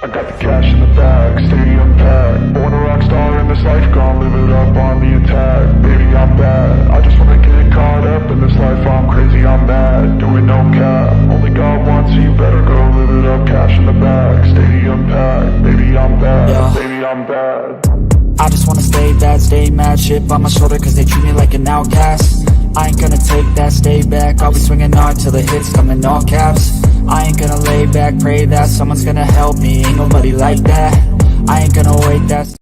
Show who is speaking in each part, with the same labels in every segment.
Speaker 1: I got the cash in the bag, stadium packed. Born a rock star in this life, gon' live it up on the attack. Baby, I'm bad, I just wanna get caught up in this life. I'm crazy, I'm mad, doing no cap. Only God wants, so you better go live it up. Cash in the bag, stadium packed. Baby, I'm bad, baby, I'm bad.
Speaker 2: I just wanna stay bad, stay mad. Chip on my shoulder cause they treat me like an outcast. I ain't gonna take that, stay back. I'll be swinging hard till the hits come in all caps. I ain't gonna lay back, pray that someone's gonna help me. Ain't nobody like that. I ain't gonna wait, that's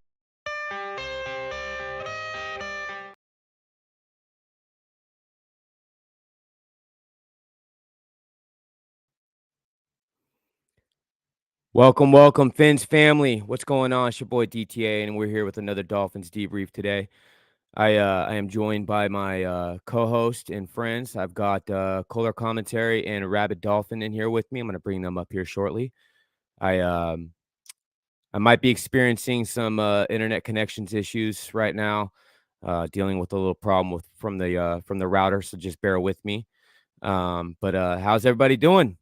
Speaker 3: Welcome, Fins family. What's going on? It's your boy DTA, and we're here with another Dolphins Debrief today. I am joined by my co-host and friends. I've got Color Commentary and Rabid Dolphin in here with me. I'm going to bring them up here shortly. I might be experiencing some internet connections issues right now, dealing with a little problem from the router, so just bear with me. But how's everybody doing?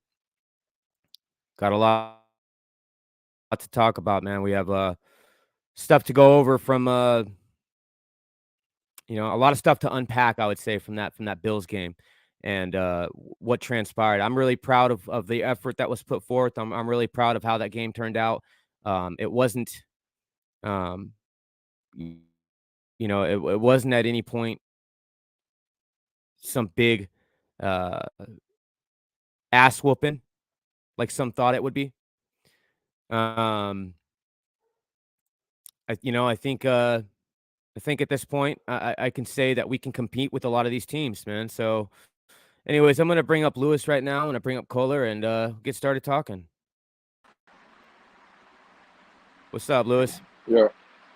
Speaker 3: Got a lot to talk about, man. We have stuff to go over from a lot of stuff to unpack, I would say, from that Bills game and what transpired. I'm really proud of the effort that was put forth. I'm really proud of how that game turned out. It wasn't it wasn't at any point some big ass whooping like some thought it would be. I think at this point, I can say that we can compete with a lot of these teams, man. So, anyways, I'm going to bring up Lewis right now. I'm going to bring up Kohler and get started talking. What's up, Lewis?
Speaker 4: Yeah,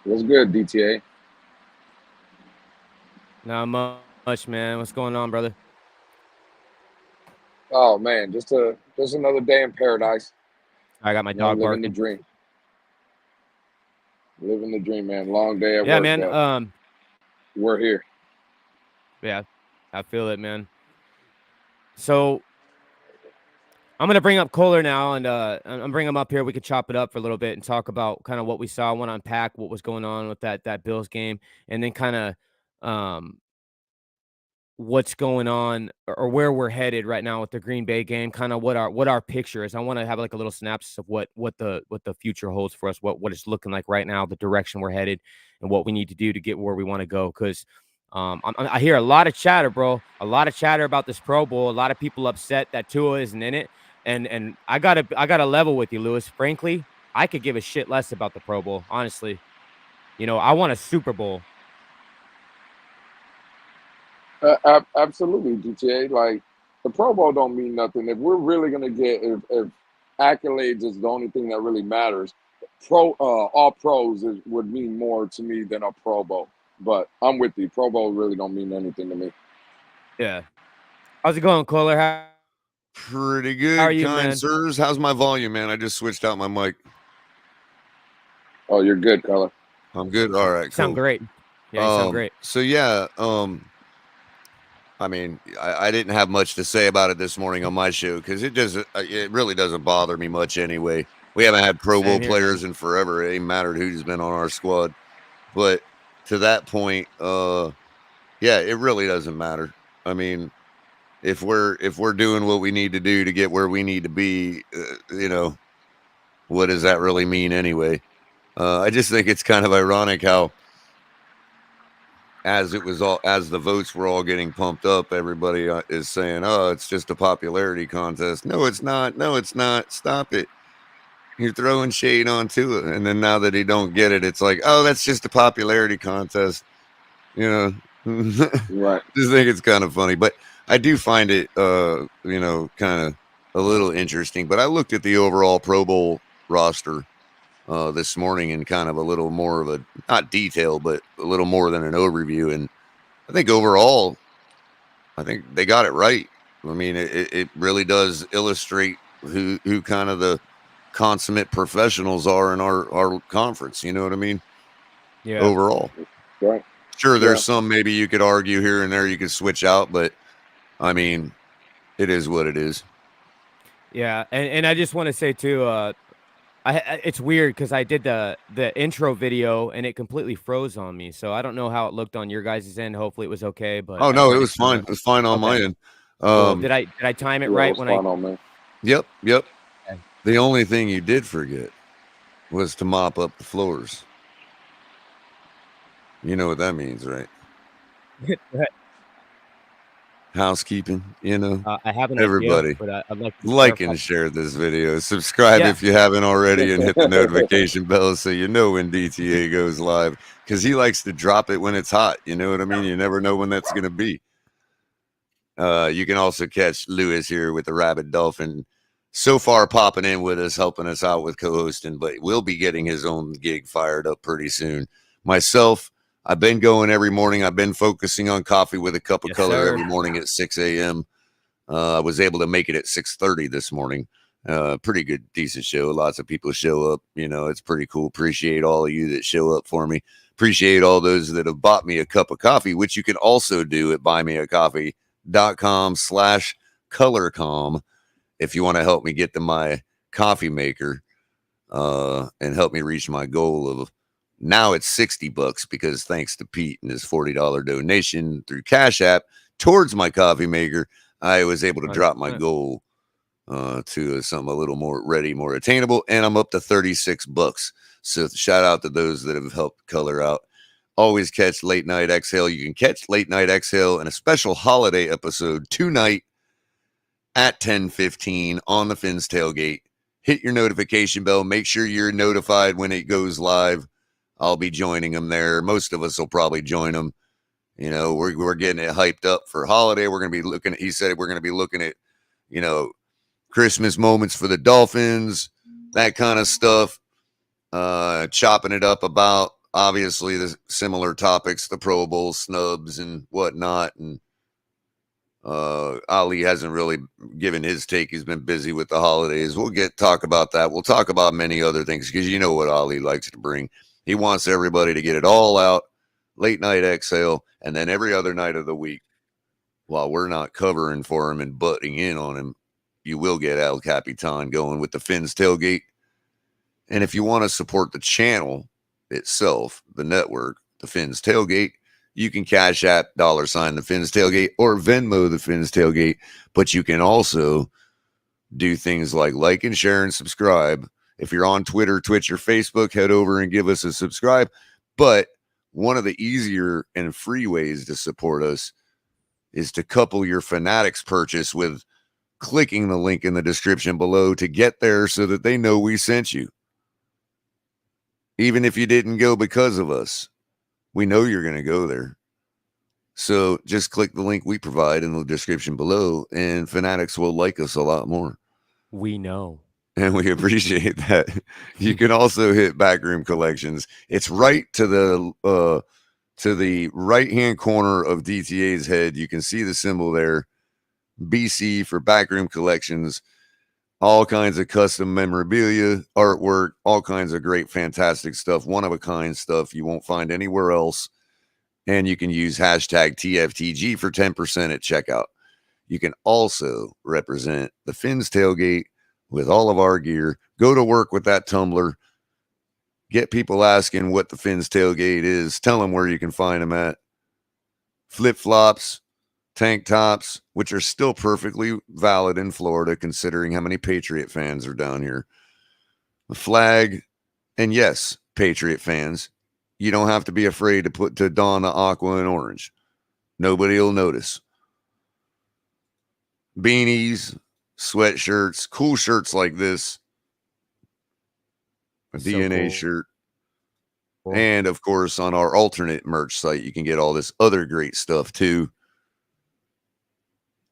Speaker 4: what's good, DTA?
Speaker 3: Not much, man. What's going on, brother?
Speaker 4: Oh man, just another day in paradise.
Speaker 3: I got my dog barking.
Speaker 4: Living the dream. Living the dream, man. Long day at
Speaker 3: yeah,
Speaker 4: work.
Speaker 3: Man.
Speaker 4: We're here.
Speaker 3: Yeah, I feel it, man. So I'm gonna bring up Kohler now, and I'm bringing him up here. We could chop it up for a little bit and talk about kind of what we saw. I want to unpack what was going on with that Bills game, and then kind of what's going on or where we're headed right now with the Green Bay game. Kind of what our picture is. I want to have like a little synopsis of what the future holds for us, what it's looking like right now, the direction we're headed, and what we need to do to get where we want to go. Because I hear a lot of chatter, bro. A lot of chatter about this Pro Bowl. A lot of people upset that Tua isn't in it. And I gotta level with you, Lewis. Frankly, I could give a shit less about the Pro Bowl. Honestly, I want a Super Bowl.
Speaker 4: Absolutely, DTA. Like the Pro Bowl don't mean nothing. If we're really gonna get if accolades is the only thing that really matters, all pros would mean more to me than a Pro Bowl. But I'm with you. Pro Bowl really don't mean anything to me.
Speaker 3: Yeah. How's it going, Kohler?
Speaker 5: Pretty
Speaker 3: How are
Speaker 5: good,
Speaker 3: you,
Speaker 5: kind
Speaker 3: man?
Speaker 5: sirs. How's my volume, man? I just switched out my mic.
Speaker 4: Oh, you're good, Color.
Speaker 5: I'm good. All right,
Speaker 3: You sound
Speaker 5: cool.
Speaker 3: great. Yeah, you sound great.
Speaker 5: So yeah, I mean, I didn't have much to say about it this morning on my show because it really doesn't bother me much anyway. We haven't had Pro Bowl
Speaker 3: Same here,
Speaker 5: players in forever. It ain't mattered who's been on our squad. But to that point, yeah, it really doesn't matter. I mean, if we're doing what we need to do to get where we need to be, what does that really mean anyway? I just think it's kind of ironic how, as the votes were all getting pumped up, everybody is saying, "Oh, it's just a popularity contest." No, it's not. No, it's not. Stop it. You're throwing shade onto it, and then now that he don't get it, it's like, "Oh, that's just a popularity contest."
Speaker 4: Right.
Speaker 5: Just think it's kind of funny, but I do find it, kind of a little interesting. But I looked at the overall Pro Bowl roster this morning in kind of a little more of a, not detail, but a little more than an overview. And I think overall, I think they got it right. I mean, it really does illustrate who kind of the consummate professionals are in our conference. You know what I mean?
Speaker 3: Yeah.
Speaker 5: Overall.
Speaker 4: Right.
Speaker 5: Sure, there's some maybe you could argue here and there, you could switch out, but I mean, it is what it is.
Speaker 3: Yeah, and I just want to say too, it's weird because I did the intro video and it completely froze on me, so I don't know how it looked on your guys' end. Hopefully, it was okay. But
Speaker 5: oh no, it was fine. It was fine on my end.
Speaker 3: Cool. Did I time it right when I?
Speaker 5: Yep.
Speaker 3: Okay.
Speaker 5: The only thing you did forget was to mop up the floors. You know what that means, right? Housekeeping,
Speaker 3: I have an
Speaker 5: everybody
Speaker 3: idea, but I'd like to
Speaker 5: like and share this video. Subscribe if you haven't already, and hit the notification bell so you know when DTA goes live, because he likes to drop it when it's hot. You know what I mean? You never know when that's going to be. You can also catch Lewis here with the Rabid Dolphin, so far popping in with us, helping us out with co-hosting, but we'll be getting his own gig fired up pretty soon. Myself, I've been going every morning. I've been focusing on coffee with a cup of color every morning at 6 a.m. I was able to make it at 6:30 this morning. Pretty good, decent show. Lots of people show up. It's pretty cool. Appreciate all of you that show up for me. Appreciate all those that have bought me a cup of coffee, which you can also do at buymeacoffee.com/colorcom if you want to help me get to my coffee maker and help me reach my goal of, now it's $60 because thanks to Pete and his $40 donation through Cash App towards my coffee maker, I was able to drop my goal to something a little more ready, more attainable, and I'm up to $36. So shout out to those that have helped color out. Always catch Late Night Exhale. You can catch Late Night Exhale in a special holiday episode tonight at 10:15 on the Fins Tailgate. Hit your notification bell. Make sure you're notified when it goes live. I'll be joining them there. Most of us will probably join them. We're getting it hyped up for holiday. We're going to be looking at, he said we're going to be looking at, Christmas moments for the Dolphins, that kind of stuff. Chopping it up about, obviously, the similar topics, the Pro Bowl snubs and whatnot. And Ali hasn't really given his take. He's been busy with the holidays. We'll talk about that. We'll talk about many other things because you know what Ali likes to bring. He wants everybody to get it all out, Late Night Exhale, and then every other night of the week, while we're not covering for him and butting in on him, you will get El Capitan going with the Fins Tailgate. And if you want to support the channel itself, the network, the Fins Tailgate, you can Cash App $, the Fins Tailgate, or Venmo the Fins Tailgate. But you can also do things like and share and subscribe. If you're on Twitter, Twitch, or Facebook, head over and give us a subscribe. But one of the easier and free ways to support us is to couple your Fanatics purchase with clicking the link in the description below to get there so that they know we sent you. Even if you didn't go because of us, we know you're going to go there. So just click the link we provide in the description below, and Fanatics will like us a lot more.
Speaker 3: We know.
Speaker 5: And we appreciate that. You can also hit Backroom Collections. It's right to the right-hand corner of DTA's head. You can see the symbol there. BC for Backroom Collections. All kinds of custom memorabilia, artwork, all kinds of great, fantastic stuff. One-of-a-kind stuff you won't find anywhere else. And you can use hashtag TFTG for 10% at checkout. You can also represent the Fins Tailgate with all of our gear. Go to work with that tumbler. Get people asking what the Fins Tailgate is. Tell them where you can find them at. Flip-flops, tank tops, which are still perfectly valid in Florida considering how many Patriot fans are down here. A flag, and yes, Patriot fans, you don't have to be afraid to don the aqua and orange. Nobody will notice. Beanies, sweatshirts, cool shirts like this. A
Speaker 3: So
Speaker 5: DNA
Speaker 3: cool.
Speaker 5: shirt.
Speaker 3: Cool.
Speaker 5: And of course, on our alternate merch site, you can get all this other great stuff too.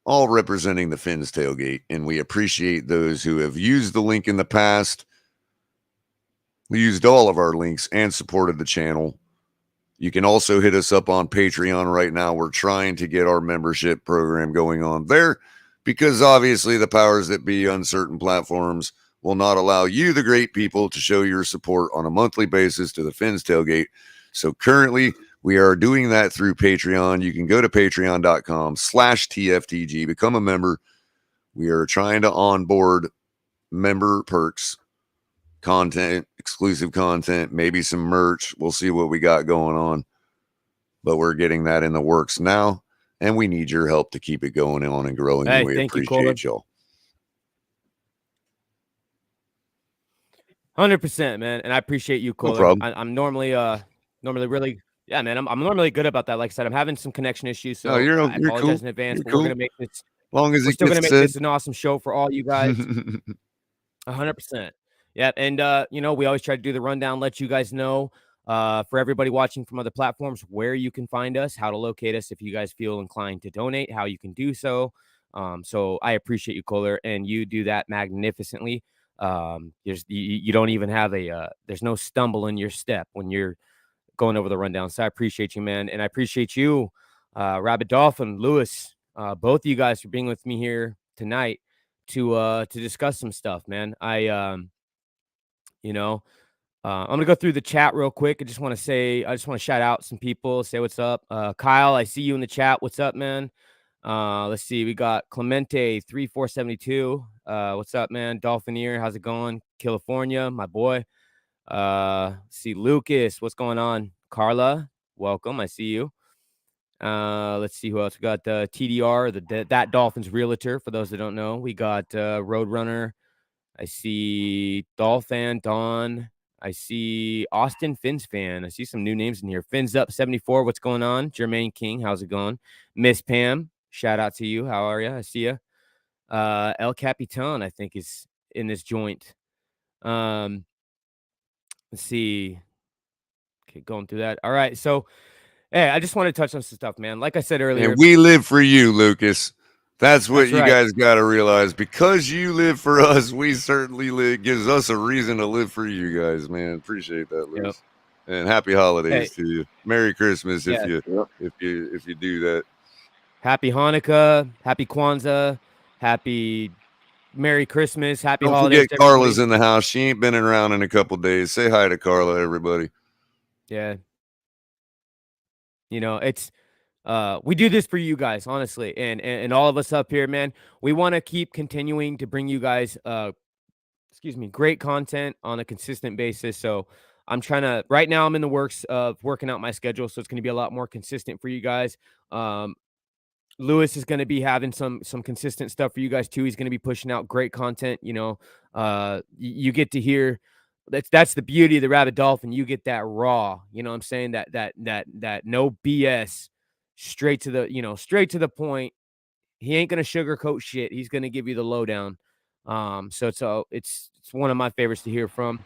Speaker 5: All representing the Fins Tailgate. And we appreciate those who have used the link in the past. We used all of our links and supported the channel. You can also hit us up on Patreon right now. We're trying to get our membership program going on there because obviously the powers that be on certain platforms will not allow you, the great people, to show your support on a monthly basis to the Fins Tailgate. So currently we are doing that through Patreon. You can go to patreon.com/TFTG, become a member. We are trying to onboard member perks, content, exclusive content, maybe some merch. We'll see what we got going on, but we're getting that in the works now, and we need your help to keep it going on and growing.
Speaker 3: Hey,
Speaker 5: and we
Speaker 3: thank you,
Speaker 5: appreciate y'all.
Speaker 3: 100%, man. And I appreciate you, Kohler.
Speaker 5: problem.
Speaker 3: I'm normally really, yeah, man. I'm normally good about that. Like I said, I'm having some connection issues, so
Speaker 5: No, you're
Speaker 3: I apologize
Speaker 5: cool.
Speaker 3: in advance.
Speaker 5: You're
Speaker 3: But
Speaker 5: cool.
Speaker 3: we're gonna make this.
Speaker 5: As long as
Speaker 3: We're
Speaker 5: it
Speaker 3: still gonna
Speaker 5: gets
Speaker 3: make
Speaker 5: said.
Speaker 3: this an awesome show for all you guys. 100%. Yeah, and you know, we always try to do the rundown, let you guys know, for everybody watching from other platforms, where you can find us, how to locate us if you guys feel inclined to donate, how you can do so. So I appreciate you, Kohler, and you do that magnificently. You don't even have there's no stumble in your step when you're going over the rundown. So I appreciate you, man, and I appreciate you, Rabid Dolphin, Lewis, both of you guys for being with me here tonight to discuss some stuff, man. I'm gonna go through the chat real quick. I just want to shout out some people, say what's up. Kyle, I see you in the chat. What's up, man? Let's see. We got Clemente 3472. What's up, man? Dolphineer, how's it going? California, my boy. See Lucas, what's going on? Carla, welcome. I see you. Let's see who else. We got TDR, that Dolphins realtor. For those that don't know, we got Roadrunner. I see Dolphin Don. I see Austin Fins fan. I see some new names in here. Fins up 74. What's going on? Jermaine King, how's it going? Miss Pam, shout out to you. How are you? I see you. El Capitan, I think, is in this joint. Let's see. Okay, going through that. All right. So, hey, I just want to touch on some stuff, man. Like I said earlier,
Speaker 5: And we live for you, Lucas. That's what you
Speaker 3: right.
Speaker 5: guys got to realize. Because you live for us, we certainly live. Gives us a reason to live for you guys, man. Appreciate that, Lucas. Yep. And happy holidays to you. Merry Christmas if you do that.
Speaker 3: Happy Hanukkah, happy Kwanzaa, happy Merry Christmas, happy
Speaker 5: Don't
Speaker 3: holidays.
Speaker 5: forget Carla's in the house. She ain't been around in a couple days. Say hi to Carla, everybody.
Speaker 3: Yeah. You know, it's we do this for you guys, honestly, and all of us up here, man. We want to keep continuing to bring you guys great content on a consistent basis. So I'm trying to right now I'm in the works of working out my schedule, so it's going to be a lot more consistent for you guys. Lewis is going to be having some consistent stuff for you guys too. He's going to be pushing out great content. You know, you get to hear that's the beauty of the Rabid Dolphin. You get that raw, you know what I'm saying? That no BS, straight to the point. He ain't gonna sugarcoat shit. He's gonna give you the lowdown. So it's one of my favorites to hear from.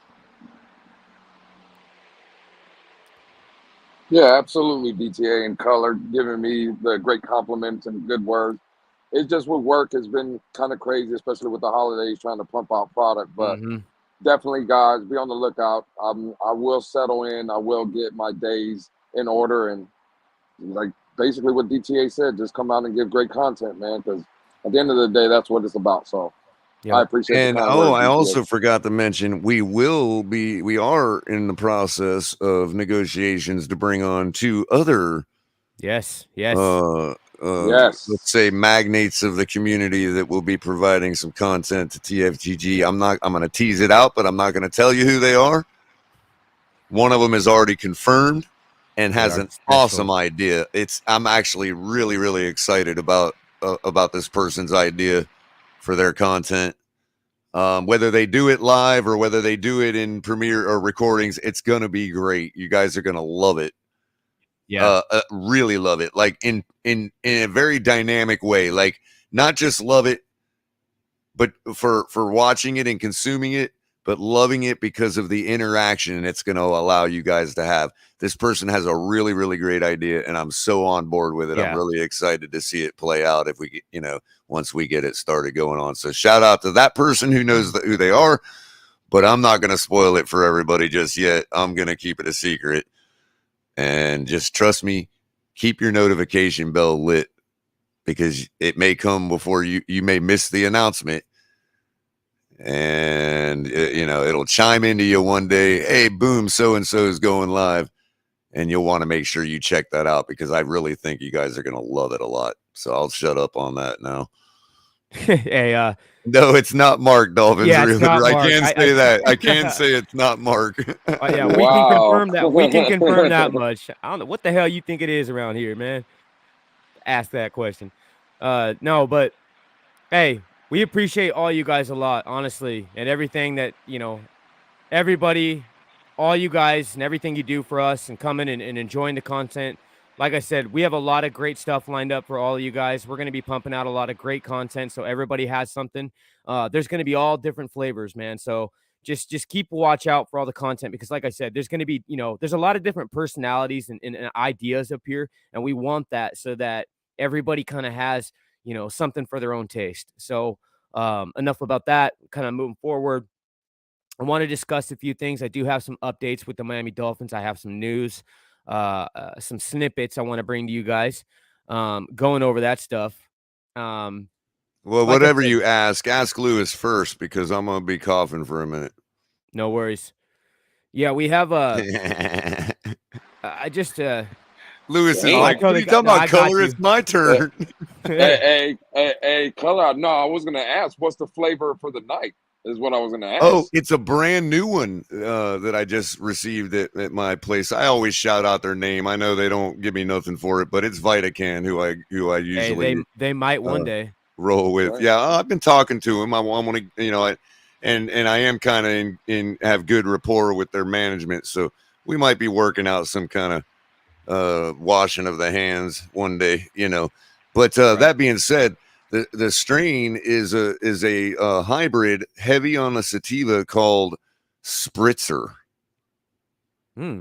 Speaker 4: Yeah, absolutely. DTA and Color giving me the great compliments and good words. It's just with work has been kind of crazy, especially with the holidays, trying to pump out product. But
Speaker 3: Mm-hmm.
Speaker 4: definitely, guys, be on the lookout. I will settle in. I will get my days in order, and like basically what DTA said, just come out and give great content, man. Because at the end of the day, that's what it's about. So I
Speaker 3: Yep.
Speaker 4: appreciate
Speaker 5: And
Speaker 4: the kind words,
Speaker 5: I
Speaker 4: DTA.
Speaker 5: also forgot to mention we are in the process of negotiations to bring on 2 other
Speaker 3: Yes.
Speaker 4: Yes.
Speaker 5: let's say magnates of the community that will be providing some content to TFTG. I'm going to tease it out, but I'm not going to tell you who they are. One of them is already confirmed and
Speaker 3: They
Speaker 5: has
Speaker 3: are
Speaker 5: an
Speaker 3: special.
Speaker 5: awesome idea. I'm actually really, really excited about this person's idea for their content. Whether they do it live or whether they do it in premiere or recordings, it's going to be great. You guys are going to love it.
Speaker 3: Yeah.
Speaker 5: Really love it. Like in a very dynamic way, like not just love it, but for watching it and consuming it, but loving it because of the interaction it's going to allow you guys to have. This person has a really, really great idea, and I'm so on board with it.
Speaker 3: Yeah.
Speaker 5: I'm really excited to see it play out if we, once we get it started going on. So shout out to that person who knows who they are, but I'm not going to spoil it for everybody just yet. I'm going to keep it a secret. And just trust me, keep your notification bell lit because it may come before you may miss the announcement. And, it'll chime into you one day. Hey, boom, so-and-so is going live. And you'll want to make sure you check that out because I really think you guys are going to love it a lot. So I'll shut up on that now.
Speaker 3: Hey,
Speaker 5: no, it's not Mark, Dolphins.
Speaker 3: Yeah, it's not Mark.
Speaker 5: I can say that. I can say it's not Mark.
Speaker 3: Yeah, we can confirm that. We can confirm that much. I don't know what the hell you think it is around here, man. Ask that question. No, but hey, we appreciate all you guys a lot, honestly, and everything that everybody, all you guys, and everything you do for us, and coming and enjoying the content. Like I said, we have a lot of great stuff lined up for all of you guys. We're going to be pumping out a lot of great content, so everybody has something. There's going to be all different flavors, man. So just keep watch out for all the content because, like I said, there's going to be, there's a lot of different personalities and ideas up here, and we want that so that everybody kind of has, something for their own taste. So enough about that. Kind of moving forward. I want to discuss a few things. I do have some updates with the Miami Dolphins. I have some news, some snippets I want to bring to you guys, going over that stuff.
Speaker 5: Well, whatever you ask Lewis first because I'm going to be coughing for a minute.
Speaker 3: No worries. Yeah, we have
Speaker 5: I
Speaker 3: just
Speaker 5: Lewis is like, what are you talking about, Color? It's my turn.
Speaker 4: Hey, Color. No, I was going to ask, what's the flavor for the night? Is what I was going to ask.
Speaker 5: Oh, it's a brand new one that I just received at my place. I always shout out their name. I know they don't give me nothing for it, but it's Vitacan, who I usually
Speaker 3: they might one day
Speaker 5: roll with. Right. Yeah, I've been talking to him. I want to, and I am kind of in have good rapport with their management, so we might be working out some kind of washing of the hands one day, But right. That being said. The strain is a hybrid heavy on the sativa called Spritzer.
Speaker 3: Yeah.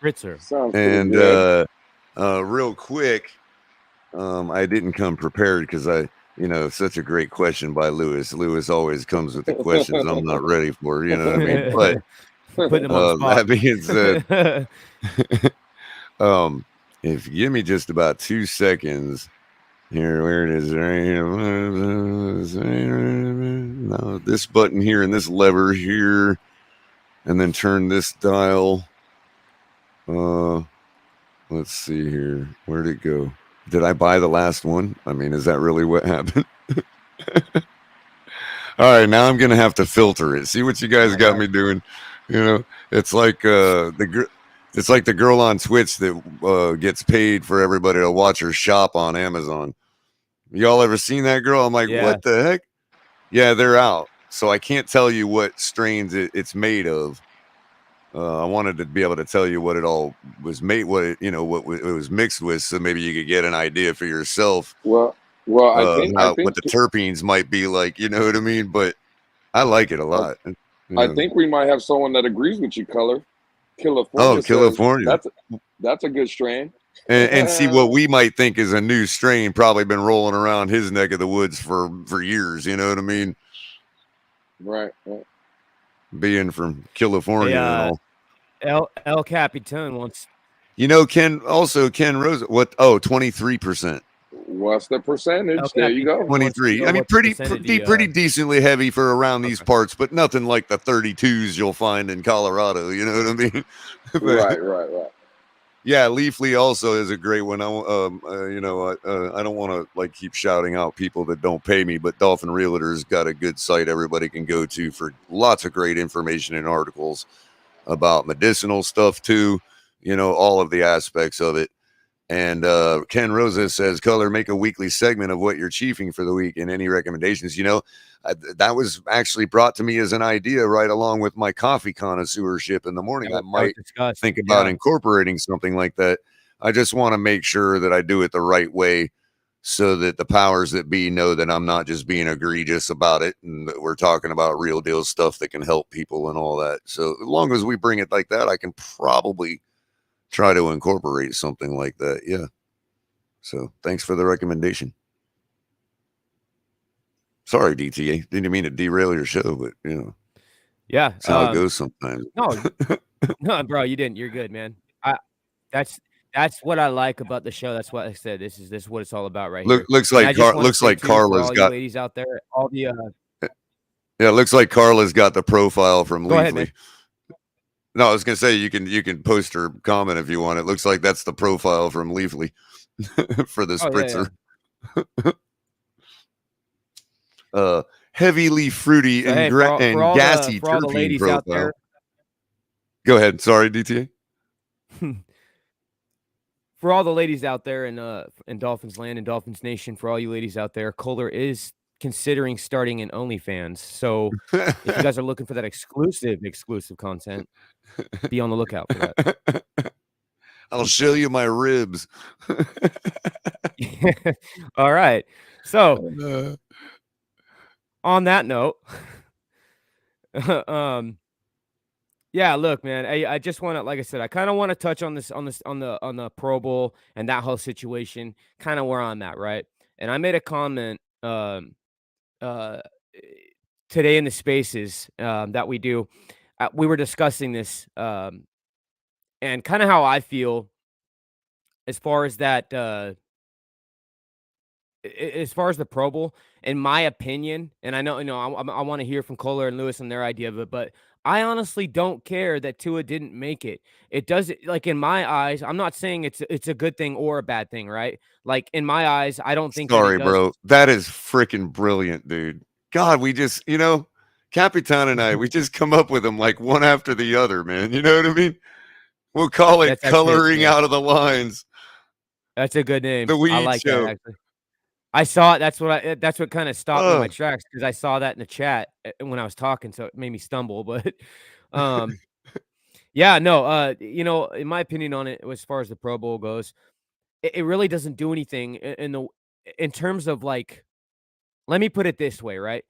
Speaker 3: Spritzer.
Speaker 4: Sounds
Speaker 5: and real quick, I didn't come prepared because such a great question by Lewis. Lewis always comes with the questions I'm not ready for, you know what I mean? But
Speaker 3: putting him on the spot.
Speaker 5: That being said, if you give me just about 2 seconds here, where it is right here. No, this button here and this lever here, and then turn this dial. Let's see here. Where'd it go? Did I buy the last one? I mean, is that really what happened? All right, now I'm gonna have to filter it. See what you guys got me doing. It's like It's like the girl on Twitch that gets paid for everybody to watch her shop on Amazon. Y'all ever seen that girl? I'm like, What the heck? Yeah, they're out. so I can't tell you what strains it's made of. I wanted to be able to tell you what it all was made, what it was mixed with, so maybe you could get an idea for yourself.
Speaker 4: Well, I think
Speaker 5: What the terpenes might be like, you know what I mean? But I like it a lot.
Speaker 4: I think we might have someone that agrees with you, Color. California says
Speaker 5: California.
Speaker 4: That's a good strain.
Speaker 5: And see what we might think is a new strain, probably been rolling around his neck of the woods for years. You know what I mean?
Speaker 4: Right.
Speaker 5: Being from California and
Speaker 3: all. El Capitan wants.
Speaker 5: Ken Rose. What? 23%.
Speaker 4: What's the percentage? There you go.
Speaker 5: 23. I mean, pretty decently heavy for around these parts, but nothing like the 32s you'll find in Colorado. You know what I mean?
Speaker 4: Right.
Speaker 5: Yeah, Leafly also is a great one. I don't want to keep shouting out people that don't pay me, but Dolphin Realtor's got a good site everybody can go to for lots of great information and articles about medicinal stuff too. All of the aspects of it. And Ken Rosa says, Color, make a weekly segment of what you're chiefing for the week and any recommendations. That was actually brought to me as an idea right along with my coffee connoisseurship in the morning. I might think about incorporating something like that. I just want to make sure that I do it the right way so that the powers that be know that I'm not just being egregious about it and that we're talking about real deal stuff that can help people and all that. So as long as we bring it like that, I can probably try to incorporate something like that. Yeah. So thanks for the recommendation. Sorry, DTA. Didn't mean to derail your show, but
Speaker 3: yeah,
Speaker 5: that's how it goes sometimes.
Speaker 3: No, bro, you didn't. You're good, man. That's what I like about the show. That's what I said. This is what it's all about right here.
Speaker 5: Looks like Carla's got
Speaker 3: ladies out there. All the
Speaker 5: looks like Carla's got the profile from
Speaker 3: Go ahead,
Speaker 5: Leafly. No, I was gonna say you can post her comment if you want. It looks like that's the profile from Leafly for the spritzer. Yeah. Heavily fruity and gassy
Speaker 3: for all the ladies
Speaker 5: profile.
Speaker 3: out there.
Speaker 5: Go ahead. Sorry, DTA.
Speaker 3: For all the ladies out there in Dolphins land and Dolphins Nation, for all you ladies out there, Kohler is considering starting an OnlyFans. So if you guys are looking for that exclusive content, be on the lookout for that.
Speaker 5: I'll show you my ribs.
Speaker 3: All right. So on that note, yeah, look, man, I just want to, like I said, I kind of want to touch on the Pro Bowl and that whole situation, kind of where I'm at, right? And I made a comment today in the spaces that we do. We were discussing this and kind of how I feel as far as that, as far as the Pro Bowl, in my opinion, and I know, I want to hear from Kohler and Lewis and their idea of it, but I honestly don't care that Tua didn't make it. It does, like, in my eyes, I'm not saying it's a good thing or a bad thing, right? Like, in my eyes, I don't think.
Speaker 5: Sorry, bro. That is freaking brilliant, dude. God, we just, Capitan and I, we just come up with them like one after the other, man. You know what I mean? We'll call it coloring out of the lines.
Speaker 3: That's a good name.
Speaker 5: The Weed
Speaker 3: I like
Speaker 5: Show.
Speaker 3: that, actually. I saw it. That's what kind of stopped me in my tracks, because I saw that in the chat when I was talking, so it made me stumble. But yeah, no, in my opinion on it, as far as the Pro Bowl goes, it really doesn't do anything in terms of, like, let me put it this way, right?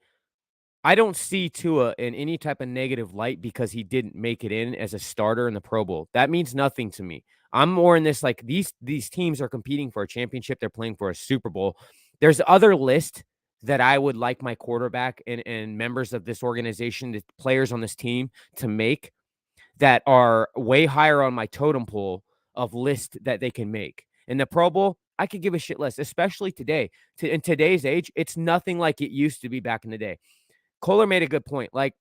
Speaker 3: I don't see Tua in any type of negative light because he didn't make it in as a starter in the Pro Bowl. That means nothing to me. I'm more in this, like, these teams are competing for a championship. They're playing for a Super Bowl. There's other lists that I would like my quarterback and members of this organization, the players on this team, to make that are way higher on my totem pole of list that they can make. In the Pro Bowl, I could give a shit less, especially today. In today's age, it's nothing like it used to be back in the day. Kohler made a good point. Like,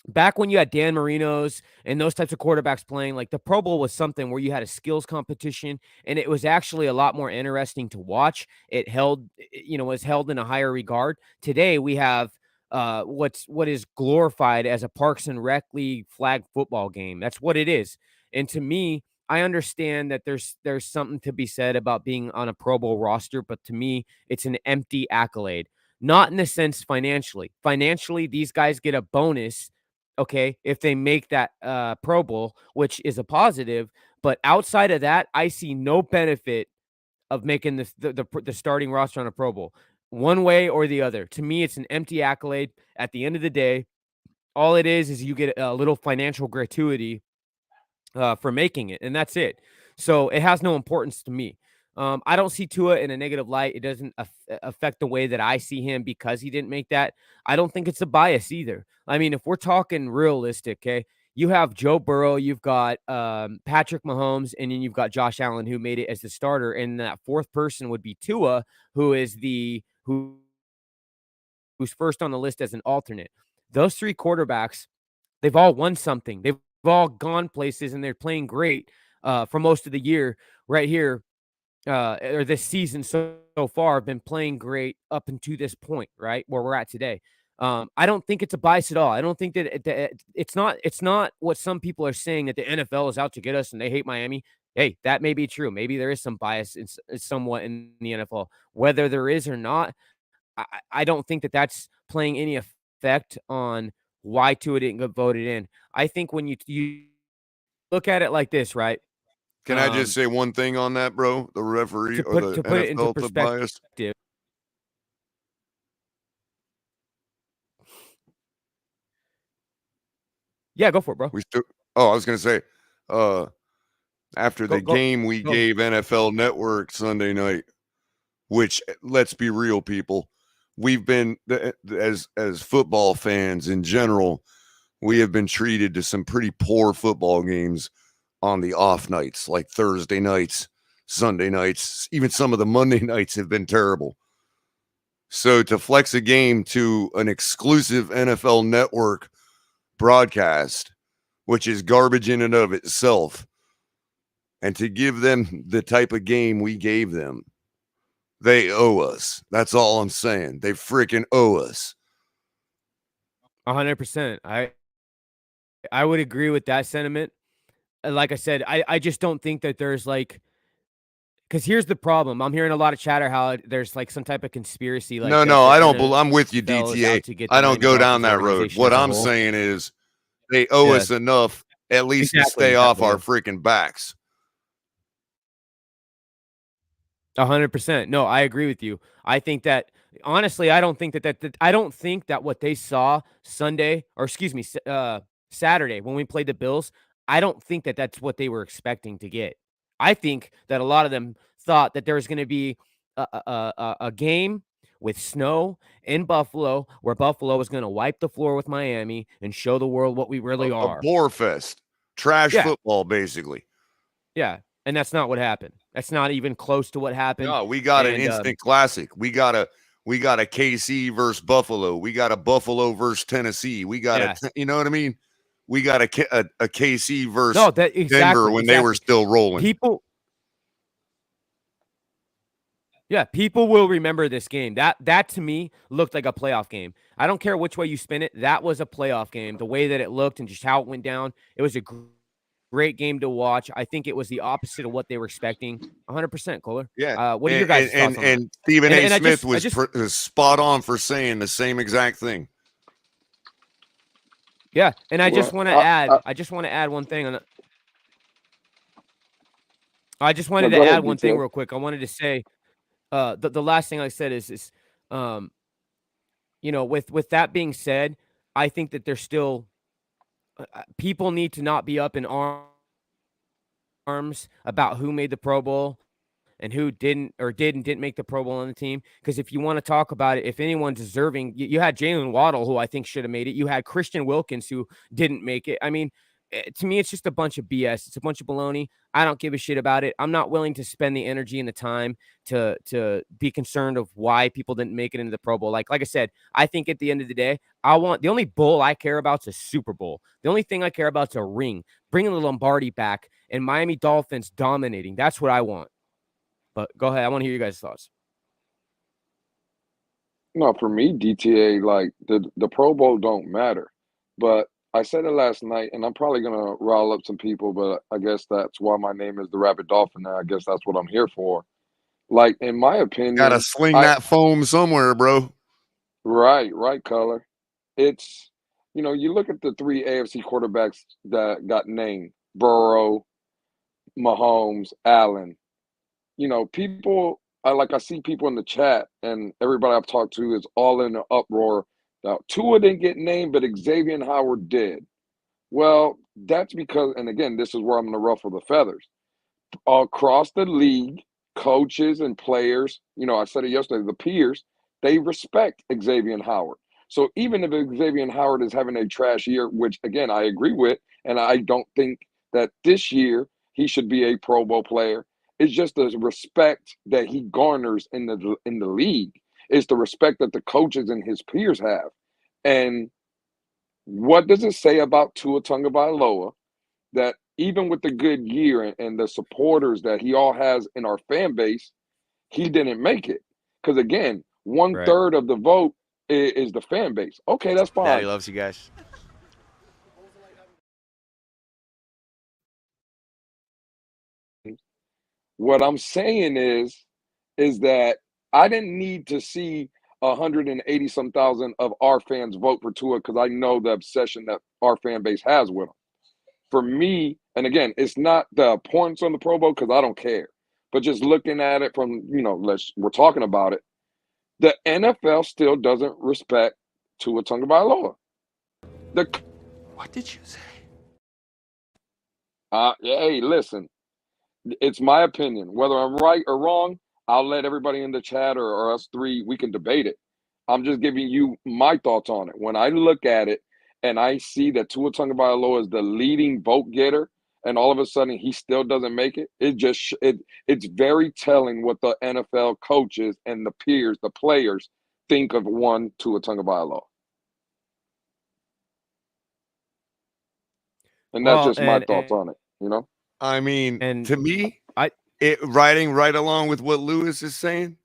Speaker 3: back when you had Dan Marino's and those types of quarterbacks playing, like, the Pro Bowl was something where you had a skills competition, and it was actually a lot more interesting to watch. It was held in a higher regard. Today we have what is glorified as a Parks and Rec League flag football game. That's what it is. And to me, I understand that there's something to be said about being on a Pro Bowl roster, but to me, it's an empty accolade. not in the sense financially. Financially, these guys get a bonus, okay, if they make that Pro Bowl, which is a positive. But outside of that, I see no benefit of making the starting roster on a Pro Bowl one way or the other. To me, it's an empty accolade. At the end of the day, all it is you get a little financial gratuity for making it, and that's it. So it has no importance to me. I don't see Tua in a negative light. It doesn't affect the way that I see him because he didn't make that. I don't think it's a bias either. I mean, if we're talking realistic, okay, you have Joe Burrow, you've got Patrick Mahomes, and then you've got Josh Allen who made it as the starter, and that fourth person would be Tua, who's first on the list as an alternate. Those three quarterbacks, they've all won something. They've all gone places, and they're playing great for most of the year right here, or this season so far, have been playing great up until this point, right, where we're at today. I don't think it's a bias at all. I don't think that it's not what some people are saying, that the NFL is out to get us and they hate Miami. Hey, that may be true. Maybe there is some bias somewhat in the NFL. Whether there is or not, I don't think that that's playing any effect on why Tua didn't get voted in. I think when you look at it like this, right?
Speaker 5: Can I just say one thing on that, bro? The referee or the
Speaker 3: put it into
Speaker 5: NFL to bias?
Speaker 3: perspective. Yeah, go for it, bro.
Speaker 5: I was gonna say, after the game we gave NFL Network Sunday night, which, let's be real, people, we've been, as football fans in general, we have been treated to some pretty poor football games on the off nights, like Thursday nights, Sunday nights, even some of the Monday nights have been terrible. So to flex a game to an exclusive NFL Network broadcast, which is garbage in and of itself, and to give them the type of game we gave them, they owe us. That's all I'm saying. They freaking owe us.
Speaker 3: 100%. I would agree with that sentiment. Like I said, I just don't think that there's like, because here's the problem. I'm hearing a lot of chatter how there's like some type of conspiracy. Like
Speaker 5: no, I don't. I'm with you, DTA. I don't go down that road. What I'm saying is they owe us enough, at least, to stay off our freaking backs.
Speaker 3: 100%. No, I agree with you. I think that, honestly, I don't think that what they saw Sunday, or excuse me, Saturday when we played the Bills, I don't think that that's what they were expecting to get. I think that a lot of them thought that there was going to be a game with snow in Buffalo, where Buffalo was going to wipe the floor with Miami and show the world what we really are.
Speaker 5: A bore fest. Trash football, basically.
Speaker 3: Yeah, and that's not what happened. That's not even close to what happened.
Speaker 5: No, we got an instant classic. We got a KC versus Buffalo. We got a Buffalo versus Tennessee. We got you know what I mean? We got a KC versus Denver when they were still rolling.
Speaker 3: People will remember this game. That to me looked like a playoff game. I don't care which way you spin it. That was a playoff game. The way that it looked and just how it went down, it was a great game to watch. I think it was the opposite of what they were expecting. 100%, Kohler.
Speaker 5: Yeah.
Speaker 3: What are your guys' thoughts on that?
Speaker 5: And Stephen A. Smith was spot on for saying the same exact thing.
Speaker 3: Yeah, and I just want to add. I just want to add one thing on. I just wanted to add one thing real quick. I wanted to say, the last thing I said is, with that being said, I think that there's still people need to not be up in arms about who made the Pro Bowl and who didn't make the Pro Bowl on the team. Because if you want to talk about it, if anyone's deserving, you had Jalen Waddle, who I think should have made it. You had Christian Wilkins, who didn't make it. I mean, to me, it's just a bunch of BS. It's a bunch of baloney. I don't give a shit about it. I'm not willing to spend the energy and the time to be concerned of why people didn't make it into the Pro Bowl. Like I said, I think at the end of the day, the only bowl I care about is a Super Bowl. The only thing I care about is a ring, bringing the Lombardi back, and Miami Dolphins dominating. That's what I want. But go ahead. I want to hear you guys' thoughts.
Speaker 4: No, for me, DTA, like the Pro Bowl don't matter. But I said it last night, and I'm probably going to rile up some people, but I guess that's why my name is the Rabid Dolphin. And I guess that's what I'm here for. Like, in my opinion,
Speaker 5: got to sling that foam somewhere, bro.
Speaker 4: Right, color. It's, you look at the three AFC quarterbacks that got named: Burrow, Mahomes, Allen. People, I see people in the chat, and everybody I've talked to is all in an uproar. Now, Tua didn't get named, but Xavier Howard did. Well, that's because, and again, this is where I'm going to ruffle the feathers. Across the league, coaches and players, I said it yesterday, the peers, they respect Xavier Howard. So even if Xavier Howard is having a trash year, which again I agree with, and I don't think that this year he should be a Pro Bowl player, it's just the respect that he garners in the league. It's the respect that the coaches and his peers have. And what does it say about Tua Tagovailoa that even with the good year and the supporters that he all has in our fan base, he didn't make it? Because again, one
Speaker 3: Right.
Speaker 4: third of the vote is the fan base. Okay, that's
Speaker 6: Daddy
Speaker 4: fine.
Speaker 6: loves you guys.
Speaker 4: What I'm saying is that I didn't need to see 180 some thousand of our fans vote for Tua because I know the obsession that our fan base has with him. For me, and again, it's not the points on the Pro Bowl because I don't care, but just looking at it from, we're talking about it. The NFL still doesn't respect Tua Tagovailoa.
Speaker 6: What did you say?
Speaker 4: Hey, listen, it's my opinion. Whether I'm right or wrong, I'll let everybody in the chat or us three, we can debate it. I'm just giving you my thoughts on it. When I look at it and I see that Tua Tagovailoa is the leading vote getter, and all of a sudden he still doesn't make it, it's very telling what the NFL coaches and the peers, the players, think of one Tua Tagovailoa. And that's
Speaker 3: Well,
Speaker 4: just my thoughts on it,
Speaker 5: I mean,
Speaker 3: and
Speaker 5: to me,
Speaker 3: I
Speaker 5: it riding right along with what Lewis is saying.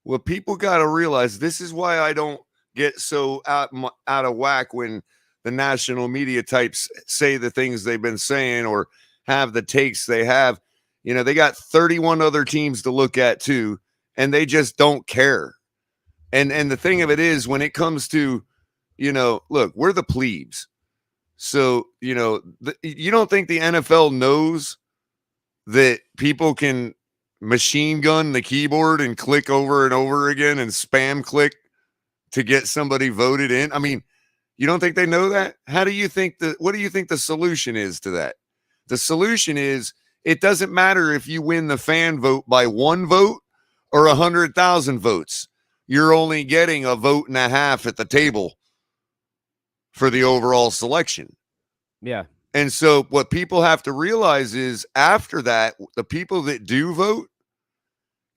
Speaker 5: What people got to realize, this is why I don't get so out of whack when the national media types say the things they've been saying or have the takes they have. They got 31 other teams to look at too, and they just don't care. And the thing of it is, when it comes to, look, we're the plebes. So, you don't think the NFL knows that people can machine gun the keyboard and click over and over again and spam click to get somebody voted in? I mean, you don't think they know that? What do you think the solution is to that? The solution is, it doesn't matter if you win the fan vote by 1 vote or 100,000 votes. You're only getting a vote and a half at the table for the overall selection.
Speaker 3: yeah.
Speaker 5: And so what people have to realize is, after that, the people that do vote,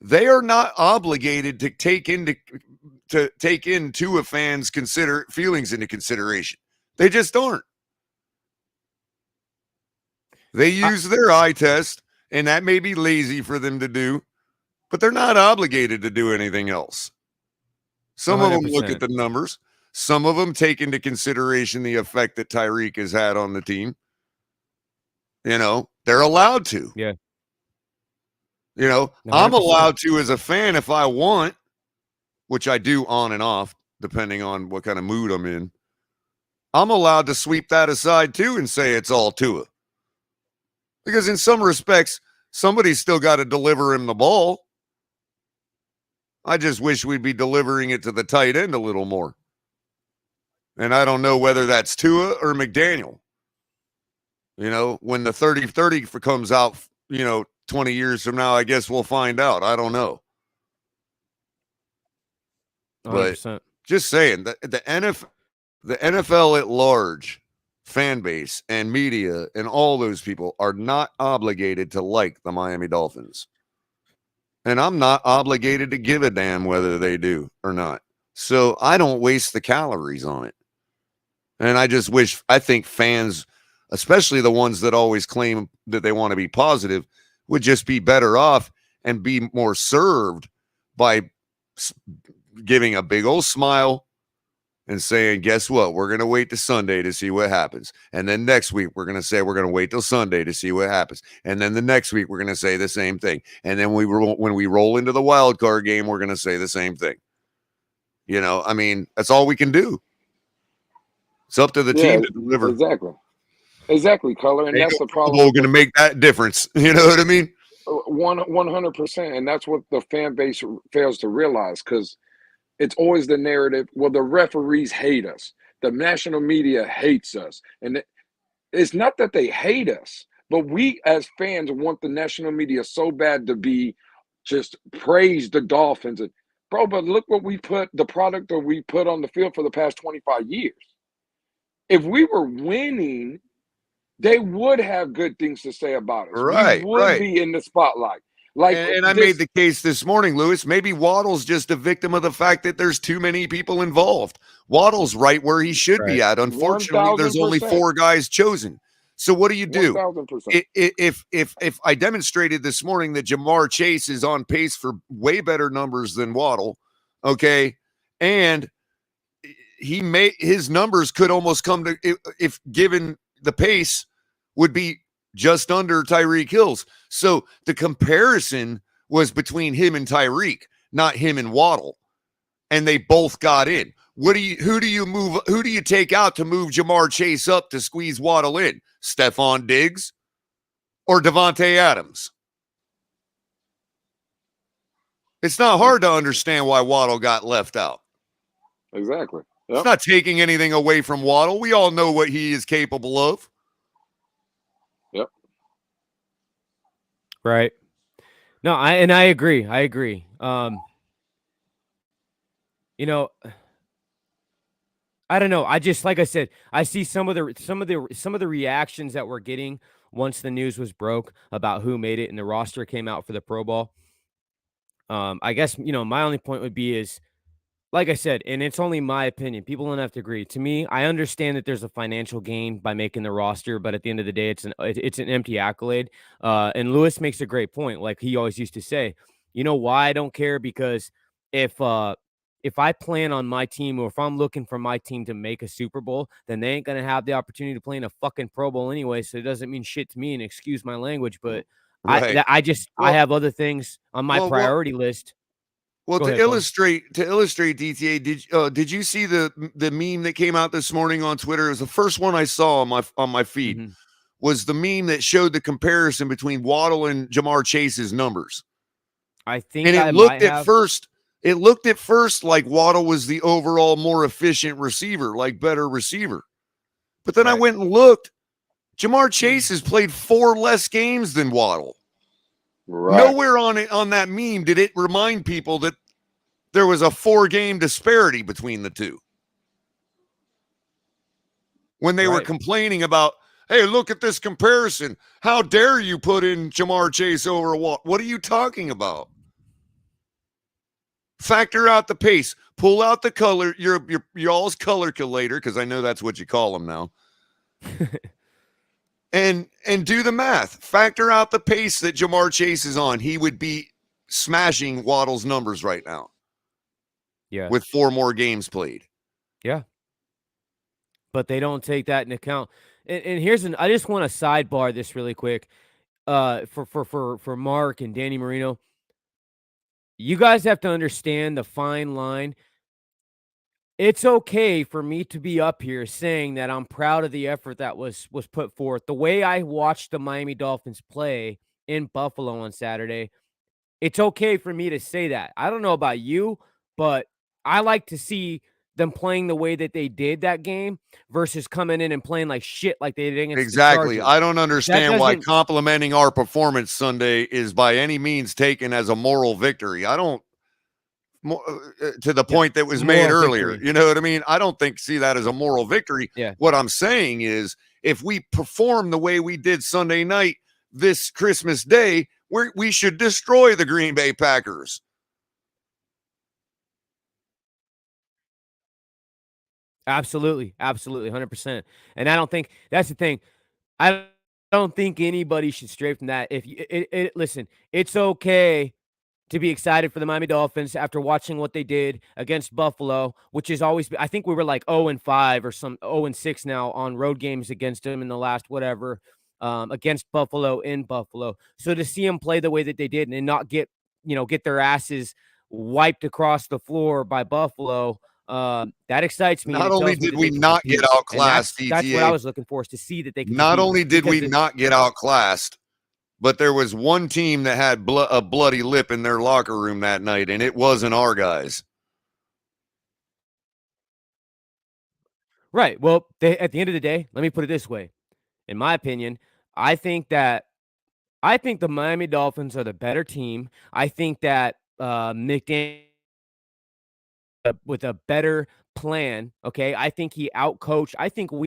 Speaker 5: they are not obligated to take into a fan's feelings into consideration. They just aren't. They use their eye test, and that may be lazy for them to do, but they're not obligated to do anything else. Some of them look at the numbers. Some of them take into consideration the effect that Tyreek has had on the team. They're allowed to.
Speaker 3: Yeah.
Speaker 5: 100%. I'm allowed to as a fan if I want, which I do on and off, depending on what kind of mood I'm in. I'm allowed to sweep that aside too and say it's all Tua. Because in some respects, somebody's still got to deliver him the ball. I just wish we'd be delivering it to the tight end a little more. And I don't know whether that's Tua or McDaniel. When the 30-30 comes out, 20 years from now, I guess we'll find out. I don't know.
Speaker 3: 100%.
Speaker 5: But just saying, the NFL at large, fan base and media and all those people are not obligated to like the Miami Dolphins. And I'm not obligated to give a damn whether they do or not. So I don't waste the calories on it. And I think fans, especially the ones that always claim that they want to be positive, would just be better off and be more served by giving a big old smile and saying, guess what? We're going to wait to Sunday to see what happens. And then next week, we're going to say we're going to wait till Sunday to see what happens. And then the next week, we're going to say the same thing. And then when we roll into the wild card game, we're going to say the same thing. You know, I mean, that's all we can do. It's up to the team to deliver.
Speaker 4: Exactly, Color, and
Speaker 5: Ain't
Speaker 4: that's
Speaker 5: no
Speaker 4: the
Speaker 5: Pro
Speaker 4: problem.
Speaker 5: Bowl going to make that difference. You know what I mean?
Speaker 4: 100%, and that's what the fan base fails to realize, because it's always the narrative. Well, the referees hate us. The national media hates us, and it's not that they hate us, but we as fans want the national media so bad to be just praise the Dolphins. And bro, but look what the product that we put on the field for the past 25 years. If we were winning, they would have good things to say about us. We
Speaker 5: Right,
Speaker 4: would
Speaker 5: right.
Speaker 4: be in the spotlight. Like
Speaker 5: And I made the case this morning, Lewis. Maybe Waddle's just a victim of the fact that there's too many people involved. Waddle's right where he should be at. Unfortunately, there's only 4 guys chosen. So what do you do?
Speaker 4: 1000%.
Speaker 5: If I demonstrated this morning that Jamar Chase is on pace for way better numbers than Waddle, okay, and his numbers could almost come to, if given the pace, would be just under Tyreek Hill's. So the comparison was between him and Tyreek, not him and Waddle. And they both got in. Who do you take out to move Jamar Chase up to squeeze Waddle in? Stephon Diggs or Devontae Adams? It's not hard to understand why Waddle got left out.
Speaker 4: Exactly. Yep.
Speaker 5: It's not taking anything away from Waddle. We all know what he is capable of.
Speaker 4: Yep.
Speaker 3: Right. No, I agree. I agree. You know, I don't know. I just, like I said, I see some of the reactions that we're getting once the news was broke about who made it and the roster came out for the Pro Bowl. I guess, my only point would be is, like I said, and it's only my opinion. People don't have to agree. To me, I understand that there's a financial gain by making the roster, but at the end of the day, it's an empty accolade. And Lewis makes a great point. Like he always used to say, you know why I don't care? Because if I plan on my team, or if I'm looking for my team to make a Super Bowl, then they ain't gonna have the opportunity to play in a fucking Pro Bowl anyway. So it doesn't mean shit to me. And excuse my language, but
Speaker 5: Right.
Speaker 3: I have other things on my priority list.
Speaker 5: Well, to illustrate DTA, did you see the meme that came out this morning on Twitter? It was the first one I saw on my feed.
Speaker 3: Mm-hmm.
Speaker 5: Was the meme that showed the comparison between Waddle and Jamar Chase's numbers.
Speaker 3: I think,
Speaker 5: and it looked at first like Waddle was the overall more efficient receiver, like better receiver. But then I went and looked. Jamar Chase has played 4 less games than Waddle. Right. Nowhere on that meme did it remind people that there was a 4-game disparity between the two. When they were complaining about, hey, look at this comparison. How dare you put in Jamar Chase over Waddle? What are you talking about? Factor out the pace. Pull out the color. Your y'all's color collator, because I know that's what you call them now. And do the math. Factor out the pace that Jamar Chase is on. He would be smashing Waddle's numbers right now.
Speaker 3: Yeah.
Speaker 5: With 4 more games played.
Speaker 3: Yeah. But they don't take that into account. And I just want to sidebar this really quick. For Mark and Danny Marino. You guys have to understand the fine line. It's okay for me to be up here saying that I'm proud of the effort that was put forth. The way I watched the Miami Dolphins play in Buffalo on Saturday, it's okay for me to say that. I don't know about you, but I like to see them playing the way that they did that game versus coming in and playing like shit like they did against the Chargers.
Speaker 5: I don't understand why complimenting our performance Sunday is by any means taken as a moral victory. I don't, to the point that was made earlier. Victory. You know what I mean? I don't see that as a moral victory.
Speaker 3: Yeah.
Speaker 5: What I'm saying is, if we perform the way we did Sunday night this Christmas Day, we should destroy the Green Bay Packers.
Speaker 3: Absolutely. Absolutely. 100%. And I don't think that's the thing. I don't think anybody should stray from that. Listen, it's okay to be excited for the Miami Dolphins after watching what they did against Buffalo, which is always, I think we were like 0-5 or some 0-6 now on road games against them in the last whatever, against Buffalo in Buffalo. So to see them play the way that they did and not get their asses wiped across the floor by Buffalo. That excites me, and
Speaker 5: Not
Speaker 3: it
Speaker 5: only
Speaker 3: tells me
Speaker 5: did
Speaker 3: that
Speaker 5: we
Speaker 3: they can
Speaker 5: not get
Speaker 3: compete. And
Speaker 5: outclassed,
Speaker 3: that's what I
Speaker 5: DTA,
Speaker 3: was looking for, is to see that they can
Speaker 5: not
Speaker 3: compete.
Speaker 5: only did we
Speaker 3: Because
Speaker 5: not get outclassed, but there was one team that had a bloody lip in their locker room that night, and it wasn't our guys.
Speaker 3: right. Well, at the end of the day, let me put it this way. In my opinion, I think the Miami Dolphins are the better team. I think that McDaniel with a better plan. Okay, I think he outcoached. I think we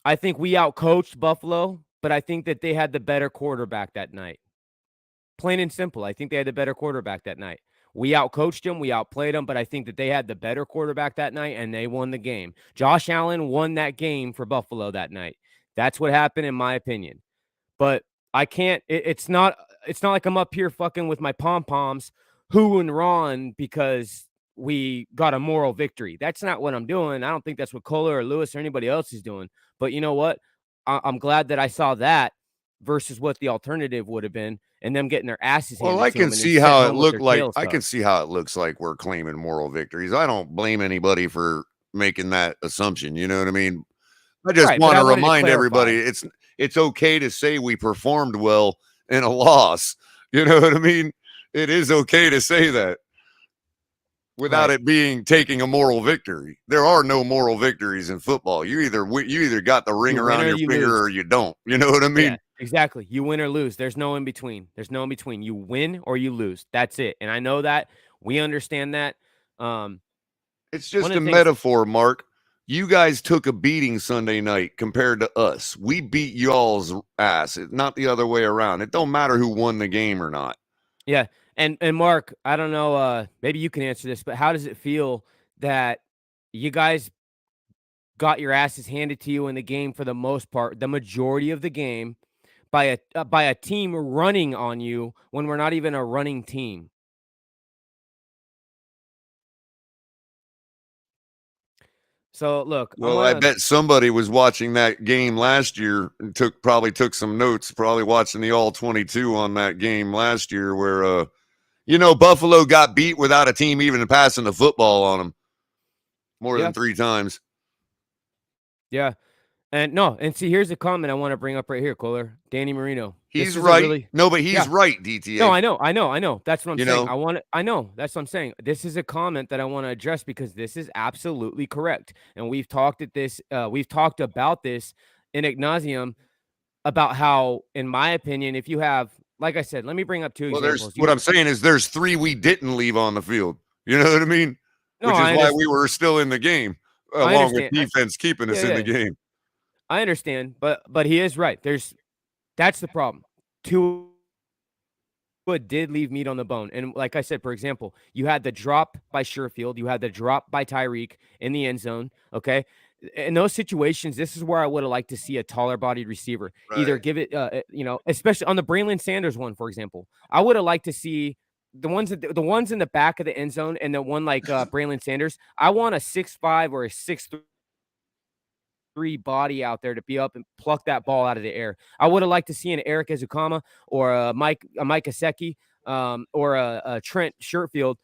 Speaker 3: outcoached Buffalo, but I think that they had the better quarterback that night. Plain and simple. I think they had the better quarterback that night. We outcoached them, we outplayed them, but I think that they had the better quarterback that night, and they won the game. Josh Allen won that game for Buffalo that night. That's what happened, in my opinion. But I can't. It's not like I'm up here fucking with my pom poms, who and Ron, because we got a moral victory. That's not what I'm doing. I don't think that's what Kohler or Lewis or anybody else is doing. But you know what? I'm glad that I saw that versus what the alternative would have been, and them getting their asses handed
Speaker 5: Well, I
Speaker 3: to them
Speaker 5: can
Speaker 3: and then
Speaker 5: see
Speaker 3: sent
Speaker 5: how it
Speaker 3: home with
Speaker 5: looked
Speaker 3: their
Speaker 5: like.
Speaker 3: tails
Speaker 5: I can
Speaker 3: tucked.
Speaker 5: see how it looks like we're claiming moral victories. I don't blame anybody for making that assumption. You know what I mean? I just
Speaker 3: Right, but
Speaker 5: want
Speaker 3: I
Speaker 5: to
Speaker 3: wanted to
Speaker 5: remind
Speaker 3: clarify.
Speaker 5: everybody it's okay to say we performed well in a loss. You know what I mean? It is okay to say that without
Speaker 3: Right.
Speaker 5: it being taking a moral victory. There are no moral victories in football. You either got the ring
Speaker 3: You win
Speaker 5: around
Speaker 3: or
Speaker 5: your
Speaker 3: you
Speaker 5: finger
Speaker 3: lose.
Speaker 5: or you don't. You know what I
Speaker 3: Yeah,
Speaker 5: mean?
Speaker 3: exactly. You win or lose. There's no in between. There's no in between. You win or you lose. That's it. And I know that. We understand that. Um,
Speaker 5: It's
Speaker 3: one
Speaker 5: just
Speaker 3: of
Speaker 5: a
Speaker 3: the things,
Speaker 5: metaphor, Mark. You guys took a beating Sunday night compared to us. We beat y'all's ass. It's not the other way around. It don't matter who won the game or not.
Speaker 3: yeah. And Mark, I don't know, maybe you can answer this, but how does it feel that you guys got your asses handed to you in the game for the most part, the majority of the game, by a team running on you when we're not even a running team? So look, I'm
Speaker 5: Well, I
Speaker 3: gonna
Speaker 5: bet somebody was watching that game last year and probably took some notes, probably watching the all 22 on that game last year where Buffalo got beat without a team even passing the football on them more
Speaker 3: yeah,
Speaker 5: than 3 times.
Speaker 3: yeah. And no, and see, here's a comment I want to bring up right here, Kohler. Danny Marino. This
Speaker 5: He's
Speaker 3: is a
Speaker 5: right.
Speaker 3: really
Speaker 5: No, but he's
Speaker 3: yeah.
Speaker 5: right,
Speaker 3: No,
Speaker 5: DTA.
Speaker 3: I know. That's what I'm
Speaker 5: You
Speaker 3: saying.
Speaker 5: know,
Speaker 3: I know. That's what I'm saying. This is a comment that I want to address because this is absolutely correct. And we've talked about this in ad nauseum about how, in my opinion, if you have, like I said, let me bring up two
Speaker 5: well, there's
Speaker 3: examples.
Speaker 5: what I'm saying is there's 3 we didn't leave on the field. You know what I mean?
Speaker 3: No,
Speaker 5: Which is
Speaker 3: I
Speaker 5: why
Speaker 3: understand.
Speaker 5: we were still in the game,
Speaker 3: I
Speaker 5: along with
Speaker 3: understand.
Speaker 5: defense keeping us
Speaker 3: Yeah,
Speaker 5: in the
Speaker 3: yeah.
Speaker 5: game.
Speaker 3: I understand, but he is right. That's the problem. Two did leave meat on the bone. And like I said, for example, you had the drop by Sherfield, you had the drop by Tyreek in the end zone. Okay. In those situations, this is where I would have liked to see a taller bodied receiver either
Speaker 5: Right.
Speaker 3: give it, especially on the Braylon Sanders one, for example. I would have liked to see the ones in the back of the end zone and the one like Braylon Sanders. I want a 6'5" or a 6'3" body out there to be up and pluck that ball out of the air. I would have liked to see an Eric Ezukama or a Mike Gesicki, or a Trent Sherfield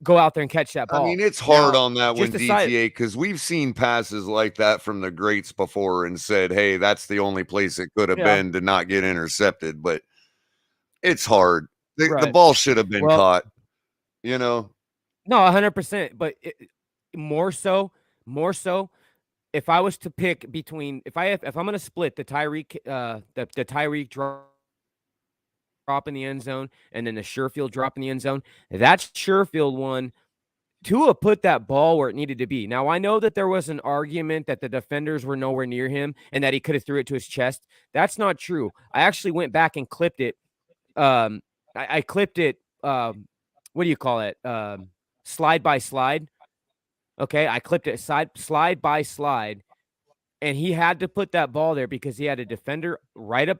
Speaker 3: go out there and catch that
Speaker 5: I
Speaker 3: ball.
Speaker 5: mean, it's hard
Speaker 3: Now,
Speaker 5: on that
Speaker 3: just
Speaker 5: one,
Speaker 3: aside,
Speaker 5: DTA, because we've seen passes like that from the greats before and said, hey, that's the only place it could have
Speaker 3: yeah,
Speaker 5: been to not get intercepted. But it's hard. The
Speaker 3: right.
Speaker 5: ball should have been
Speaker 3: Well,
Speaker 5: caught, you know?
Speaker 3: no, 100%, but more so, if I was to pick between if I'm gonna split the Tyreek the Tyreek drop in the end zone and then the Sherfield drop in the end zone, that Sherfield one, Tua put that ball where it needed to be. Now, I know that there was an argument that the defenders were nowhere near him and that he could have threw it to his chest. That's not true. I actually went back and clipped it. I clipped it. What do you call it? Slide by slide. Okay, I clipped it slide by slide, and he had to put that ball there because he had a defender right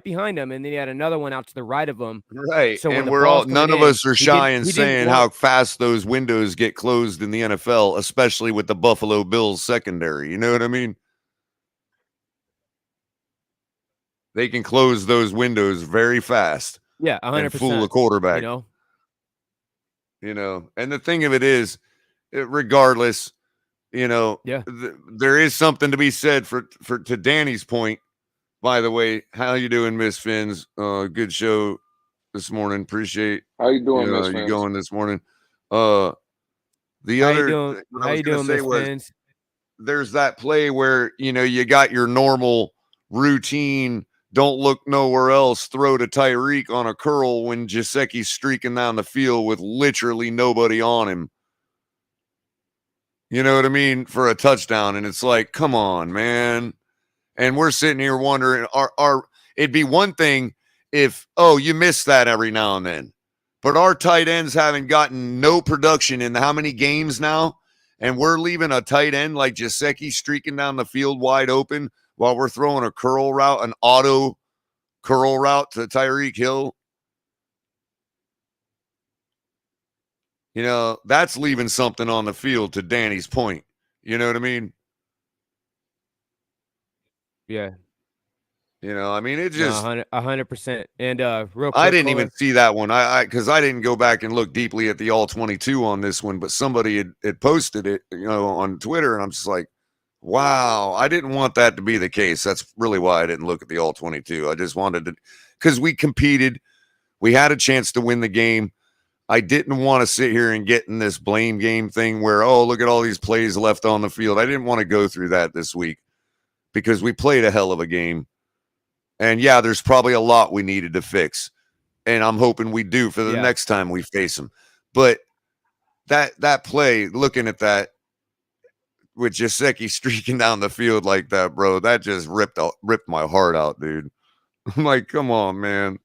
Speaker 3: behind him, and then he had another one out to the right of him.
Speaker 5: Right.
Speaker 3: So when
Speaker 5: And
Speaker 3: the ball's coming
Speaker 5: none of
Speaker 3: in,
Speaker 5: us are shy in
Speaker 3: he didn't
Speaker 5: saying
Speaker 3: want.
Speaker 5: how fast those windows get closed in the NFL, especially with the Buffalo Bills secondary. You know what I mean? They can close those windows very fast
Speaker 3: Yeah,
Speaker 5: and fool a
Speaker 3: 100%. You
Speaker 5: quarterback.
Speaker 3: know,
Speaker 5: you know. And the thing of it is, regardless, you know,
Speaker 3: Yeah.
Speaker 5: there is something to be said for to Danny's point. By the way, how you doing, Miss Fins? Good show this morning. Appreciate
Speaker 4: How you doing, Miss
Speaker 5: you
Speaker 4: Fins?
Speaker 5: going this morning. The
Speaker 3: How you
Speaker 5: other
Speaker 3: doing?
Speaker 5: what
Speaker 3: How
Speaker 5: I was
Speaker 3: you
Speaker 5: going to
Speaker 3: doing,
Speaker 5: say
Speaker 3: Miss
Speaker 5: was
Speaker 3: Fins?
Speaker 5: there's that play where, you know, you got your normal routine, don't look nowhere else, throw to Tyreek on a curl when Gesicki's streaking down the field with literally nobody on him. You know what I mean? For a touchdown. And it's like, come on, man. And we're sitting here wondering, it'd be one thing if, oh, you miss that every now and then. But our tight ends haven't gotten no production in how many games now? And we're leaving a tight end like Gesicki streaking down the field wide open while we're throwing a curl route, an auto curl route to Tyreek Hill. You know, that's leaving something on the field, to Danny's point. You know what I mean?
Speaker 3: Yeah.
Speaker 5: You know, I mean, it
Speaker 3: No,
Speaker 5: just
Speaker 3: 100%. And real
Speaker 5: I
Speaker 3: quick,
Speaker 5: didn't even
Speaker 3: caller.
Speaker 5: see that one. Because I didn't go back and look deeply at the all 22 on this one, but somebody had posted it, you know, on Twitter, and I'm just like, wow, I didn't want that to be the case. That's really why I didn't look at the all 22. I just wanted to, because we competed, we had a chance to win the game. I didn't want to sit here and get in this blame game thing where, oh, look at all these plays left on the field. I didn't want to go through that this week because we played a hell of a game. And yeah, there's probably a lot we needed to fix. And I'm hoping we do for the next time we face them. But that play, looking at that with Gesicki streaking down the field like that, bro, that just ripped my heart out, dude. I'm like, come on, man.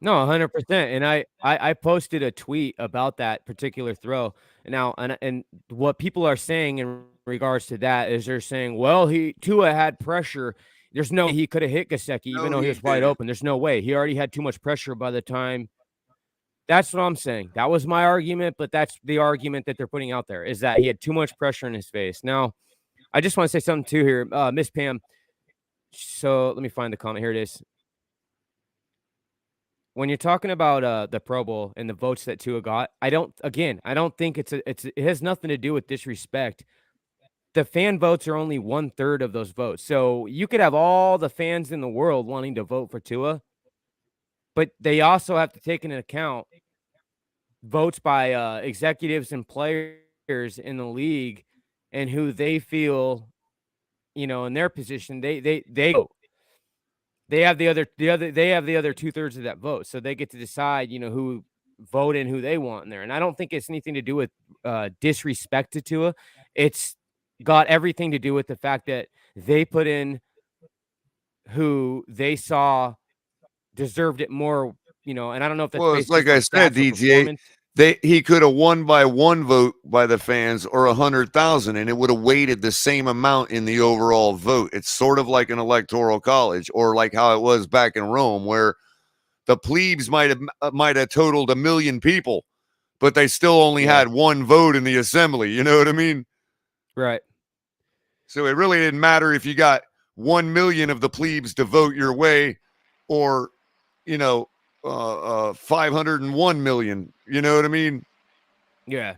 Speaker 3: No, 100%. And I posted a tweet about that particular throw. Now, and what people are saying in regards to that is they're saying, well, Tua had pressure. There's no way he could have hit Gesicki, even though he was wide open. There's no way. He already had too much pressure by the time. That's what I'm saying. That was my argument, but that's the argument that they're putting out there, is that he had too much pressure in his face. Now, I just want to say something too here. Miss Pam. So let me find the comment. Here it is. When you're talking about the Pro Bowl and the votes that Tua got, I don't think it has nothing to do with disrespect. The fan votes are only 1/3 of those votes. So you could have all the fans in the world wanting to vote for Tua, but they also have to take into account votes by executives and players in the league and who they feel, you know, in their position, they vote. They have the other 2/3 of that vote. So they get to decide, you know, who vote and who they want in there. And I don't think it's anything to do with disrespect to Tua. It's got everything to do with the fact that they put in who they saw deserved it more, you know, and I don't know if that's
Speaker 5: Well, it's like I said, DTA, he could have won by 1 vote by the fans or 100,000, and it would have weighted the same amount in the overall vote. It's sort of like an electoral college, or like how it was back in Rome, where the plebes might have totaled 1 million people, but they still only had 1 vote in the assembly. You know what I mean?
Speaker 3: Right.
Speaker 5: So it really didn't matter if you got 1 million of the plebes to vote your way, or, you know, 501 million. You know what I mean?
Speaker 3: Yeah.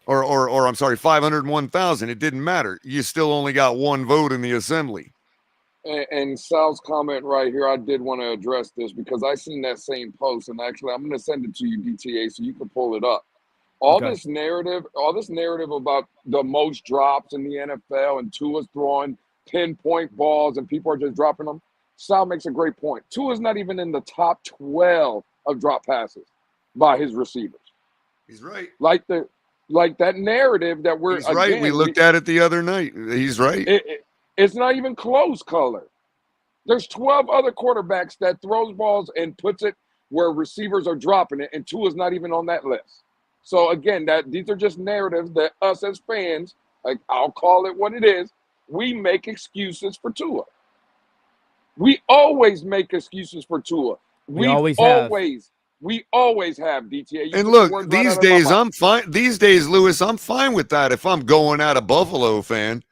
Speaker 5: Or I'm sorry, 501,000. It didn't matter. You still only got 1 vote in the assembly.
Speaker 4: And Sal's comment right here, I did want to address this because I seen that same post, and actually I'm going to send it to you, DTA, so you can pull it up. All this narrative about the most drops in the NFL and Tua's throwing pinpoint balls and people are just dropping them. Sal makes a great point. Tua's not even in the top 12 of drop passes by his receivers.
Speaker 5: He's right.
Speaker 4: Like that narrative that we're
Speaker 5: He's right. We looked at it the other night. He's right.
Speaker 4: It's not even close color. There's 12 other quarterbacks that throws balls and puts it where receivers are dropping it, and Tua's not even on that list. So again, these are just narratives that us as fans, like I'll call it what it is, we make excuses for Tua. We always make excuses for Tua. We always have, DTA.
Speaker 5: And look, these days I'm fine. These days, Lewis, I'm fine with that if I'm going at a Buffalo fan.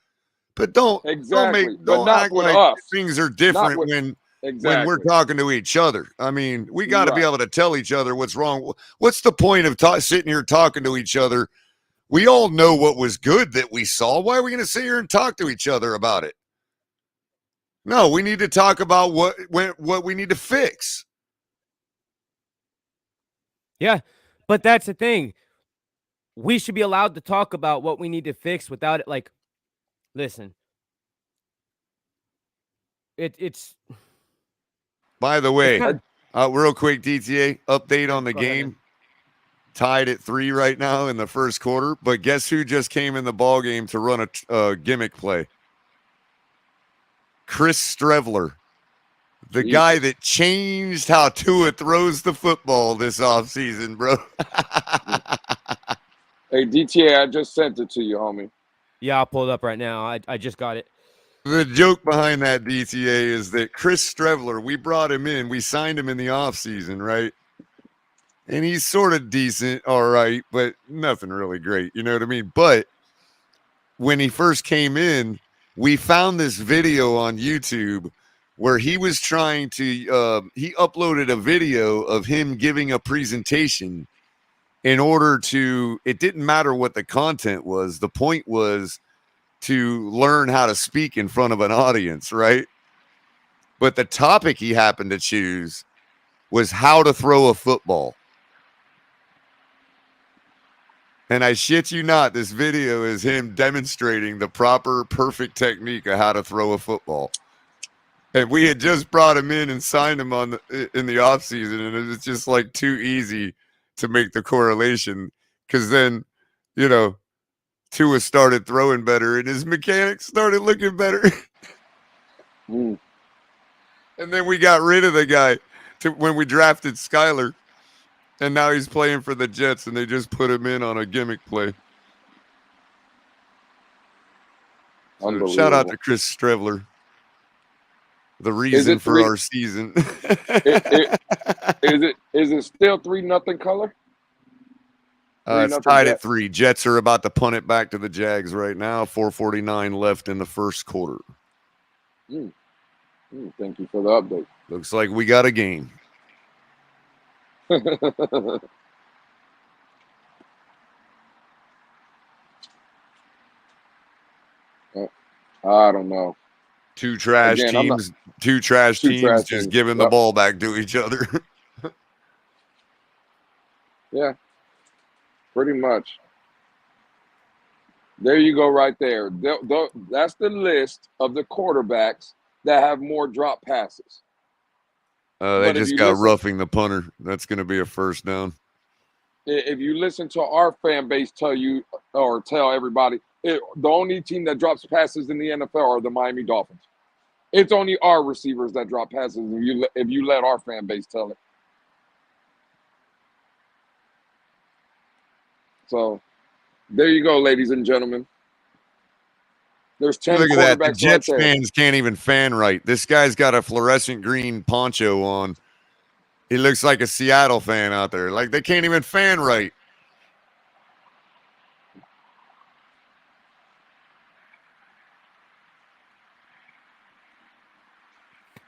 Speaker 5: But don't act like things are different when when we're talking to each other. I mean, we got to be able to tell each other what's wrong. What's the point of sitting here talking to each other? We all know what was good that we saw. Why are we going to sit here and talk to each other about it? No, we need to talk about what we need to fix.
Speaker 3: Yeah, but that's the thing. We should be allowed to talk about what we need to fix without it. Like, listen, it's.
Speaker 5: By the way, real quick, DTA update on the game.
Speaker 3: Ahead.
Speaker 5: Tied at 3 right now in the first quarter, but guess who just came in the ball game to run a gimmick play? Chris Strevler, the guy that changed how Tua throws the football this offseason, bro.
Speaker 4: Hey, DTA, I just sent it to you, homie.
Speaker 3: Yeah, I'll pull it up right now. I just got it.
Speaker 5: The joke behind that, DTA, is that Chris Strevler, we brought him in. We signed him in the offseason, right? And he's sort of decent, all right, but nothing really great. You know what I mean? But when he first came in, we found this video on YouTube where he was trying to he uploaded a video of him giving a presentation in order to, it didn't matter what the content was. The point was to learn how to speak in front of an audience, right? But the topic he happened to choose was how to throw a football. And I shit you not, this video is him demonstrating the proper, perfect technique of how to throw a football. And we had just brought him in and signed him in the offseason, and it was just like too easy to make the correlation, because then, you know, Tua started throwing better and his mechanics started looking better. And then we got rid of the guy when we drafted Skyler. And now he's playing for the Jets, and they just put him in on a gimmick play. So shout out to Chris Strevler, the reason for our season.
Speaker 4: Is it still 3-0 color?
Speaker 5: It's tied at 3. Jets are about to punt it back to the Jags right now. 4:49 left in the first quarter.
Speaker 4: Thank you for the update.
Speaker 5: Looks like we got a game.
Speaker 4: I don't know.
Speaker 5: Two trash teams just giving the ball back to each other.
Speaker 4: Yeah, pretty much. There you go right there. That's the list of the quarterbacks that have more drop passes.
Speaker 5: They just got roughing the punter. That's going to be a first down.
Speaker 4: If you listen to our fan base tell everybody, the only team that drops passes in the NFL are the Miami Dolphins. It's only our receivers that drop passes if you let our fan base tell it. So there you go, ladies and gentlemen. There's 10
Speaker 5: Look at that. The
Speaker 4: quarterbacks
Speaker 5: Jets
Speaker 4: right there.
Speaker 5: fans can't even fan right. This guy's got a fluorescent green poncho on. He looks like a Seattle fan out there. Like, they can't even fan right.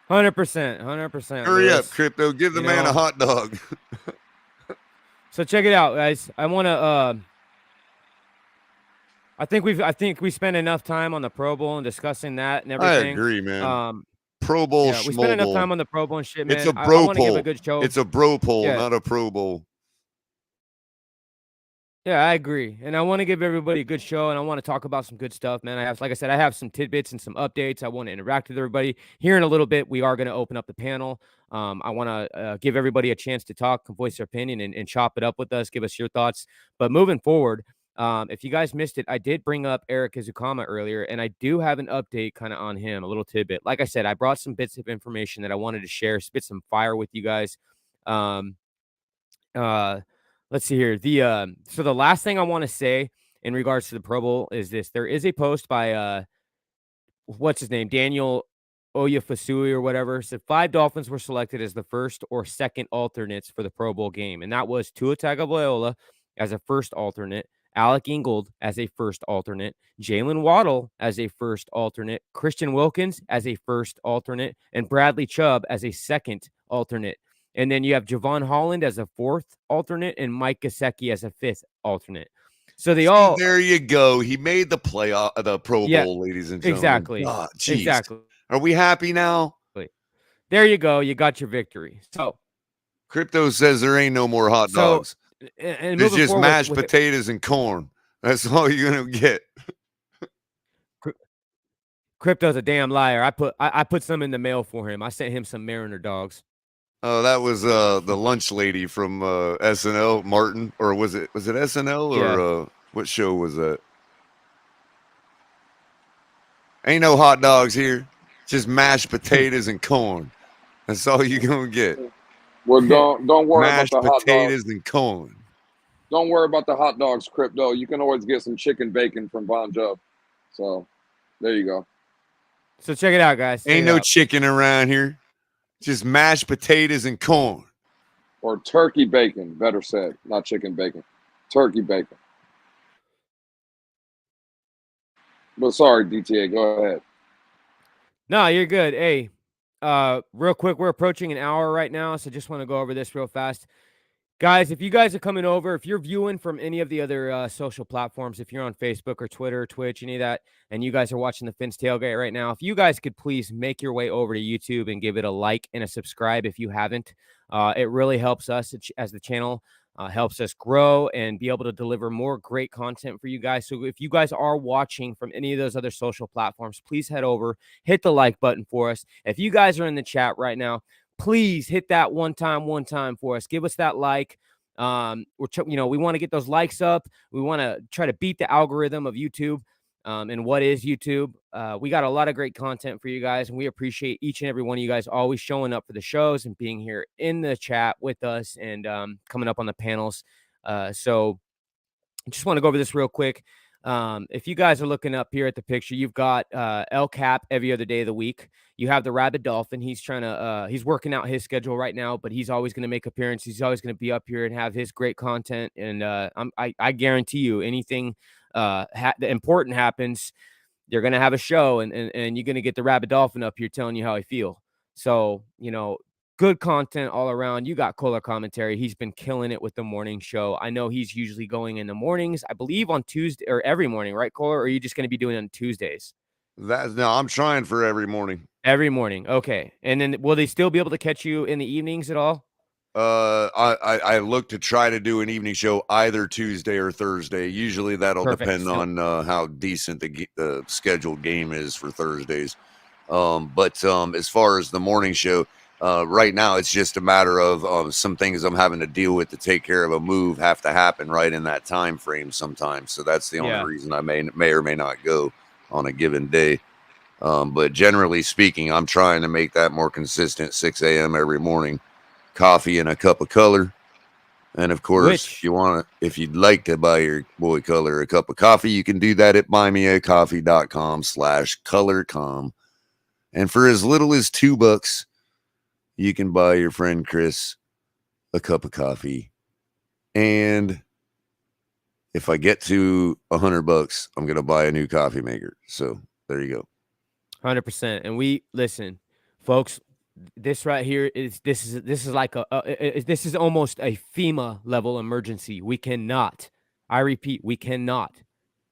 Speaker 3: $100%.
Speaker 5: Hurry up, Crypto. Give the man a hot dog.
Speaker 3: So check it out, guys. I want to I think we spent enough time on the Pro Bowl and discussing that and everything.
Speaker 5: I agree, man. Pro Bowl,
Speaker 3: we spent enough time on the Pro Bowl and shit, man.
Speaker 5: It's a bro
Speaker 3: I want to give
Speaker 5: poll.
Speaker 3: a good show.
Speaker 5: It's a bro poll, not a Pro Bowl.
Speaker 3: Yeah, I agree. And I want to give everybody a good show, and I want to talk about some good stuff, man. Like I said, I have some tidbits and some updates. I want to interact with everybody. Here in a little bit, we are going to open up the panel. I want to give everybody a chance to talk, voice their opinion, and chop it up with us, give us your thoughts. But moving forward, if you guys missed it, I did bring up Eric Izukama earlier, and I do have an update kind of on him, a little tidbit. Like I said, I brought some bits of information that I wanted to share, spit some fire with you guys. Let's see here. So the last thing I want to say in regards to the Pro Bowl is this. There is a post by what's his name? Daniel Oyefusui or whatever. Said 5 Dolphins were selected as the first or second alternates for the Pro Bowl game. And that was Tua Tagovailoa as a first alternate, Alec Ingold as a first alternate, Jalen Waddle as a first alternate, Christian Wilkins as a first alternate, and Bradley Chubb as a second alternate. And then you have Javon Holland as a fourth alternate and Mike Gesicki as a fifth alternate. So they all.
Speaker 5: There you go. He made the playoff, the Pro Bowl, ladies and gentlemen.
Speaker 3: Exactly.
Speaker 5: Oh, geez.
Speaker 3: Exactly.
Speaker 5: Are we happy now?
Speaker 3: There you go. You got your victory. So
Speaker 5: Crypto says there ain't no more hot dogs.
Speaker 3: And
Speaker 5: it's just mashed potatoes and corn. That's all you're gonna get.
Speaker 3: Crypto's a damn liar. I put some in the mail for him. I sent him some Mariner dogs.
Speaker 5: Oh, that was the lunch lady from SNL, Martin, or was it SNL or what show was that? Ain't no hot dogs here. Just mashed potatoes and corn. That's all you're gonna get.
Speaker 4: Well, don't worry
Speaker 5: mashed
Speaker 4: about the hot
Speaker 5: potatoes
Speaker 4: dogs.
Speaker 5: and corn.
Speaker 4: Don't worry about the hot dogs, Crypto. You can always get some chicken bacon from Bon Jovi. So there you go.
Speaker 3: So check it out, guys.
Speaker 5: Ain't no chicken around here. Just mashed potatoes and corn.
Speaker 4: Or turkey bacon, better said. Not chicken bacon. Turkey bacon. But sorry, DTA, go ahead.
Speaker 3: No, you're good. Hey, real quick, we're approaching an hour right now, so just want to go over this real fast. Guys, if you guys are coming over, if you're viewing from any of the other social platforms, if you're on Facebook or Twitter or Twitch, any of that, and you guys are watching the Fins Tailgate right now, if you guys could please make your way over to YouTube and give it a like and a subscribe if you haven't. It really helps us as the channel, helps us grow and be able to deliver more great content for you guys. So if you guys are watching from any of those other social platforms, please head over, hit the like button for us. If you guys are in the chat right now, please hit that one time for us. Give us that like. We want to get those likes up. We want to try to beat the algorithm of YouTube. And what is YouTube? We got a lot of great content for you guys, and we appreciate each and every one of you guys always showing up for the shows and being here in the chat with us and coming up on the panels. So I just want to go over this real quick. If you guys are looking up here at the picture, you've got El Cap every other day of the week. You have the Rabid Dolphin. He's trying to he's working out his schedule right now, but he's always going to make appearances. He's always going to be up here and have his great content. And I guarantee you, anything important happens, you're going to have a show, and you're going to get the Rabid Dolphin up here telling you how I feel. So, good content all around. You got Kohler commentary. He's been killing it with the morning show. I know he's usually going in the mornings, I believe on Tuesday or every morning, right, Kohler? Or are you just going to be doing it on Tuesdays?
Speaker 5: No, I'm trying for every morning.
Speaker 3: Every morning. Okay. And then will they still be able to catch you in the evenings at all?
Speaker 5: I look to try to do an evening show either Tuesday or Thursday. Usually that'll depend on how decent the scheduled game is for Thursdays. But as far as the morning show, right now it's just a matter of some things I'm having to deal with to take care of a move have to happen right in that time frame sometimes. So that's the only reason I may or may not go on a given day. But generally speaking, I'm trying to make that more consistent. 6 a.m. every morning, coffee and a cup of color. And of course, if you'd like to buy your boy Color a cup of coffee, you can do that at buymeacoffee.com/colorcom. And for as little as $2, you can buy your friend Chris a cup of coffee. And if I get to $100, I'm going to buy a new coffee maker. So there you go.
Speaker 3: 100%. And we listen, folks. This right here is like this is almost a FEMA level emergency. We cannot, I repeat, we cannot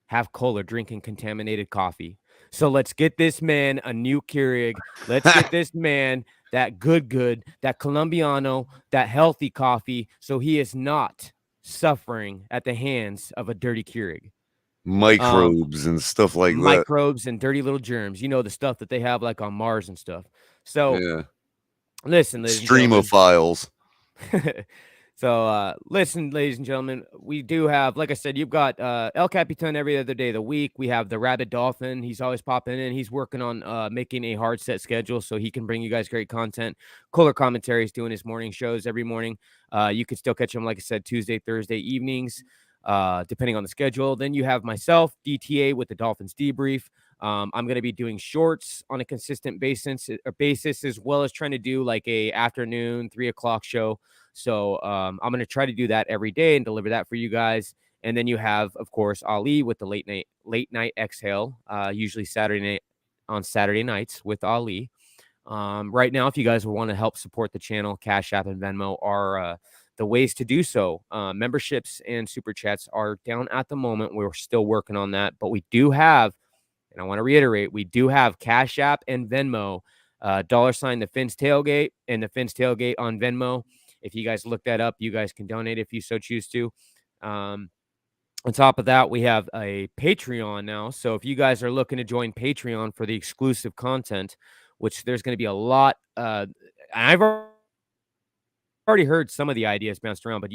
Speaker 3: have Kohler drinking contaminated coffee. So let's get this man a new Keurig. Let's get this man that good, that Colombiano, that healthy coffee, so he is not suffering at the hands of a dirty Keurig.
Speaker 5: Microbes and stuff like that.
Speaker 3: Microbes and dirty little germs. You know, the stuff that they have like on Mars and stuff. So listen,
Speaker 5: streamophiles.
Speaker 3: So listen, ladies and gentlemen, we do have, like I said, you've got El Capitan every other day of the week. We have the Rabid Dolphin. He's always popping in. He's working on making a hard set schedule so he can bring you guys great content. Kohler commentary is doing his morning shows every morning. You can still catch him, like I said, Tuesday, Thursday evenings, depending on the schedule. Then you have myself, DTA, with the Dolphins Debrief. I'm going to be doing shorts on a consistent basis, as well as trying to do like a afternoon 3 o'clock show. So I'm going to try to do that every day and deliver that for you guys. And then you have, of course, Ali with the late night exhale, usually on Saturday nights with Ali. Right now, if you guys want to help support the channel, Cash App and Venmo are the ways to do so. Memberships and super chats are down at the moment. We're still working on that, but we do have, and I want to reiterate, we do have Cash App and Venmo, $ the Fins Tailgate and the Fins Tailgate on Venmo. If you guys look that up, you guys can donate if you so choose to. On top of that, we have a Patreon now. So if you guys are looking to join Patreon for the exclusive content, which there's going to be a lot, I've already heard some of the ideas bounced around, but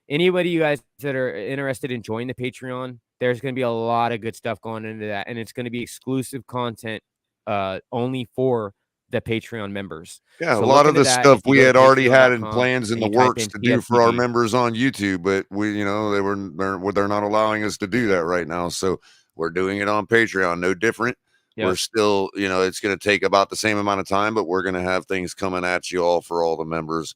Speaker 3: anybody you guys that are interested in joining the Patreon, there's going to be a lot of good stuff going into that, and it's going to be exclusive content only for the Patreon members.
Speaker 5: Yeah,
Speaker 3: So
Speaker 5: a lot of the stuff we had already had in plans in the works to do for our members on YouTube, but they're not allowing us to do that right now. So we're doing it on Patreon, no different. Yep. We're still, it's going to take about the same amount of time, but we're going to have things coming at you all for all the members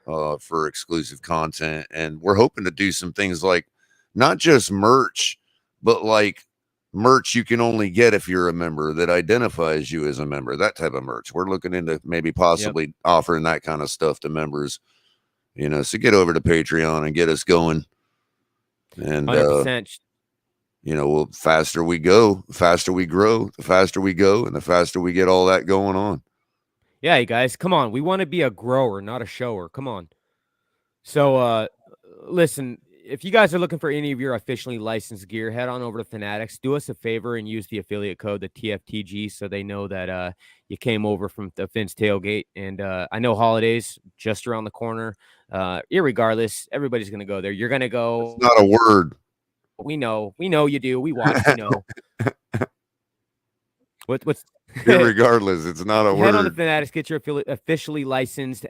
Speaker 5: for exclusive content. And we're hoping to do some things like not just merch, but like merch you can only get if you're a member that identifies you as a member, that type of merch. We're looking into maybe possibly offering that kind of stuff to members, so get over to Patreon and get us going. And
Speaker 3: 100%.
Speaker 5: Faster we go, faster we grow, the faster we go, and the faster we get all that going on.
Speaker 3: Yeah, you guys, come on. We want to be a grower, not a shower. Come on. So, listen, if you guys are looking for any of your officially licensed gear, head on over to Fanatics. Do us a favor and use the affiliate code, the TFTG, so they know that you came over from the Fins Tailgate. And I know holidays just around the corner. Irregardless, everybody's going to go there. You're going to go.
Speaker 5: It's not a word.
Speaker 3: We know you do. We watch. We know. What's
Speaker 5: Irregardless, it's not a word.
Speaker 3: Head on to Fanatics. Get your officially licensed.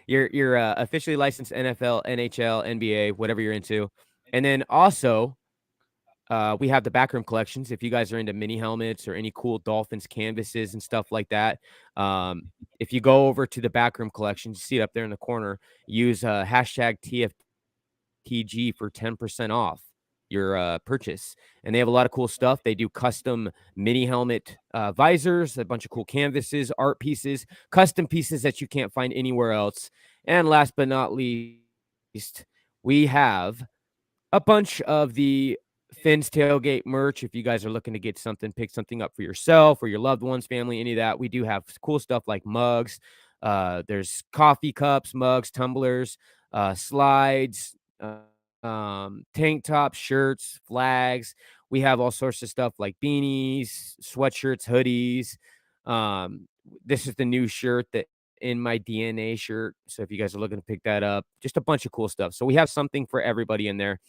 Speaker 3: Your officially licensed NFL, NHL, NBA, whatever you're into. And then also, we have the backroom collections. If you guys are into mini helmets or any cool Dolphins canvases and stuff like that, if you go over to the backroom collections, you see it up there in the corner, use hashtag TFTG for 10% off your purchase. And they have a lot of cool stuff. They do custom mini helmet visors, a bunch of cool canvases, art pieces, custom pieces that you can't find anywhere else. And last but not least, we have a bunch of the Fins Tailgate merch. If you guys are looking to get something, pick something up for yourself or your loved ones, family, any of that, we do have cool stuff like mugs. There's coffee cups, mugs, tumblers, slides, tank tops, shirts, flags. We have all sorts of stuff like beanies, sweatshirts, hoodies. This is the new shirt, that In My DNA shirt. So if you guys are looking to pick that up, just a bunch of cool stuff. So we have something for everybody in there.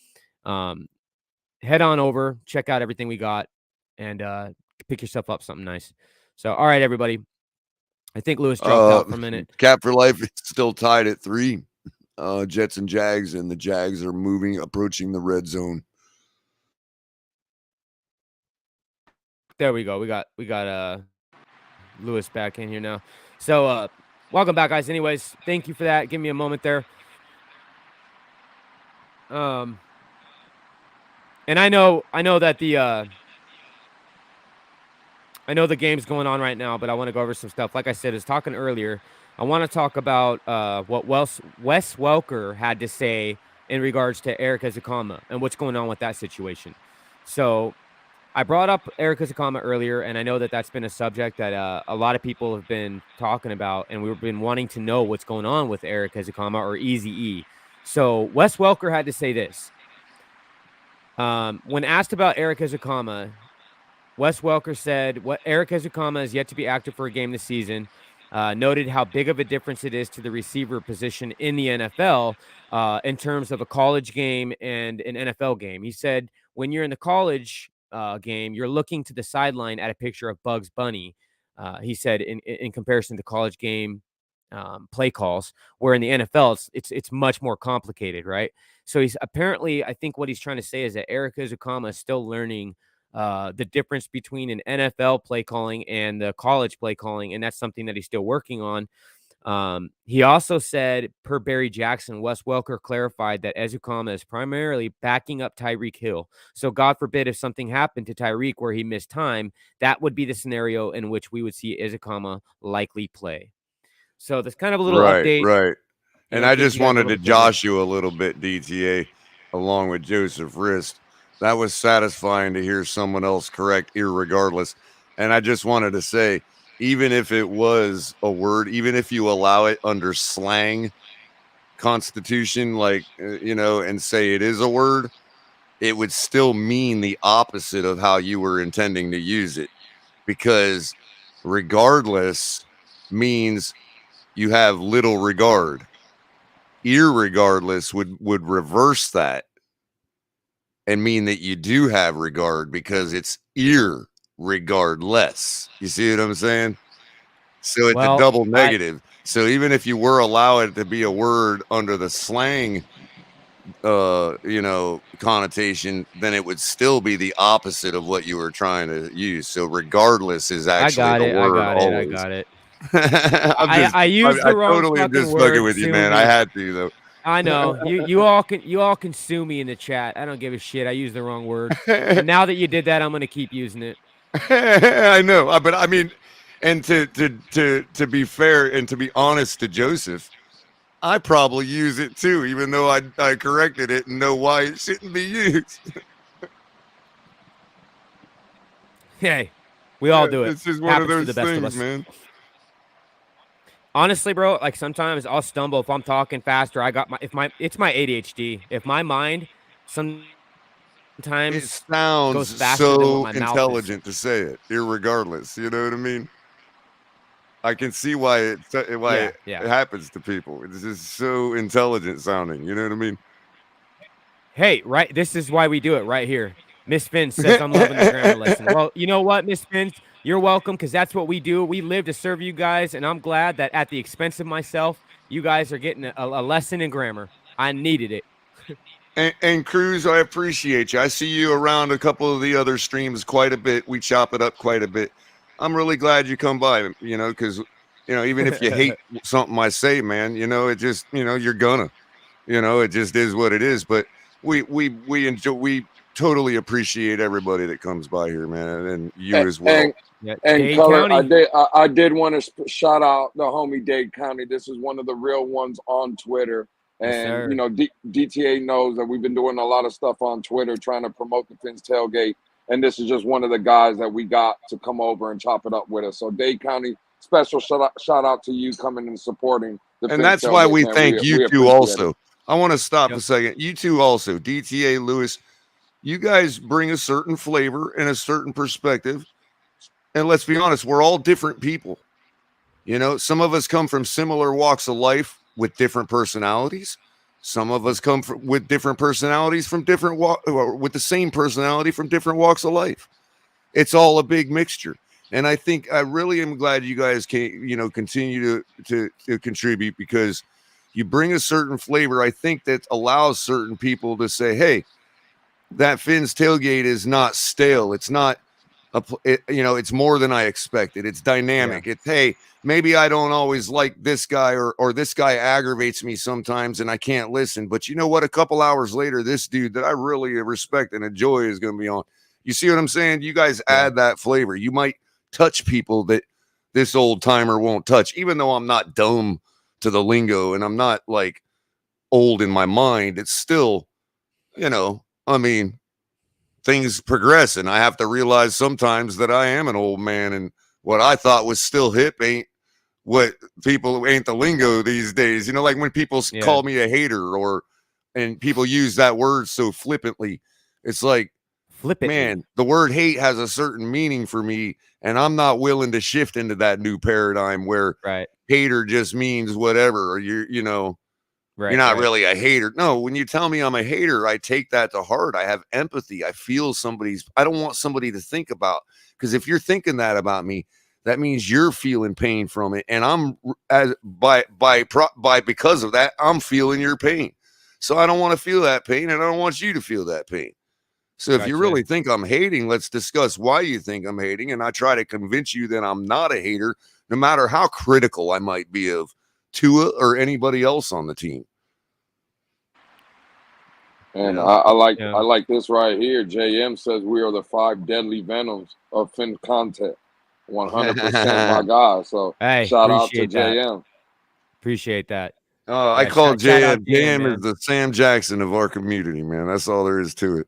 Speaker 3: Head on over, check out everything we got, and pick yourself up something nice. So, all right, everybody. I think Lewis dropped out for a minute.
Speaker 5: Cap for Life is still tied at 3. Jets and Jags, and the Jags are approaching the red zone.
Speaker 3: There we go. We got Lewis back in here now. So welcome back, guys. Anyways, thank you for that. Give me a moment there. And I know that I know the game's going on right now, but I want to go over some stuff. Like I said, I was talking earlier. I want to talk about what Wes Welker had to say in regards to Eric Ezukanma and what's going on with that situation. So I brought up Eric Ezukanma earlier, and I know that that's been a subject that a lot of people have been talking about, and we've been wanting to know what's going on with Eric Ezukanma, or Eazy-E. So Wes Welker had to say this. When asked about Eric Ezukanma, Wes Welker said, Eric Ezukanma is yet to be active for a game this season. Noted how big of a difference it is to the receiver position in the NFL in terms of a college game and an NFL game. He said, when you're in the college game, you're looking to the sideline at a picture of Bugs Bunny. He said in comparison to college game play calls, where in the NFL it's much more complicated, right? So he's apparently, I think what he's trying to say is that Eric Ezukanma is still learning the difference between an NFL play calling and the college play calling, and that's something that he's still working on. He also said, per Barry Jackson, Wes Welker clarified that Ezukanma is primarily backing up Tyreek Hill. So God forbid if something happened to Tyreek where he missed time, that would be the scenario in which we would see Ezukanma likely play. So that's kind of a little update.
Speaker 5: Right. And
Speaker 3: in
Speaker 5: I
Speaker 3: case
Speaker 5: just
Speaker 3: you guys
Speaker 5: wanted
Speaker 3: were
Speaker 5: to josh you a little bit, DTA, along with Joseph Rist. That was satisfying to hear someone else correct, irregardless. And I just wanted to say, even if it was a word, even if you allow it under slang constitution, like, and say it is a word, it would still mean the opposite of how you were intending to use it. Because regardless means you have little regard. Irregardless would reverse that and mean that you do have regard because it's irregardless. You see what I'm saying? So it's a double negative. So even if you were allowing it to be a word under the slang connotation, then it would still be the opposite of what you were trying to use. So regardless is actually the word.
Speaker 3: I got it.
Speaker 5: I
Speaker 3: used the wrong
Speaker 5: totally am
Speaker 3: fucking
Speaker 5: just
Speaker 3: word.
Speaker 5: fucking with you, man. I had to though.
Speaker 3: I know. You all can sue me in the chat. I don't give a shit. I used the wrong word. And now that you did that, I'm gonna keep using it.
Speaker 5: I know, but I mean, and to be fair and to be honest to Joseph, I probably use it too, even though I corrected it and know why it shouldn't be used.
Speaker 3: Hey, we all do it.
Speaker 5: It's just one of those
Speaker 3: the best
Speaker 5: things,
Speaker 3: of us.
Speaker 5: man.
Speaker 3: Honestly, bro, like sometimes I'll stumble if I'm talking faster. It's my ADHD. If my mind sometimes
Speaker 5: it sounds
Speaker 3: goes faster than what my
Speaker 5: intelligent
Speaker 3: mouth is.
Speaker 5: to say it, irregardless. You know what I mean? I can see why it happens to people. It's just so intelligent sounding. You know what I mean?
Speaker 3: Hey, right. This is why we do it right here. Miss Finch says I'm loving the grammar lesson. Well, you know what, Miss Finch? You're welcome, because that's what we do. We live to serve you guys, and I'm glad that at the expense of myself, you guys are getting a lesson in grammar. I needed it.
Speaker 5: And Cruz, I appreciate you. I see you around a couple of the other streams quite a bit. We chop it up quite a bit. I'm really glad you come by, because, even if you hate something I say, man, it just, you're gonna, it just is what it is. But we enjoy, we totally appreciate everybody that comes by here, man, and you as well.
Speaker 4: And Color, I did want to shout out the homie Dade County. This is one of the real ones on Twitter. And, DTA knows that we've been doing a lot of stuff on Twitter trying to promote the Fins Tailgate. And this is just one of the guys that we got to come over and chop it up with us. So Dade County, special shout out to you coming and supporting the
Speaker 5: And that's why we thank you two also. I want to stop a second. You two also, DTA, Lewis, you guys bring a certain flavor and a certain perspective. And let's be honest, we're all different people. Some of us come from similar walks of life with different personalities. Some of us come with different personalities from different with the same personality from different walks of life. It's all a big mixture. And I think I really am glad you guys can, continue to contribute, because you bring a certain flavor. I think that allows certain people to say, hey, that Fins Tailgate is not stale. It's not, it's more than I expected. It's dynamic. It's, hey, maybe I don't always like this guy, or this guy aggravates me sometimes and I can't listen. But you know what? A couple hours later, this dude that I really respect and enjoy is going to be on. You see what I'm saying? You guys add that flavor. You might touch people that this old timer won't touch, even though I'm not dumb to the lingo and I'm not like old in my mind. It's still, things progress, and I have to realize sometimes that I am an old man, and what I thought was still hip ain't what people ain't the lingo these days. Like when people call me a hater, and people use that word so flippantly. It's like, man, the word hate has a certain meaning for me, and I'm not willing to shift into that new paradigm where hater just means whatever, or you're not really a hater. No, when you tell me I'm a hater, I take that to heart. I have empathy. I feel I don't want somebody to think about, because if you're thinking that about me, that means you're feeling pain from it. And because of that, I'm feeling your pain. So I don't want to feel that pain, and I don't want you to feel that pain. So if you really think I'm hating, let's discuss why you think I'm hating. And I try to convince you that I'm not a hater, no matter how critical I might be of Tua or anybody else on the team.
Speaker 4: And
Speaker 5: Yeah.
Speaker 4: I
Speaker 3: Yeah.
Speaker 4: like this right here. JM says we are the 5 deadly venoms of fin content. 100%, my guy. So
Speaker 3: Hey,
Speaker 4: shout out to
Speaker 3: appreciate that.
Speaker 4: JM.
Speaker 3: Appreciate that.
Speaker 5: I
Speaker 3: Yeah,
Speaker 5: call
Speaker 3: shout out
Speaker 5: JM.
Speaker 3: to him,
Speaker 5: JM
Speaker 3: man.
Speaker 5: is the Sam Jackson of our community, man. That's all there is to it.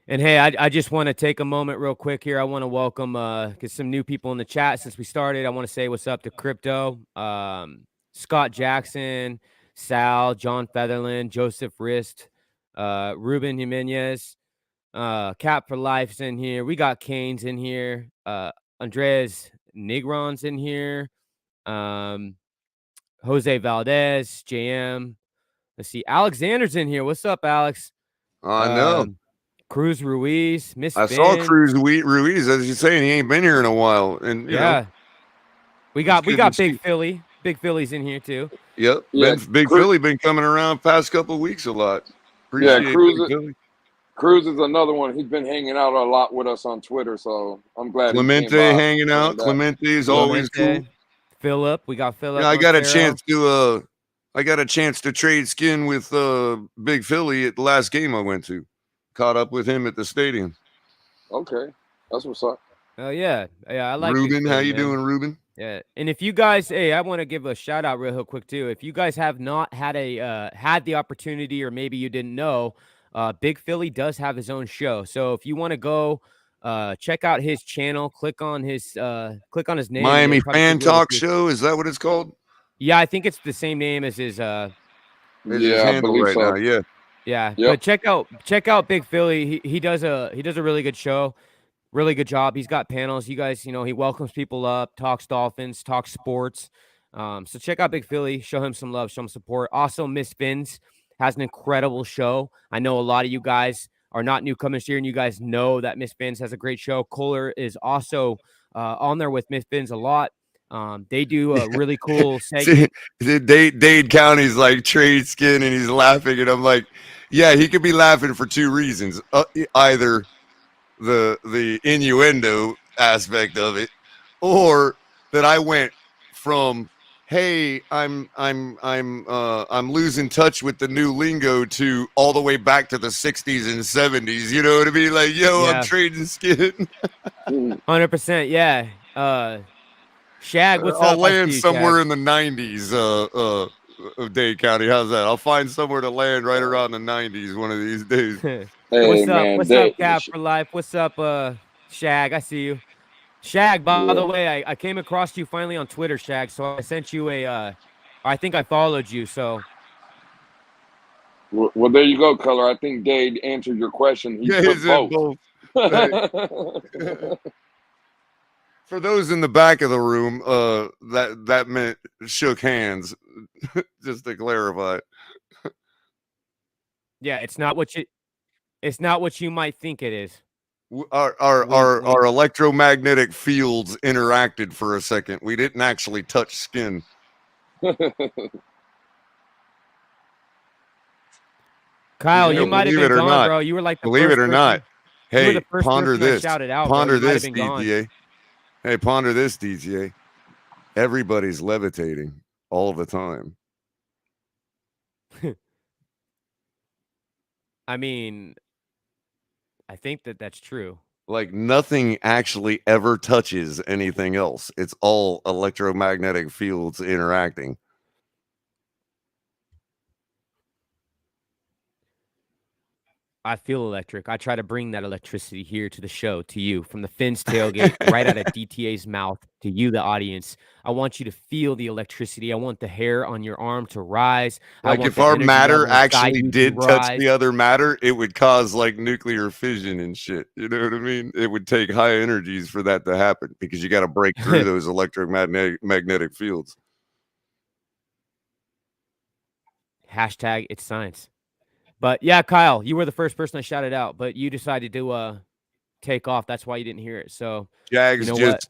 Speaker 3: And hey, I just want to take a moment real quick here. I want to welcome get some new people in the chat since we started. I want to say what's up to Crypto, Scott Jackson, Sal, John Featherland, Joseph Rist, Ruben Jimenez, Cap for Life's in here. We got Kane's in here. Andres Negron's in here. Jose Valdez, JM. Let's see. Alexander's in here. What's up, Alex?
Speaker 5: I know.
Speaker 3: Cruz Ruiz, Miss
Speaker 5: I
Speaker 3: Finn.
Speaker 5: saw Cruz Ruiz, as you're saying, he ain't been here in a while, and you know,
Speaker 3: we got
Speaker 5: good to
Speaker 3: Big
Speaker 5: see.
Speaker 3: Philly. Big Philly's in here too.
Speaker 5: Yep,
Speaker 4: Yeah,
Speaker 5: Big Philly been coming around past couple of weeks a lot. Appreciate Big Philly.
Speaker 4: Cruz is another one. He's been hanging out a lot with us on Twitter, so I'm glad
Speaker 5: Clemente
Speaker 4: he came by.
Speaker 5: hanging out. Clemente is always cool.
Speaker 3: Philip, we got Philip.
Speaker 5: Yeah, I got a chance to trade skin with Big Philly at the last game I went to. Caught up with him at the stadium.
Speaker 4: Okay, that's what's up.
Speaker 3: Oh yeah, I like
Speaker 5: Ruben.
Speaker 3: Philly,
Speaker 5: how you
Speaker 3: man.
Speaker 5: doing, Ruben?
Speaker 3: Yeah, and if you guys, hey, I want to give a shout out real quick too. If you guys have not had had the opportunity, or maybe you didn't know, Big Philly does have his own show. So if you want to go check out his channel, click on his name.
Speaker 5: Miami Fan Talk Show. Is that what it's called?
Speaker 3: Yeah, I think it's the same name as his
Speaker 4: I believe
Speaker 5: right
Speaker 4: so.
Speaker 5: now. Yeah.
Speaker 3: Yeah,
Speaker 4: Yep.
Speaker 3: but check out Big Philly. He does a really good show. Really good job. He's got panels. You guys, he welcomes people up, talks Dolphins, talks sports. So check out Big Philly. Show him some love, show him support. Also, Miss Fins has an incredible show. I know a lot of you guys are not newcomers here, and you guys know that Miss Fins has a great show. Kohler is also on there with Miss Fins a lot. They do a really cool segment.
Speaker 5: Dade County's like trade skin, and he's laughing, and I'm like, yeah, he could be laughing for two reasons: either the innuendo aspect of it, or that I went from, hey, I'm losing touch with the new lingo, to all the way back to the 60s and 70s. You know what I mean? Like, yo,
Speaker 3: Yeah.
Speaker 5: I'm trading skin.
Speaker 3: 100%. Yeah. Shag, what's
Speaker 5: I'll
Speaker 3: up?
Speaker 5: land somewhere
Speaker 3: Shag.
Speaker 5: in the 90s of Dade County. How's that? I'll find somewhere to land right around the 90s one of these days.
Speaker 3: What's up?
Speaker 4: Man,
Speaker 3: What's up, Cap for Life? What's up, Shag? I see you. Shag, by the way, I came across you finally on Twitter, Shag, so I sent you I think I followed you, so.
Speaker 4: Well, there you go, Color. I think Dade answered your question. He put both.
Speaker 5: For those in the back of the room, that meant shook hands, just to clarify.
Speaker 3: Yeah, it's not what you might think it is.
Speaker 5: Our electromagnetic fields interacted for a second. We didn't actually touch skin.
Speaker 3: Kyle, you might have been gone, bro. You were like the
Speaker 5: believe
Speaker 3: first
Speaker 5: it or not. Hey, ponder this.
Speaker 3: Shouted out,
Speaker 5: ponder
Speaker 3: bro.
Speaker 5: this, DTA. Hey, ponder this, DTA. Everybody's levitating all the time.
Speaker 3: I mean, I think that's true.
Speaker 5: Like, nothing actually ever touches anything else. It's all electromagnetic fields interacting.
Speaker 3: I feel electric. I try to bring that electricity here to the show, to you, from the Fins tailgate, right out of DTA's mouth, to you, the audience. I want you to feel the electricity. I want the hair on your arm to rise.
Speaker 5: Like, if our matter actually did touch the other matter, it would cause like nuclear fission and shit. You know what I mean? It would take high energies for that to happen, because you got to break through those electromagnetic fields.
Speaker 3: Hashtag it's science. But yeah, Kyle, you were the first person I shouted out, but you decided to take off. That's why you didn't hear it. So
Speaker 5: Jags
Speaker 3: just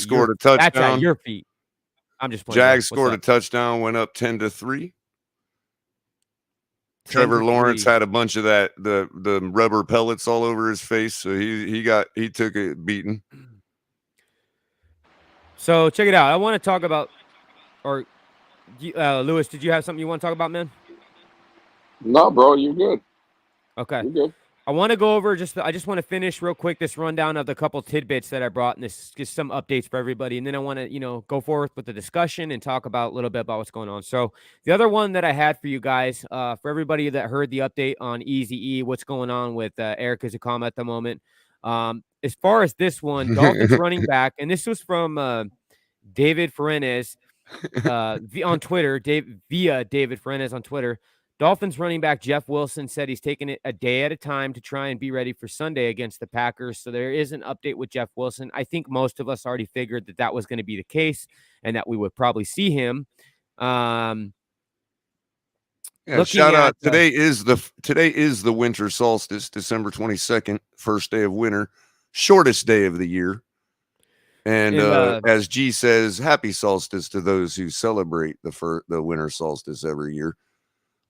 Speaker 5: scored a touchdown.
Speaker 3: That's at your feet. I'm just playing.
Speaker 5: Jags scored a touchdown, went up 10-3. Trevor Lawrence had a bunch of the rubber pellets all over his face, so he took a beating.
Speaker 3: So check it out. I want to talk about, or Lewis, did you have something you want to talk about, man?
Speaker 4: No, bro, you're good.
Speaker 3: Okay.
Speaker 4: You're good.
Speaker 3: I want to go over I just want to finish real quick this rundown of the couple tidbits that I brought, and this just some updates for everybody. And then I want to, go forth with the discussion and talk about a little bit about what's going on. So the other one that I had for you guys, for everybody that heard the update on Easy E, what's going on with Eric Izukama at the moment. As far as this one, Dolphins running back, and this was from David Ferenez on Twitter, via David Ferenez on Twitter. Dolphins running back Jeff Wilson said he's taking it a day at a time to try and be ready for Sunday against the Packers. So there is an update with Jeff Wilson. I think most of us already figured that that was going to be the case and that we would probably see him.
Speaker 5: Yeah, shout out. Today is the winter solstice, December 22nd, first day of winter, shortest day of the year. And as G says, happy solstice to those who celebrate the winter solstice every year.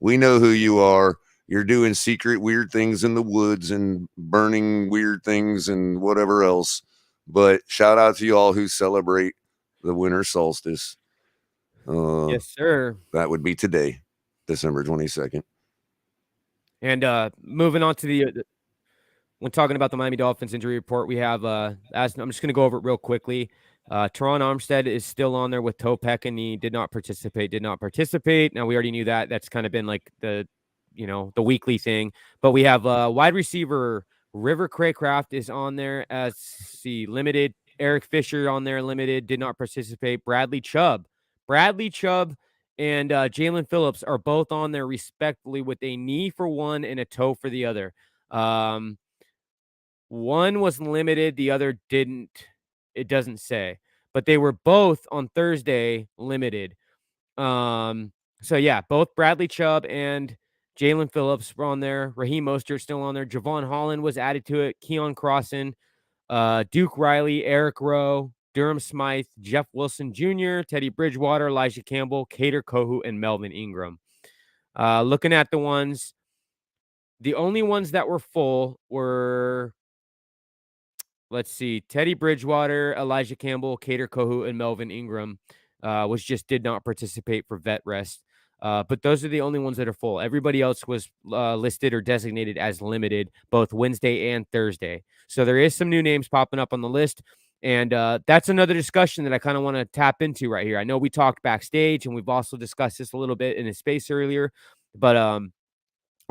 Speaker 5: We know who you are. You're doing secret weird things in the woods and burning weird things and whatever else. But shout out to you all who celebrate the winter solstice.
Speaker 3: Yes, sir.
Speaker 5: That would be today, December 22nd.
Speaker 3: And moving on to when talking about the Miami Dolphins injury report, we have, I'm just going to go over it real quickly. Teron Armstead is still on there with toe pec, and he did not participate. Now, we already knew that. That's kind of been like the weekly thing. But we have wide receiver River Craycraft is on there as limited. Eric Fisher on there limited, did not participate. Bradley Chubb and Jalen Phillips are both on there respectively with a knee for one and a toe for the other. One was limited, the other didn't. It doesn't say, but they were both on Thursday limited. So yeah, both Bradley Chubb and Jalen Phillips were on there. Raheem Mostert still on there. Javon Holland was added to it. Keon Crossan, Duke Riley, Eric Rowe, Durham Smythe, Jeff Wilson Jr., Teddy Bridgewater, Elijah Campbell, Kader Kohu, and Melvin Ingram. Looking at the ones, the only ones that were full were, let's see, Teddy Bridgewater, Elijah Campbell, Kader Kohu, and Melvin Ingram, did not participate for vet rest. But those are the only ones that are full. Everybody else was listed or designated as limited, both Wednesday and Thursday. So there is some new names popping up on the list. And that's another discussion that I kind of want to tap into right here. I know we talked backstage, and we've also discussed this a little bit in a space earlier. But I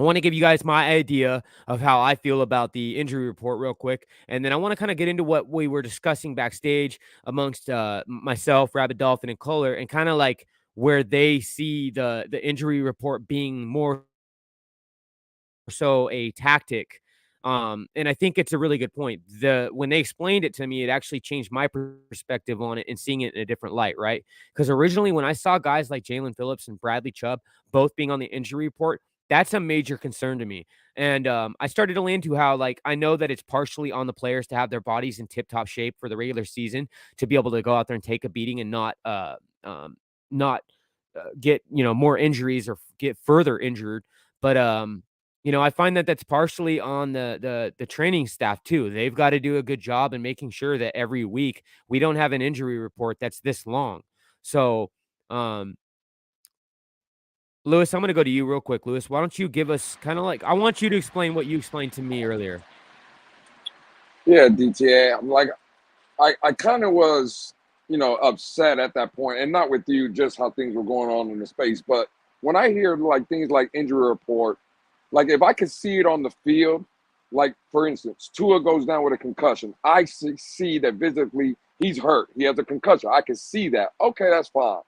Speaker 3: want to give you guys my idea of how I feel about the injury report real quick. And then I want to kind of get into what we were discussing backstage amongst myself, Rabid Dolphin, and Kohler, and kind of like where they see the injury report being more so a tactic. And I think it's a really good point. When they explained it to me, it actually changed my perspective on it and seeing it in a different light, right? Because originally when I saw guys like Jalen Phillips and Bradley Chubb both being on the injury report, that's a major concern to me. And I started to lean to how, like, I know that it's partially on the players to have their bodies in tip-top shape for the regular season to be able to go out there and take a beating and not get, more injuries or get further injured. But, I find that that's partially on the training staff too. They've got to do a good job in making sure that every week we don't have an injury report that's this long. So, Lewis, I'm going to go to you real quick. Lewis, why don't you give us kind of like, I want you to explain what you explained to me earlier.
Speaker 4: Yeah, DTA. I kind of was, upset at that point, and not with you, just how things were going on in the space. But when I hear like things like injury report, like if I could see it on the field, like for instance, Tua goes down with a concussion, I see that visibly he's hurt. He has a concussion. I can see that. Okay, that's fine.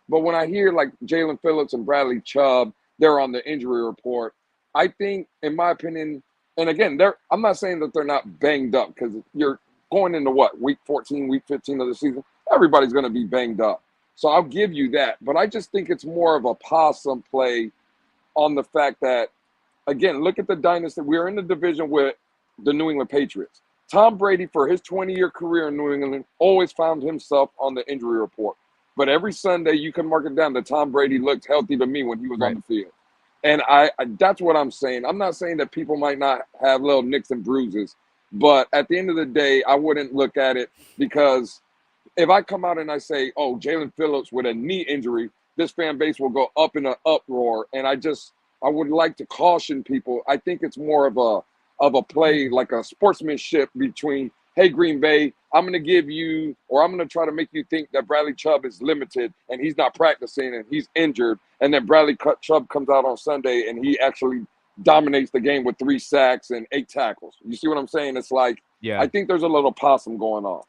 Speaker 4: But when I hear like Jalen Phillips and Bradley Chubb, they're on the injury report, I think, in my opinion, and again, I'm not saying that they're not banged up, because you're going into what, week 14, week 15 of the season, everybody's going to be banged up. So I'll give you that. But I just think it's more of a possum play on the fact that, again, look at the dynasty. We're in the division with the New England Patriots. Tom Brady, for his 20-year career in New England, always found himself on the injury report. But every Sunday, you can mark it down that Tom Brady looked healthy to me when he was on the field. And I that's what I'm saying. I'm not saying that people might not have little nicks and bruises, but at the end of the day, I wouldn't look at it, because if I come out and I say, oh, Jalen Phillips with a knee injury, this fan base will go up in an uproar. And I would like to caution people. I think it's more of a play, like a sportsmanship between, hey, Green Bay, I'm going to give you, or I'm going to try to make you think that Bradley Chubb is limited and he's not practicing and he's injured. And then Bradley Chubb comes out on Sunday and he actually dominates the game with 3 sacks and 8 tackles. You see what I'm saying? It's like,
Speaker 3: Yeah.
Speaker 4: I think there's a little possum going on.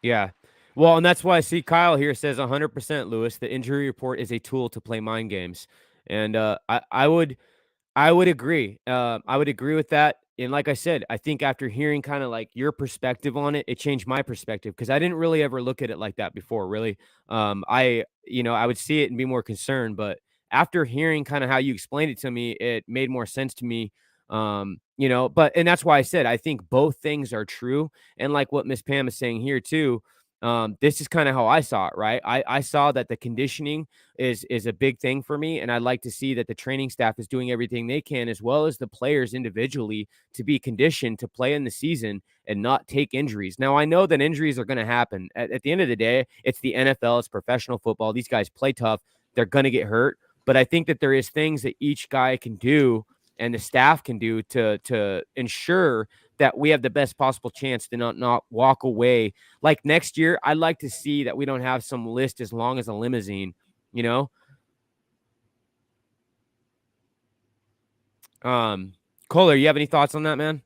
Speaker 3: Yeah. Well, and that's why I see Kyle here says 100%, Lewis, the injury report is a tool to play mind games. And I would agree. I would agree with that. And like I said, I think after hearing kind of like your perspective on it, it changed my perspective because I didn't really ever look at it like that before, really. I would see it and be more concerned, but after hearing kind of how you explained it to me, it made more sense to me. And that's why I said I think both things are true. And like what Miss Pam is saying here too, this is kind of how I saw it, right? I saw that the conditioning is a big thing for me, and I'd like to see that the training staff is doing everything they can, as well as the players individually, to be conditioned to play in the season and not take injuries. Now, I know that injuries are going to happen. At the end of the day, it's the NFL, it's professional football. These guys play tough. They're going to get hurt, but I think that there is things that each guy can do and the staff can do to ensure that we have the best possible chance to not walk away. Like next year, I'd like to see that we don't have some list as long as a limousine, you know? Kohler, you have any thoughts on that, man?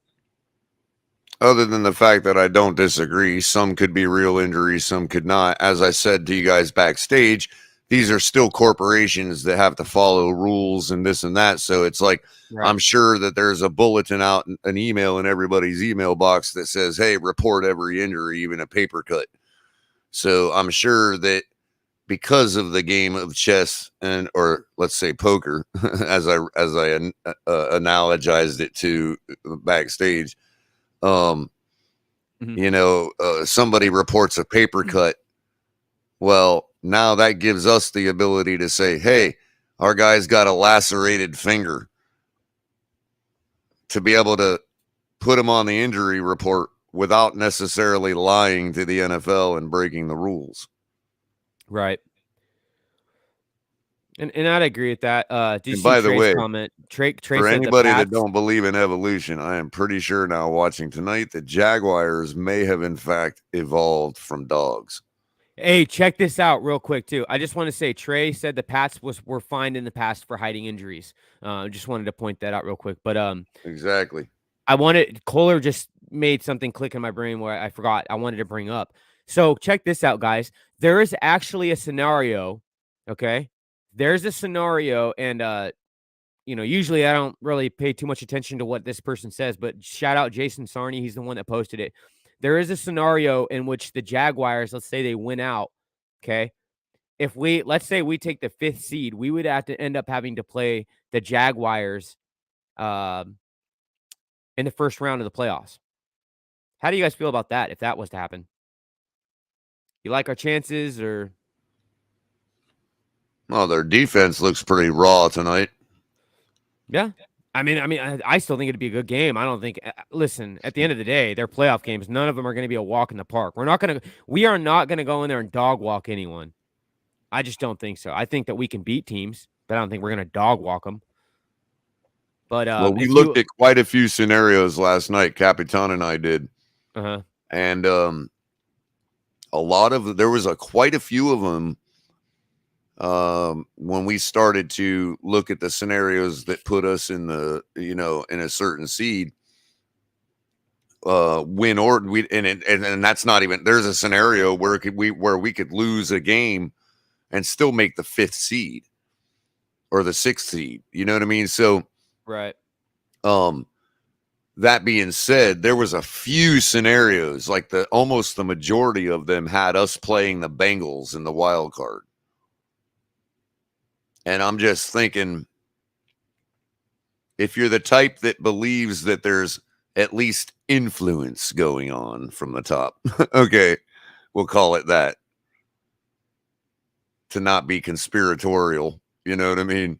Speaker 5: Other than the fact that I don't disagree, some could be real injuries, some could not. As I said to you guys backstage, these are still corporations that have to follow rules and this and that. So it's like, right. I'm sure that there's a bulletin out, an email in everybody's email box that says, hey, report every injury, even a paper cut. So I'm sure that because of the game of chess or let's say poker, as I analogized it to backstage, somebody reports a paper cut. Well, now that gives us the ability to say, hey, our guy's got a lacerated finger, to be able to put him on the injury report without necessarily lying to the NFL and breaking the rules.
Speaker 3: Right. And I'd agree with that. Did you see
Speaker 5: by the
Speaker 3: Trey's
Speaker 5: way,
Speaker 3: comment? Trey
Speaker 5: for
Speaker 3: said
Speaker 5: anybody
Speaker 3: the
Speaker 5: that
Speaker 3: Pats,
Speaker 5: don't believe in evolution, I am pretty sure now watching tonight that Jaguars may have in fact evolved from dogs.
Speaker 3: Hey, check this out real quick too. I just want to say Trey said the Pats were fined in the past for hiding injuries. Just wanted to point that out real quick. But
Speaker 5: exactly.
Speaker 3: Kohler just made something click in my brain where I forgot I wanted to bring up. So check this out, guys. There is actually a scenario. Okay. There's a scenario, and usually I don't really pay too much attention to what this person says, but shout out Jason Sarney. He's the one that posted it. There is a scenario in which the Jaguars, let's say they win out, okay? Let's say we take the 5th seed, we would have to end up having to play the Jaguars in the first round of the playoffs. How do you guys feel about that if that was to happen? You like our chances or?
Speaker 5: Well, their defense looks pretty raw tonight.
Speaker 3: Yeah. I mean, I still think it'd be a good game. I don't think. Listen, at the end of the day, they're playoff games. None of them are going to be a walk in the park. We are not going to go in there and dog walk anyone. I just don't think so. I think that we can beat teams, but I don't think we're going to dog walk them. But
Speaker 5: we looked at quite a few scenarios last night. Capitan and I did, and there was quite a few of them. When we started to look at the scenarios that put us in the, in a certain seed, win or we, and that's not even, there's a scenario where we could lose a game and still make the 5th seed or the 6th seed. You know what I mean? So,
Speaker 3: right.
Speaker 5: That being said, there was a few scenarios, like almost the majority of them had us playing the Bengals in the wild card. And I'm just thinking, if you're the type that believes that there's at least influence going on from the top, okay, we'll call it that, to not be conspiratorial, you know what I mean?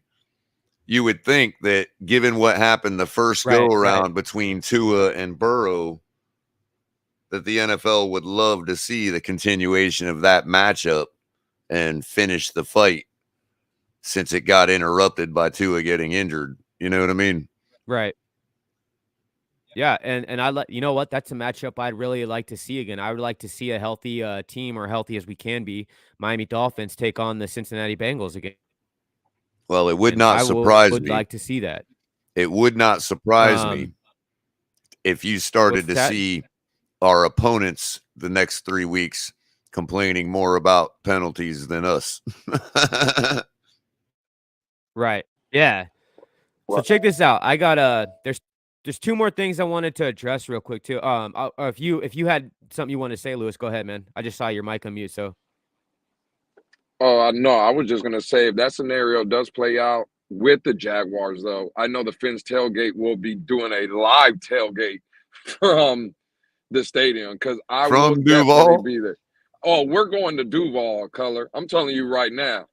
Speaker 5: You would think that given what happened the first go-around between Tua and Burrow, that the NFL would love to see the continuation of that matchup and finish the fight since it got interrupted by Tua getting injured. You know what I mean?
Speaker 3: Right. Yeah, and you know what? That's a matchup I'd really like to see again. I would like to see a healthy team, or healthy as we can be, Miami Dolphins take on the Cincinnati Bengals again.
Speaker 5: Well, it would
Speaker 3: And
Speaker 5: not
Speaker 3: I
Speaker 5: surprise
Speaker 3: would
Speaker 5: me.
Speaker 3: like to see that.
Speaker 5: It would not surprise me if you started to see our opponents the next 3 weeks complaining more about penalties than us.
Speaker 3: Right. Yeah. So
Speaker 4: Well,
Speaker 3: check this out. I got there's two more things I wanted to address real quick too. If you had something you want to say, Lewis, go ahead, man. I just saw your mic on mute, so.
Speaker 4: no, I was just gonna say if that scenario does play out with the Jaguars, though, I know the Fins tailgate will be doing a live tailgate from the stadium because I will
Speaker 5: From
Speaker 4: definitely
Speaker 5: Duval?
Speaker 4: be there. Oh, we're going to Duval, Color. I'm telling you right now.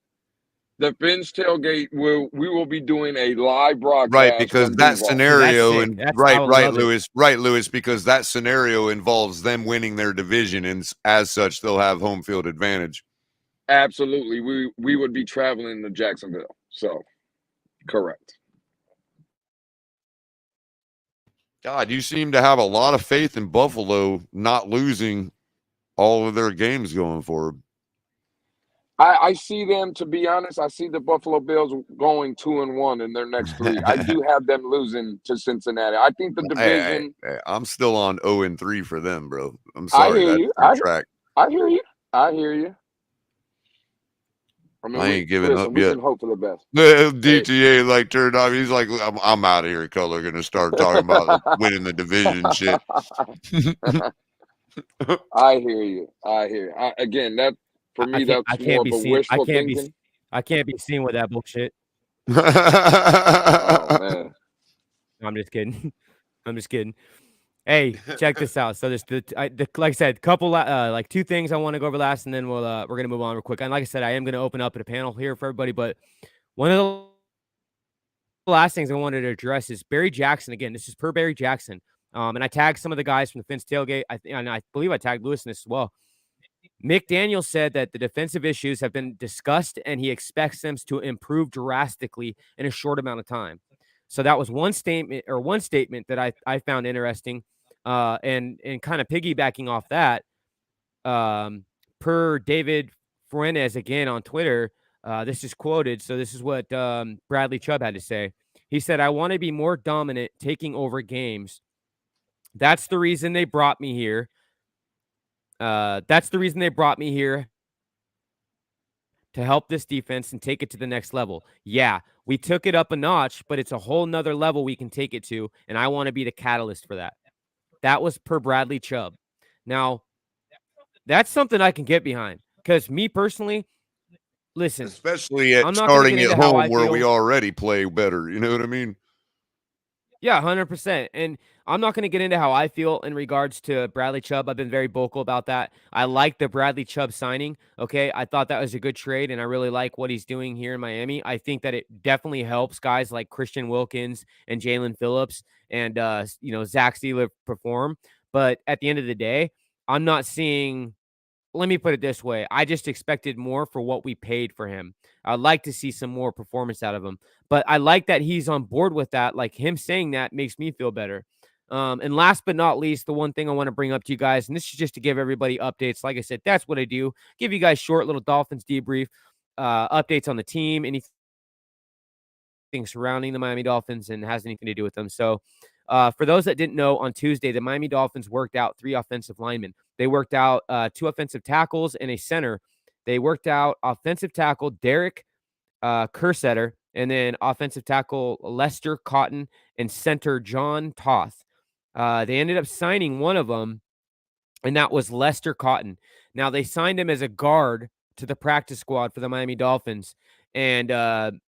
Speaker 4: The Fins tailgate we will be doing a live
Speaker 5: Right,
Speaker 4: broadcast
Speaker 5: because
Speaker 4: from
Speaker 5: that
Speaker 4: Duval.
Speaker 3: See, that's
Speaker 5: scenario,
Speaker 3: sick.
Speaker 5: and
Speaker 3: That's I
Speaker 5: right,
Speaker 3: would
Speaker 5: right,
Speaker 3: love it.
Speaker 5: Lewis, because that scenario involves them winning their division, and as such, they'll have home field advantage.
Speaker 4: Absolutely. We would be traveling to Jacksonville. So, correct.
Speaker 5: God, you seem to have a lot of faith in Buffalo not losing all of their games going forward.
Speaker 4: I see them, to be honest, I see the Buffalo Bills going 2-1 in their next 3. I do have them losing to Cincinnati. I think the division.
Speaker 5: Hey, I'm still on 0-3 for them, bro. I'm
Speaker 4: I
Speaker 5: sorry.
Speaker 4: hear
Speaker 5: That's
Speaker 4: you.
Speaker 5: their track.
Speaker 4: I hear you. I hear you. I mean,
Speaker 5: I ain't giving up
Speaker 4: we
Speaker 5: yet.
Speaker 4: can hope for the best.
Speaker 5: DTA like turned off. He's like, I'm out of here, Color. Gonna start talking about winning the division shit.
Speaker 4: I hear you. I hear you. Again, that for me,
Speaker 3: I
Speaker 4: that's more
Speaker 3: can't
Speaker 4: of
Speaker 3: be
Speaker 4: a
Speaker 3: seen.
Speaker 4: wishful thinking.
Speaker 3: I can't be seen with that bullshit.
Speaker 4: Oh man.
Speaker 3: I'm just kidding. I'm just kidding. Hey, check this out. So there's like I said, couple like two things I want to go over last, and then we're gonna move on real quick. And like I said, I am gonna open up a panel here for everybody. But one of the last things I wanted to address is Barry Jackson. Again, this is per Barry Jackson. And I tagged some of the guys from the Fins tailgate. And I believe I tagged Lewis in this as well. Mick Daniels said that the defensive issues have been discussed, and he expects them to improve drastically in a short amount of time. So that was one statement that I found interesting. And kind of piggybacking off that, per David Fuentes again on Twitter, this is quoted. So this is what Bradley Chubb had to say. He said, "I want to be more dominant, taking over games. That's the reason they brought me here. That's the reason they brought me here, to help this defense and take it to the next level. Yeah, we took it up a notch, but it's a whole nother level we can take it to, and I want to be the catalyst for that." That was per Bradley Chubb. Now, that's something I can get behind, because me personally, listen,
Speaker 5: especially at
Speaker 3: I'm not gonna get
Speaker 5: starting at
Speaker 3: into how I
Speaker 5: home where we
Speaker 3: feel.
Speaker 5: already play better. You know what I mean?
Speaker 3: Yeah, 100%. And I'm not going to get into how I feel in regards to Bradley Chubb. I've been very vocal about that. I like the Bradley Chubb signing. Okay. I thought that was a good trade, and I really like what he's doing here in Miami. I think that it definitely helps guys like Christian Wilkins and Jalen Phillips and, Zach Steeler perform. But at the end of the day, I'm not seeing. Let me put it this way. I just expected more for what we paid for him. I'd like to see some more performance out of him. But I like that he's on board with that. Like, him saying that makes me feel better. And last but not least, the one thing I want to bring up to you guys, and this is just to give everybody updates. Like I said, that's what I do. Give you guys short little Dolphins debrief, updates on the team, anything surrounding the Miami Dolphins and has anything to do with them. So for those that didn't know, on Tuesday, the Miami Dolphins worked out 3 offensive linemen. They worked out 2 offensive tackles and a center. They worked out offensive tackle Derek Kersetter, and then offensive tackle Lester Cotton, and center John Toth. They ended up signing one of them, and that was Lester Cotton. Now, they signed him as a guard to the practice squad for the Miami Dolphins, and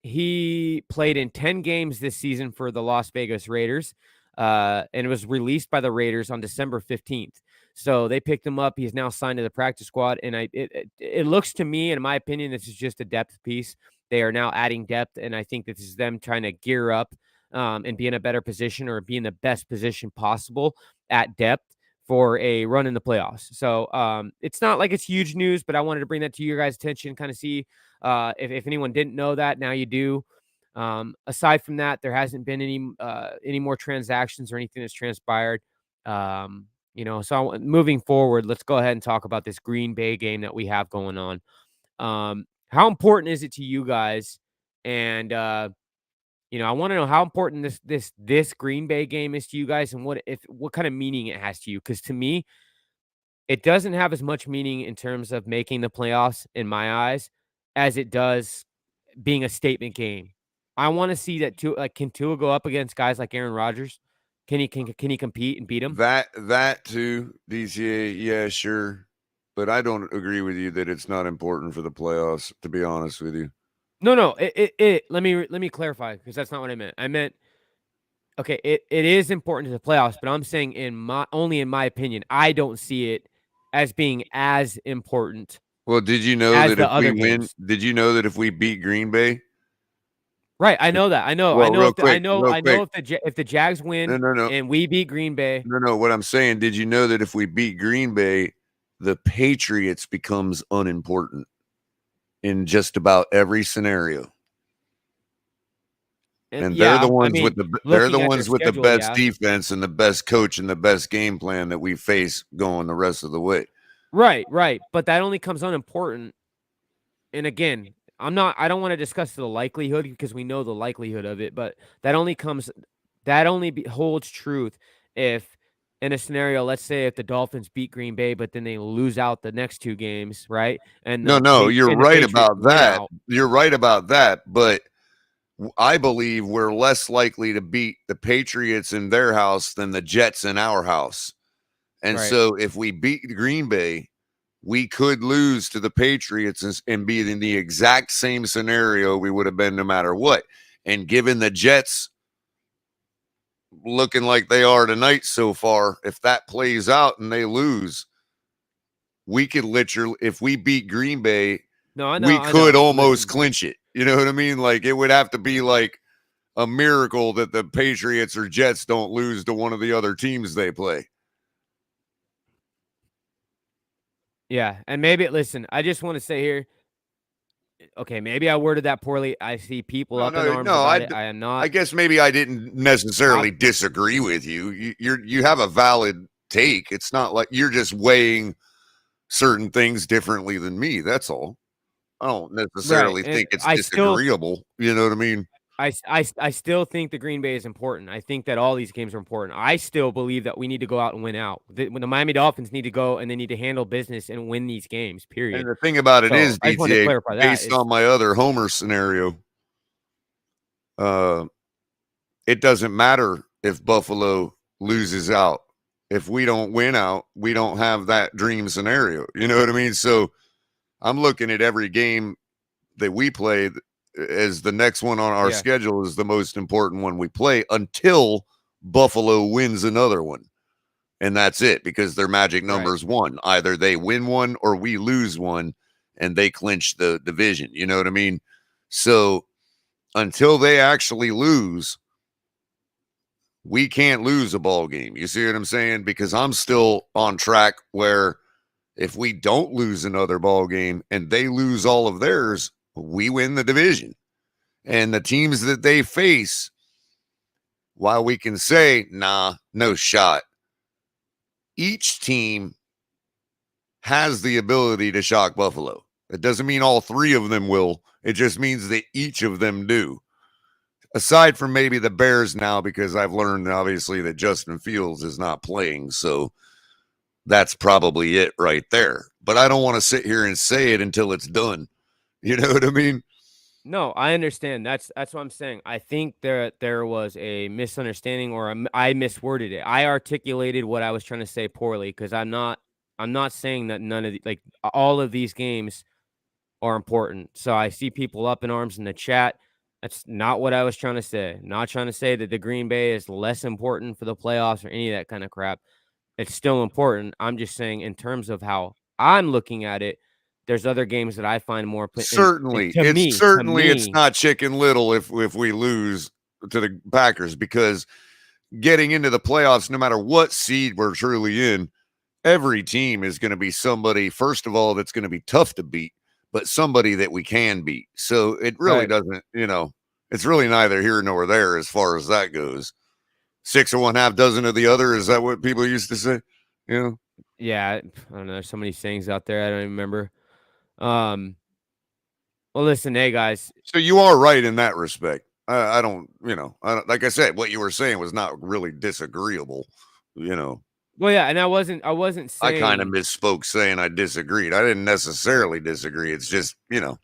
Speaker 3: he played in 10 games this season for the Las Vegas Raiders, and was released by the Raiders on December 15th. So they picked him up. He's now signed to the practice squad, and it looks to me, in my opinion, this is just a depth piece. They are now adding depth, and I think this is them trying to gear up and be in a better position, or be in the best position possible at depth for a run in the playoffs. So it's not like it's huge news, but I wanted to bring that to your guys' attention, kind of see if anyone didn't know that. Now you do. Aside from that, there hasn't been any more transactions or anything that's transpired. So moving forward, let's go ahead and talk about this Green Bay game that we have going on. How important is it to you guys? And I want to know how important this Green Bay game is to you guys, and what kind of meaning it has to you. Because to me, it doesn't have as much meaning in terms of making the playoffs in my eyes as it does being a statement game. I want to see that can Tua go up against guys like Aaron Rodgers? Can he compete and beat him?
Speaker 5: That too, DTA, yeah, sure. But I don't agree with you that it's not important for the playoffs, to be honest with you.
Speaker 3: No. Let me clarify, because that's not what I meant. I meant, okay, it is important to the playoffs, but I'm saying only in my opinion, I don't see it as being as important.
Speaker 5: Well, did you know
Speaker 3: as
Speaker 5: that
Speaker 3: the
Speaker 5: if we
Speaker 3: other
Speaker 5: win,
Speaker 3: games.
Speaker 5: did you know that if we beat Green Bay?
Speaker 3: Right, I know that. I know.
Speaker 5: Well,
Speaker 3: I know.
Speaker 5: real
Speaker 3: If
Speaker 5: quick,
Speaker 3: if the Jags win
Speaker 5: No.
Speaker 3: and we beat Green Bay.
Speaker 5: No. What I'm saying, did you know that if we beat Green Bay, the Patriots becomes unimportant in just about every scenario? And they're the ones with the best defense and the best coach and the best game plan that we face going the rest of the way.
Speaker 3: Right. But that only comes unimportant. And again, I don't want to discuss the likelihood, because we know the likelihood of it, but that only holds truth if in a scenario, let's say if the Dolphins beat Green Bay, but then they lose out the next two games, right? And
Speaker 5: No, you're right about that.
Speaker 3: Out.
Speaker 5: You're right about that, but I believe we're less likely to beat the Patriots in their house than the Jets in our house. And so if we beat Green Bay, we could lose to the Patriots and be in the exact same scenario we would have been no matter what. And given the Jets looking like they are tonight so far, if that plays out and they lose, we could literally, if we beat Green Bay, we could almost clinch it. You know what I mean? Like, it would have to be like a miracle that the Patriots or Jets don't lose to one of the other teams they play.
Speaker 3: Yeah, and maybe, listen, I just want to say here, okay, maybe I worded that poorly. I see people up in arms about it. I am not.
Speaker 5: I guess maybe I didn't necessarily disagree with you. You have a valid take. It's not like you're just weighing certain things differently than me. That's all. I don't necessarily think it's disagreeable. You know what I mean?
Speaker 3: I still think the Green Bay is important. I think that all these games are important. I still believe that we need to go out and win out. When the Miami Dolphins need to go and they need to handle business and win these games, period.
Speaker 5: And the thing about it is, DTA, based on my other homer scenario, it doesn't matter if Buffalo loses out. If we don't win out, we don't have that dream scenario. You know what I mean? So I'm looking at every game that we play as the next one on our schedule is the most important one we play until Buffalo wins another one. And that's it, because their magic number is one. Either they win one or we lose one and they clinch the division. You know what I mean? So until they actually lose, we can't lose a ball game. You see what I'm saying? Because I'm still on track where if we don't lose another ball game and they lose all of theirs, we win the division. And the teams that they face, while we can say, nah, no shot, each team has the ability to shock Buffalo. It doesn't mean all three of them will. It just means that each of them do. Aside from maybe the Bears now, because I've learned, obviously, that Justin Fields is not playing. So that's probably it right there. But I don't want to sit here and say it until it's done. You know what I mean?
Speaker 3: No, I understand. That's what I'm saying. I think there was a misunderstanding, or I misworded it. I articulated what I was trying to say poorly, because I'm not saying that none of all of these games are important. So I see people up in arms in the chat. That's not what I was trying to say. Not trying to say that the Green Bay is less important for the playoffs or any of that kind of crap. It's still important. I'm just saying, in terms of how I'm looking at it, there's other games that I find more important.
Speaker 5: Certainly. It's not Chicken Little if we lose to the Packers, because getting into the playoffs, no matter what seed we're truly in, every team is going to be somebody, first of all, that's going to be tough to beat, but somebody that we can beat. So it really doesn't, it's really neither here nor there as far as that goes. 6 of one, half dozen of the other. Is that what people used to say?
Speaker 3: Yeah, I don't know. There's so many sayings out there. I don't even remember. Well, listen, hey guys.
Speaker 5: So you are right in that respect. I don't, like I said, what you were saying was not really disagreeable,
Speaker 3: Well, yeah, and I wasn't saying.
Speaker 5: I kind of misspoke saying I disagreed. I didn't necessarily disagree. It's just, I'm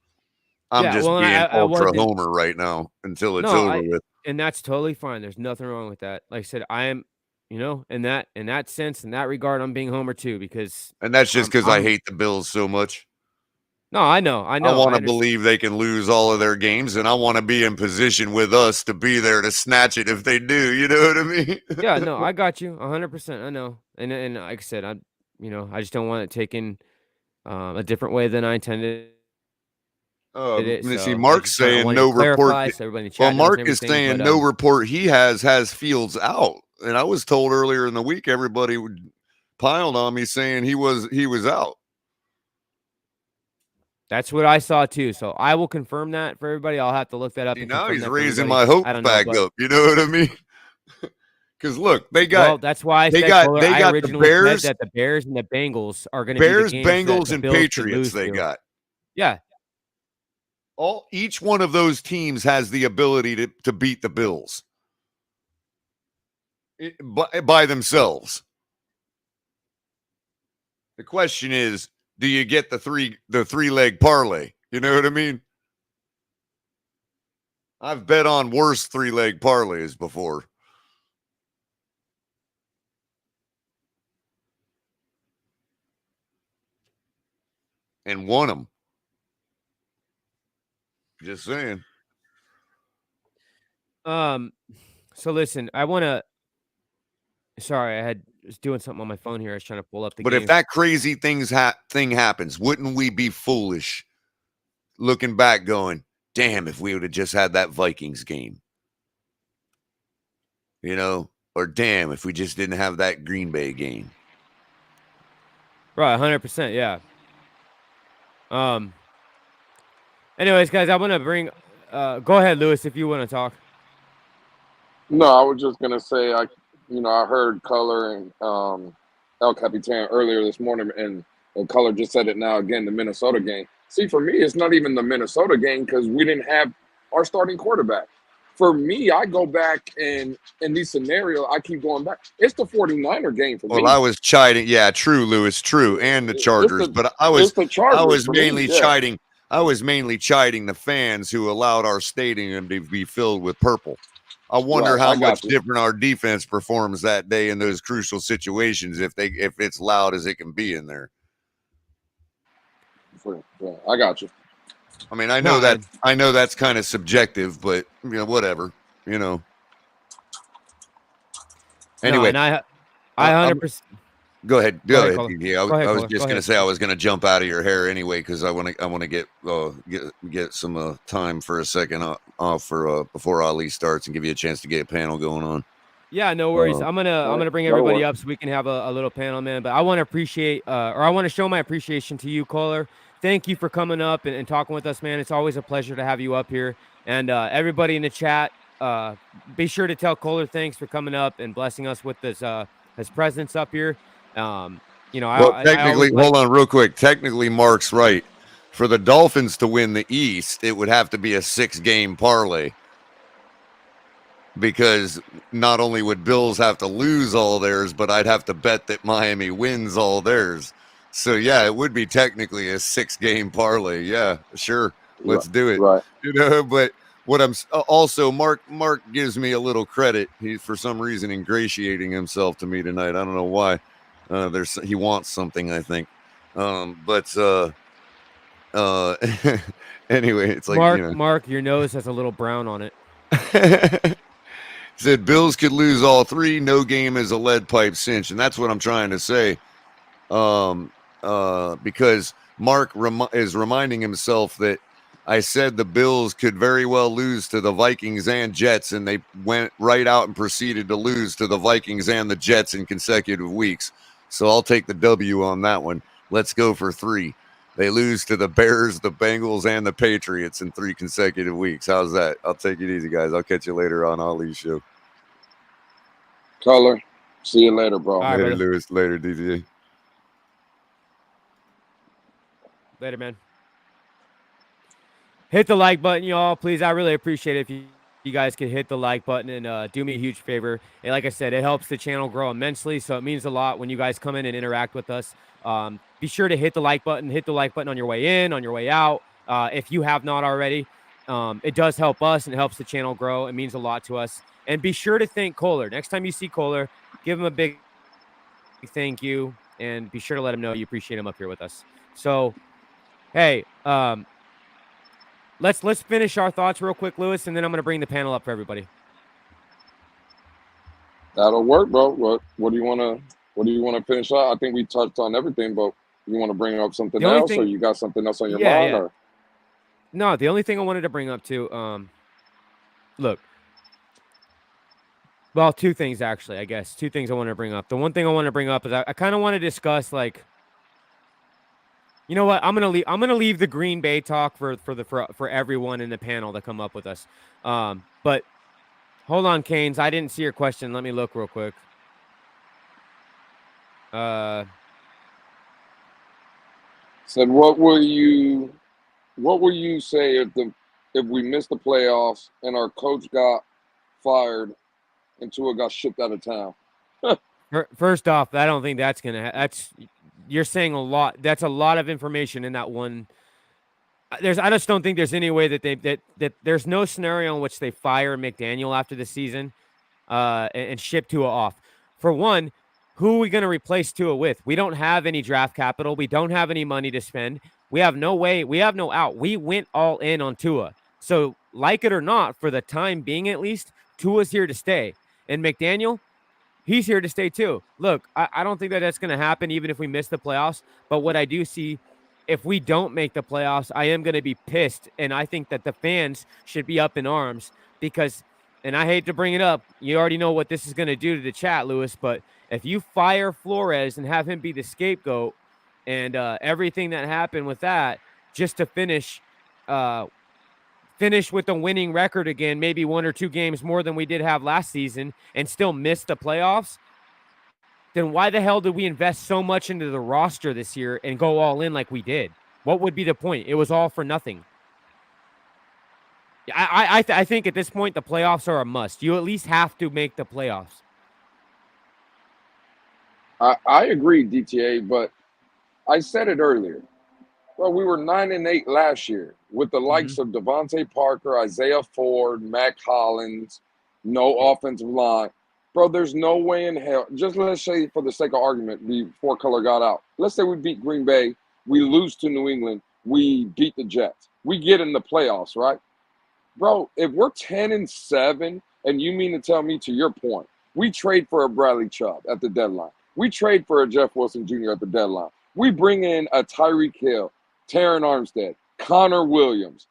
Speaker 5: just being ultra homer right now until it's over with.
Speaker 3: And that's totally fine. There's nothing wrong with that. Like I said, I am, in that sense, in that regard, I'm being homer too, because.
Speaker 5: And that's just because I hate the Bills so much.
Speaker 3: No, I know. I
Speaker 5: want to believe they can lose all of their games, and I want to be in position with us to be there to snatch it if they do. You know what I mean?
Speaker 3: Yeah, no, I got you 100%. I know, and like I said, I just don't want it taken a different way than I intended.
Speaker 5: See, Mark's saying no report. Well, Mark is saying no report. He has Fields out, and I was told earlier in the week everybody piled on me saying he was out.
Speaker 3: That's what I saw too. So I will confirm that for everybody. I'll have to look that up.
Speaker 5: Now he's raising my hopes back up. You know what I mean? Because look, they got. Well,
Speaker 3: that's why they got the Bears. That the Bears and the Bengals are going to be the games
Speaker 5: Bengals, and Patriots. They got.
Speaker 3: Yeah.
Speaker 5: Each one of those teams has the ability to beat the Bills by themselves. The question is, do you get the three-leg parlay? You know what I mean? I've bet on worse 3-leg parlays before. And won them. Just saying.
Speaker 3: So listen, I want to. Sorry, I was doing something on my phone here. I was trying to pull up the.
Speaker 5: But if that crazy thing happens, wouldn't we be foolish looking back, going, "Damn, if we would have just had that Vikings game," or "Damn, if we just didn't have that Green Bay game."
Speaker 3: Right, 100%, yeah. Anyways, guys, I want to bring. Go ahead, Lewis, if you want to talk.
Speaker 4: No, I was just gonna say I heard Color and El Capitan earlier this morning, and Color just said it now again. The Minnesota game. See, for me, it's not even the Minnesota game because we didn't have our starting quarterback. For me, I go back in these scenarios. I keep going back. It's the 49er game for me.
Speaker 5: Well, I was chiding. Yeah, true, Lewis, true, and the Chargers. But I was mainly chiding. I was mainly chiding the fans who allowed our stadium to be filled with purple. I wonder how much different our defense performs that day in those crucial situations if it's loud as it can be in there.
Speaker 4: I got you.
Speaker 5: I mean, I know that's kind of subjective, but whatever. Anyway,
Speaker 3: and I 100%.
Speaker 5: Go ahead. Yeah, I was just going to say I was going to jump out of your hair anyway because I want to get some time for a second off for before Ali starts and give you a chance to get a panel going on.
Speaker 3: Yeah, no worries. I'm gonna bring everybody up so we can have a little panel, man. But I want to appreciate I want to show my appreciation to you, caller. Thank you for coming up and talking with us, man. It's always a pleasure to have you up here. And everybody in the chat, be sure to tell Kohler thanks for coming up and blessing us with his presence up here.
Speaker 5: Technically, hold on real quick. Technically, Mark's right. For the Dolphins to win the East, it would have to be a 6-game parlay because not only would Bills have to lose all theirs, but I'd have to bet that Miami wins all theirs. So, yeah, it would be technically a 6-game parlay. Yeah, sure. Let's do it.
Speaker 4: Right.
Speaker 5: But what I'm also, Mark gives me a little credit. He's for some reason ingratiating himself to me tonight. I don't know why. He wants something, I think. Anyway, it's like
Speaker 3: Mark, your nose has a little brown on it.
Speaker 5: Said Bills could lose all 3. No game is a lead pipe cinch, and that's what I'm trying to say. Because Mark is reminding himself that I said the Bills could very well lose to the Vikings and Jets, and they went right out and proceeded to lose to the Vikings and the Jets in consecutive weeks. So I'll take the W on that one. Let's go for 3. They lose to the Bears, the Bengals, and the Patriots in 3 consecutive weeks. How's that? I'll take it easy, guys. I'll catch you later on Ali's show.
Speaker 4: Color. See you later, bro.
Speaker 3: All right,
Speaker 5: Later,
Speaker 3: brother.
Speaker 5: Lewis. Later, DTA.
Speaker 3: Later, man. Hit the like button, y'all. Please, I really appreciate it if you guys could hit the like button and do me a huge favor. And like I said, it helps the channel grow immensely, so it means a lot when you guys come in and interact with us. Be sure to hit the like button. Hit the like button on your way in, on your way out, if you have not already. It does help us and it helps the channel grow. It means a lot to us. And be sure to thank Kohler. Next time you see Kohler, give him a big thank you, and be sure to let him know you appreciate him up here with us. So, hey, let's finish our thoughts real quick, Lewis, and then I'm going to bring the panel up for everybody.
Speaker 4: That'll work, bro. What do you want to finish out? I think we touched on everything, but you want to bring up something else, or you got something else on your mind?
Speaker 3: Yeah.
Speaker 4: Or?
Speaker 3: No, the only thing I wanted to bring up too, look, well, 2 things actually, I guess. 2 things I want to bring up. The one thing I want to bring up is I kind of want to discuss, like, you know what? I'm gonna leave the Green Bay talk for everyone in the panel to come up with us. But hold on, Canes. I didn't see your question. Let me look real quick.
Speaker 4: Said, what will you say if we missed the playoffs and our coach got fired and Tua got shipped out of town?
Speaker 3: First off, I don't think that's gonna. You're saying a lot. That's a lot of information in that one. I just don't think there's any way that that there's no scenario in which they fire McDaniel after the season, and ship Tua off. For one, who are we going to replace Tua with? We don't have any draft capital. We don't have any money to spend. We have no way. We have no out. We went all in on Tua. So, like it or not, for the time being at least, Tua's here to stay. And McDaniel, he's here to stay too. Look, I don't think that's going to happen even if we miss the playoffs. But what I do see, if we don't make the playoffs, I am going to be pissed. And I think that the fans should be up in arms because, and I hate to bring it up, you already know what this is going to do to the chat, Lewis, but if you fire Flores and have him be the scapegoat and everything that happened with that, just to finish with a winning record again, maybe 1 or 2 games more than we did have last season and still miss the playoffs, then why the hell did we invest so much into the roster this year and go all in like we did? What would be the point? It was all for nothing. I think at this point, the playoffs are a must. You at least have to make the playoffs.
Speaker 4: I agree, DTA, but I said it earlier. Well, we were 9-8 last year with the likes of Devontae Parker, Isaiah Ford, Matt Collins, no offensive line. Bro, there's no way in hell. Just let's say, for the sake of argument, before Color got out, let's say we beat Green Bay, we lose to New England, we beat the Jets. We get in the playoffs, right? Bro, if we're 10-7, and you mean to tell me, to your point, we trade for a Bradley Chubb at the deadline. We trade for a Jeff Wilson Jr. at the deadline. We bring in a Tyreek Hill, Taron Armstead, Connor Williams,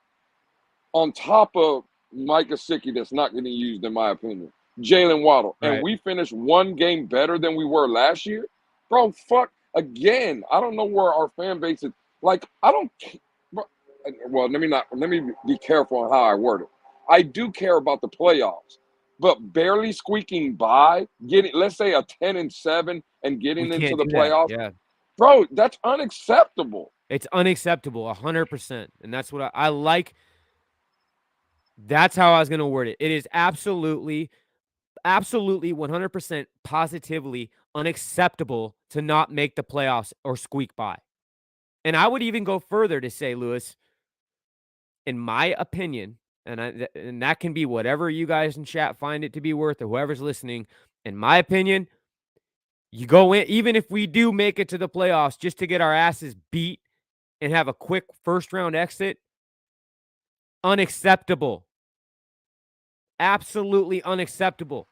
Speaker 4: on top of Mike Gesicki that's not getting used, in my opinion, Jalen Waddle,
Speaker 3: right,
Speaker 4: and we finished 1 game better than we were last year. Bro, fuck, again, I don't know where our fan base is. Like, I don't – well, let me be careful on how I word it. I do care about the playoffs. But barely squeaking by, let's say a 10-7 and getting into the playoffs,
Speaker 3: yeah,
Speaker 4: bro, that's unacceptable.
Speaker 3: It's unacceptable, 100%, and that's what I like. That's how I was going to word it. It is absolutely, 100% positively unacceptable to not make the playoffs or squeak by. And I would even go further to say, Lewis, in my opinion. And that can be whatever you guys in chat find it to be worth, or whoever's listening. In my opinion, you go in, even if we do make it to the playoffs, just to get our asses beat and have a quick first-round exit, unacceptable. Absolutely unacceptable.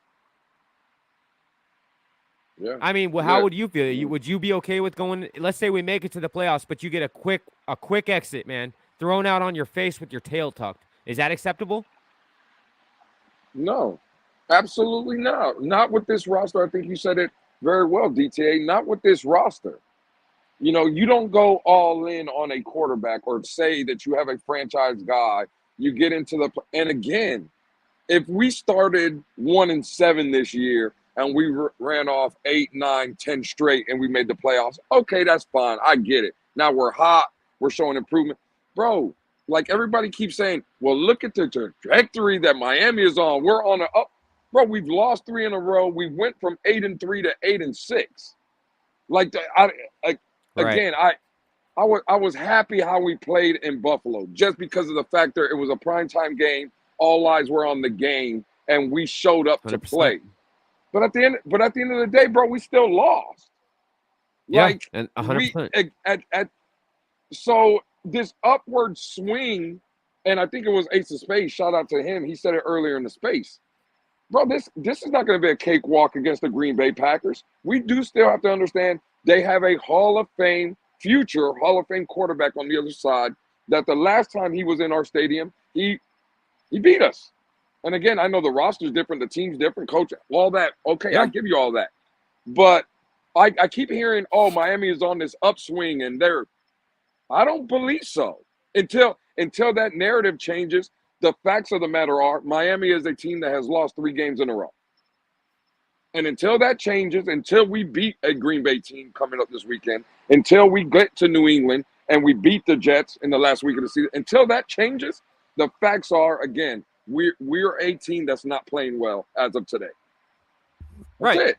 Speaker 4: Yeah.
Speaker 3: I mean, well, how would you feel? Would you be okay with going? Let's say we make it to the playoffs, but you get a quick exit, man, thrown out on your face with your tail tucked. Is that acceptable?
Speaker 4: No, absolutely not. Not with this roster. I think you said it very well, DTA, not with this roster. You know, you don't go all in on a quarterback or say that you have a franchise guy. You get into the and again, if we started 1-7 this year and we ran off 8, 9, 10 straight and we made the playoffs, okay, that's fine. I get it. Now we're hot. We're showing improvement. Bro, like everybody keeps saying, well, look at the trajectory that Miami is on. We're on an up. Bro, we've lost 3 in a row. We went from 8-3 to 8-6. Like, again, I was happy how we played in Buffalo just because of the fact that it was a primetime game. All eyes were on the game, and we showed up 100%. To play. But at the end of the day, bro, we still lost.
Speaker 3: Yeah,
Speaker 4: like,
Speaker 3: and 100%.
Speaker 4: So this upward swing, and I think it was Ace of Spades. Shout out to him. He said it earlier in the space. Bro, this is not going to be a cakewalk against the Green Bay Packers. We do still have to understand they have a future Hall of Fame quarterback on the other side that the last time he was in our stadium, he beat us. And again, I know the roster's different, the team's different, coach, all that. Okay, yeah. I give you all that. But I keep hearing, oh, Miami is on this upswing and I don't believe so. Until that narrative changes, the facts of the matter are Miami is a team that has lost 3 games in a row. And until that changes, until we beat a Green Bay team coming up this weekend, until we get to New England and we beat the Jets in the last week of the season, until that changes, the facts are, again, we're a team that's not playing well as of today. That's
Speaker 3: right.
Speaker 4: it.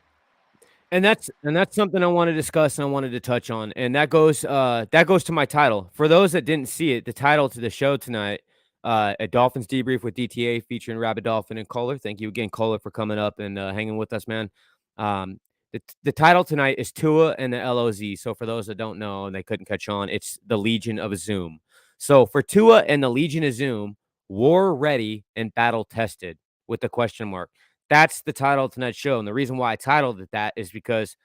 Speaker 3: And that's something I want to discuss and I wanted to touch on. And that goes to my title. For those that didn't see it, the title to the show tonight, a Dolphins Debrief with DTA featuring Rabid Dolphin and Kohler. Thank you again, Kohler, for coming up and hanging with us, man. The title tonight is Tua and the L.O.Z. So for those that don't know and they couldn't catch on, it's the Legion of Zoom. So for Tua and the Legion of Zoom, war ready and battle tested with the question mark. That's the title of tonight's show. And the reason why I titled it that is because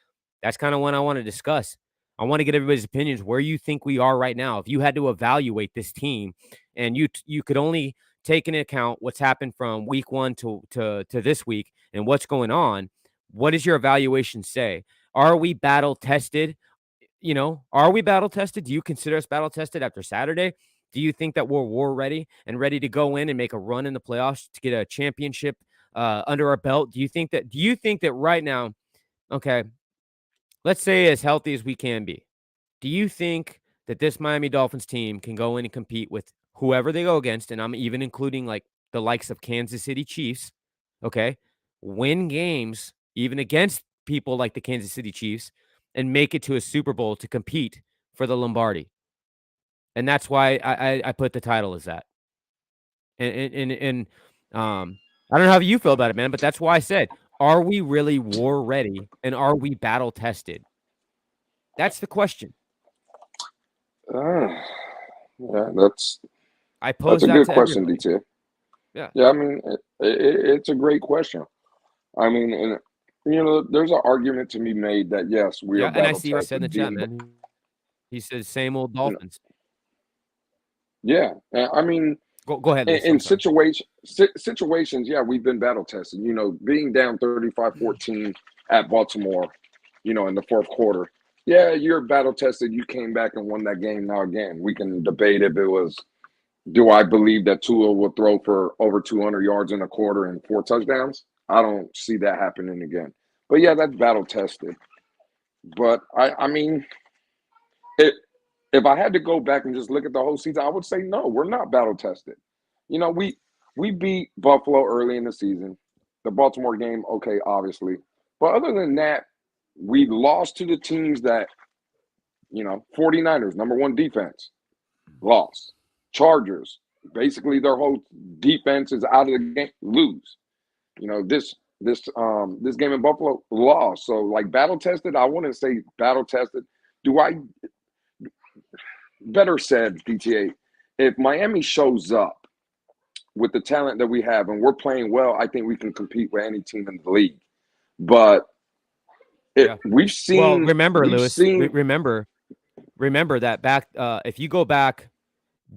Speaker 3: that's kind of what I want to discuss. I want to get everybody's opinions where you think we are right now. If you had to evaluate this team and you could only take into account what's happened from week 1 to this week and what's going on, what does your evaluation say? Are we battle tested? You know, are we battle tested? Do you consider us battle tested after Saturday? Do you think that we're war ready and ready to go in and make a run in the playoffs to get a championship under our belt? Do you think that right now, okay, let's say as healthy as we can be, do you think that this Miami Dolphins team can go in and compete with whoever they go against? And I'm even including like the likes of Kansas City Chiefs, okay, win games even against people like the Kansas City Chiefs and make it to a Super Bowl to compete for the Lombardi. And that's why I put the title as that. And I don't know how you feel about it, man, but that's why I said, are we really war ready and are we battle tested? That's the question.
Speaker 4: Yeah, that's
Speaker 3: a
Speaker 4: good question, DT.
Speaker 3: Yeah.
Speaker 4: I mean, it's a great question. I mean, and you know, there's an argument to be made that yes, we are battle tested.
Speaker 3: And I see what said in the chat, man. He says same old Dolphins.
Speaker 4: Yeah, I mean,
Speaker 3: go ahead.
Speaker 4: In situations, yeah, we've been battle tested. You know, being down 35-14 at Baltimore, you know, in the fourth quarter. Yeah, you're battle tested. You came back and won that game. Now again, we can debate if it was. Do I believe that Tua will throw for over 200 yards in a quarter and 4 touchdowns? I don't see that happening again. But yeah, that's battle tested. But I mean, if I had to go back and just look at the whole season, I would say no, we're not battle tested. You know, we beat Buffalo early in the season. The Baltimore game, okay, obviously. But other than that, we lost to the teams that, you know, 49ers, number 1 defense, lost. Chargers, basically their whole defense is out of the game, lose. You know, this game in Buffalo, lost. So, like, battle tested, I wouldn't say battle tested. Better said, DTA, if Miami shows up with the talent that we have and we're playing well, I think we can compete with any team in the league. But we've seen.
Speaker 3: Well, remember, Lewis. Remember that back. If you go back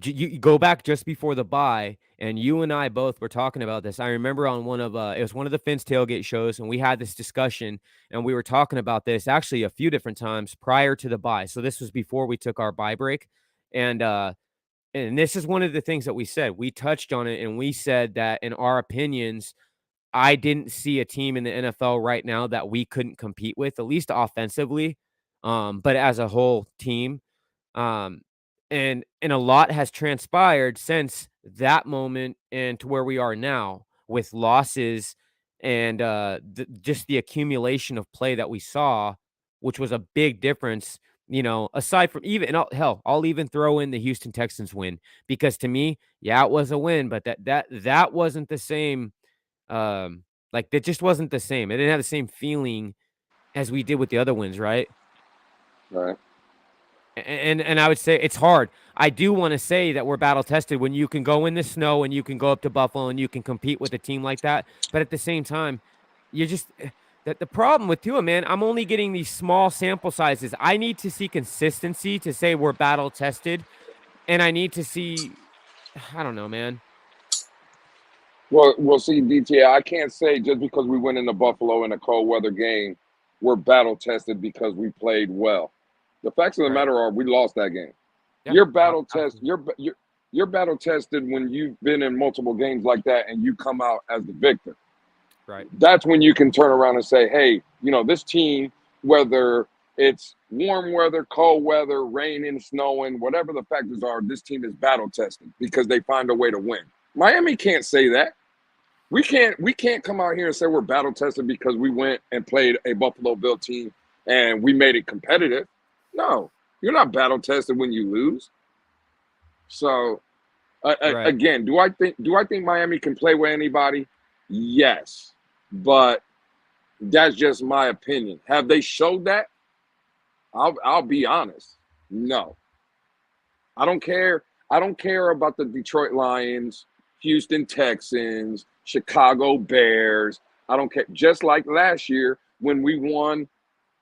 Speaker 3: you go back just before the bye, and you and I both were talking about this. I remember on one of it was one of the Finns tailgate shows, and we had this discussion, and we were talking about this actually a few different times prior to the bye. So this was before we took our bye break, and this is one of the things that we said. We touched on it, and we said that in our opinions, I didn't see a team in the NFL right now that we couldn't compete with, at least offensively, but as a whole team. Um, and a lot has transpired since that moment and to where we are now with losses and just the accumulation of play that we saw, which was a big difference. You know, aside from even hell, I'll even throw in the Houston Texans win because to me, yeah, it was a win, but that wasn't the same. Like it just wasn't the same. It didn't have the same feeling as we did with the other wins, right?
Speaker 4: Right.
Speaker 3: And I would say it's hard. I do want to say that we're battle tested when you can go in the snow and you can go up to Buffalo and you can compete with a team like that. But at the same time, you just the problem with Tua, man, I'm only getting these small sample sizes. I need to see consistency to say we're battle tested, and I need to see. I don't know, man.
Speaker 4: Well, we'll see, DTA. I can't say just because we went into Buffalo in a cold weather game, we're battle tested because we played well. The facts of the
Speaker 3: Right.
Speaker 4: matter are, we lost that game.
Speaker 3: Yeah,
Speaker 4: You're battle test.
Speaker 3: absolutely.
Speaker 4: You're battle tested when you've been in multiple games like that and you come out as the victor.
Speaker 3: Right.
Speaker 4: That's when you can turn around and say, hey, you know, this team, whether it's warm weather, cold weather, raining, snowing, whatever the factors are, this team is battle tested because they find a way to win. Miami can't say that. We can't come out here and say we're battle tested because we went and played a Buffalo Bill team and we made it competitive. No, you're not battle tested when you lose. So
Speaker 3: Right.
Speaker 4: again, do I think Miami can play with anybody? Yes, but that's just my opinion. Have they showed that? I'll be honest. No, I don't care. I don't care about the Detroit Lions, Houston Texans, Chicago Bears. I don't care. Just like last year when we won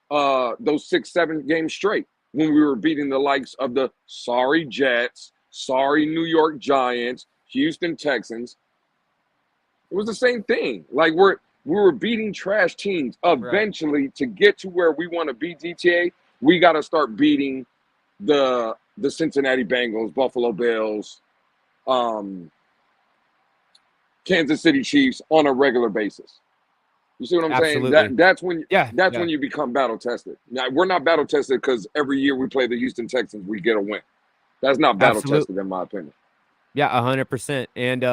Speaker 4: those 6-7 games straight, when we were beating the likes of the sorry Jets, sorry New York Giants, Houston Texans. It was the same thing. Like we were beating trash teams. Eventually, to get to where we want to be, DTA, we got to start beating the Cincinnati Bengals, Buffalo Bills, Kansas City Chiefs on a regular basis. You see what I'm
Speaker 3: Absolutely.
Speaker 4: saying? That's when
Speaker 3: Yeah.
Speaker 4: when you become battle tested. Now, we're not battle tested because every year we play the Houston Texans, we get a win. That's not battle tested in my opinion.
Speaker 3: Yeah, 100%. And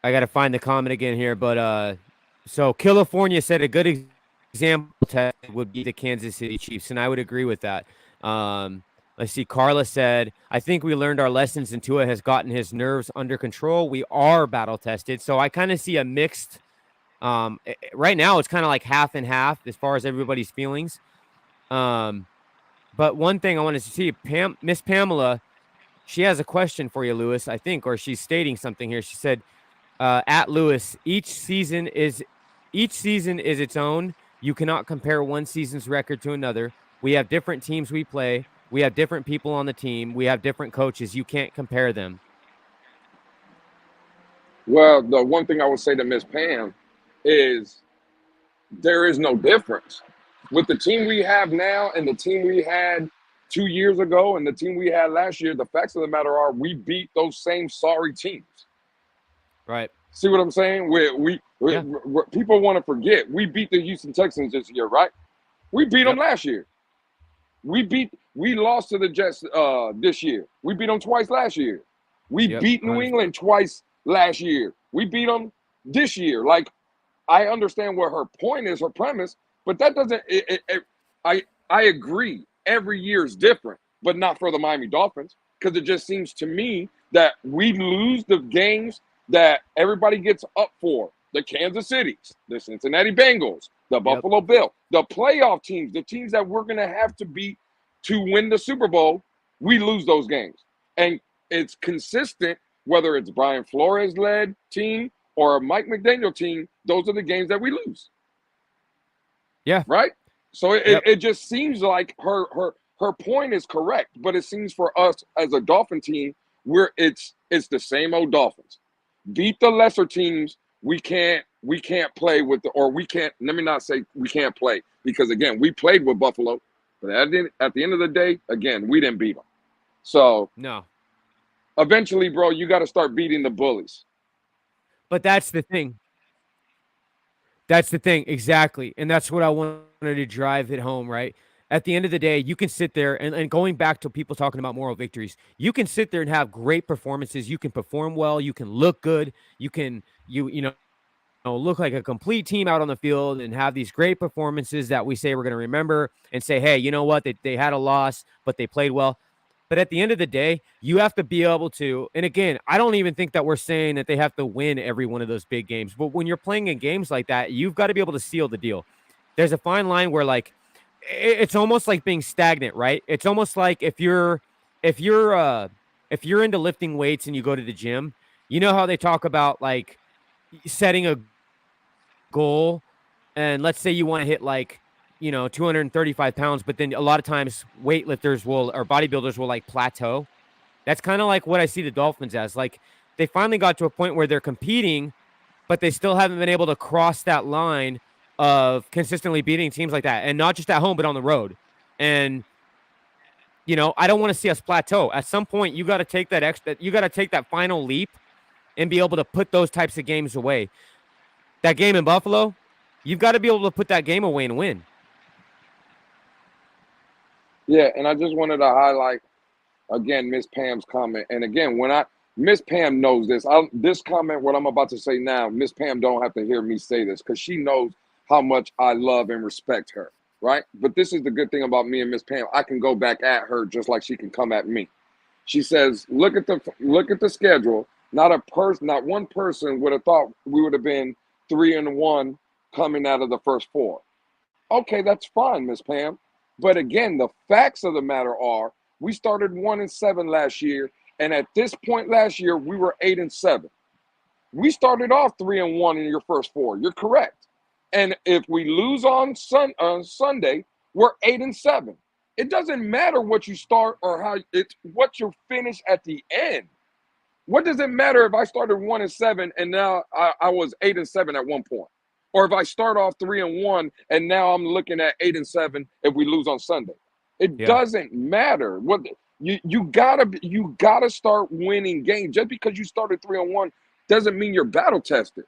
Speaker 3: I got to find the comment again here, but so California said a good example test would be the Kansas City Chiefs, and I would agree with that. Let's see. Carla said, I think we learned our lessons and Tua has gotten his nerves under control. We are battle tested. So I kind of see a mixed right now it's kind of like half and half as far as everybody's feelings. But one thing I wanted to see, Miss Pamela, she has a question for you, Lewis, I think, or she's stating something here. She said, at Lewis, each season is its own. You cannot compare one season's record to another. We have different teams we play. We have different people on the team. We have different coaches. You can't compare them.
Speaker 4: Well, the one thing I would say to Miss Pam is there is no difference. With the team we have now and the team we had 2 years ago and the team we had last year, the facts of the matter are we beat those same sorry teams.
Speaker 3: Right.
Speaker 4: See what I'm saying? We people want to forget. We beat the Houston Texans this year, right? We beat them last year. We lost to the Jets this year. We beat them twice last year. We beat New England twice last year. We beat them this year. Like, I understand what her point is, her premise, but that doesn't. I agree. Every year is different, but not for the Miami Dolphins, because it just seems to me that we lose the games that everybody gets up for. The Kansas Cities, the Cincinnati Bengals, the Buffalo Bills, the playoff teams, the teams that we're going to have to beat to win the Super Bowl, we lose those games. And it's consistent, whether it's Brian Flores-led team or a Mike McDaniel team, those are the games that we lose.
Speaker 3: Yeah.
Speaker 4: Right? So it just seems like her her point is correct, but it seems for us as a Dolphin team, it's the same old Dolphins. Beat the lesser teams. We can't play with or we can't. Let me not say we can't play, because again, we played with Buffalo, but at the end of the day, again, we didn't beat them. So
Speaker 3: No.
Speaker 4: eventually, bro, you got to start beating the bullies.
Speaker 3: But that's the thing. That's the thing, exactly. And that's what I wanted to drive it home, right? At the end of the day, you can sit there and going back to people talking about moral victories, you can sit there and have great performances. You can perform well, you can look good, you know, look like a complete team out on the field and have these great performances that we say we're going to remember and say, hey, you know what? They had a loss, but they played well. But at the end of the day, you have to be able to, and again, I don't even think that we're saying that they have to win every one of those big games. But when you're playing in games like that, you've got to be able to seal the deal. There's a fine line where like it's almost like being stagnant, right? It's almost like if you're if you're into lifting weights and you go to the gym, you know how they talk about like setting a goal, and let's say you want to hit like 235 pounds, but then a lot of times weightlifters will or bodybuilders will like plateau. That's kind of like what I see the Dolphins as. Like they finally got to a point where they're competing, but they still haven't been able to cross that line of consistently beating teams like that, and not just at home but on the road. And I don't want to see us plateau. At some point, you got to take you got to take that final leap and be able to put those types of games away. That game in Buffalo, you've got to be able to put that game away and win.
Speaker 4: Yeah, and I just wanted to highlight again Miss Pam's comment. And again, Miss Pam knows this. This comment, what I'm about to say now, Miss Pam don't have to hear me say this because she knows how much I love and respect her, right? But this is the good thing about me and Miss Pam. I can go back at her just like she can come at me. She says, "Look at the schedule. Not one person would have thought we would have been 3-1 coming out of the first four." Okay, that's fine, Miss Pam. But again, the facts of the matter are we started 1-7 last year, and at this point last year, we were 8-7. We started off 3-1 in your first four. You're correct. And if we lose on Sunday, we're 8-7. It doesn't matter what you start or what you finish at the end. What does it matter if I started 1-7 and now I was 8-7 at one point? Or if I start off 3-1 and now I'm looking at 8-7 if we lose on Sunday. It
Speaker 3: Yeah.
Speaker 4: doesn't matter. What you gotta start winning games. Just because you started 3-1 doesn't mean you're battle tested.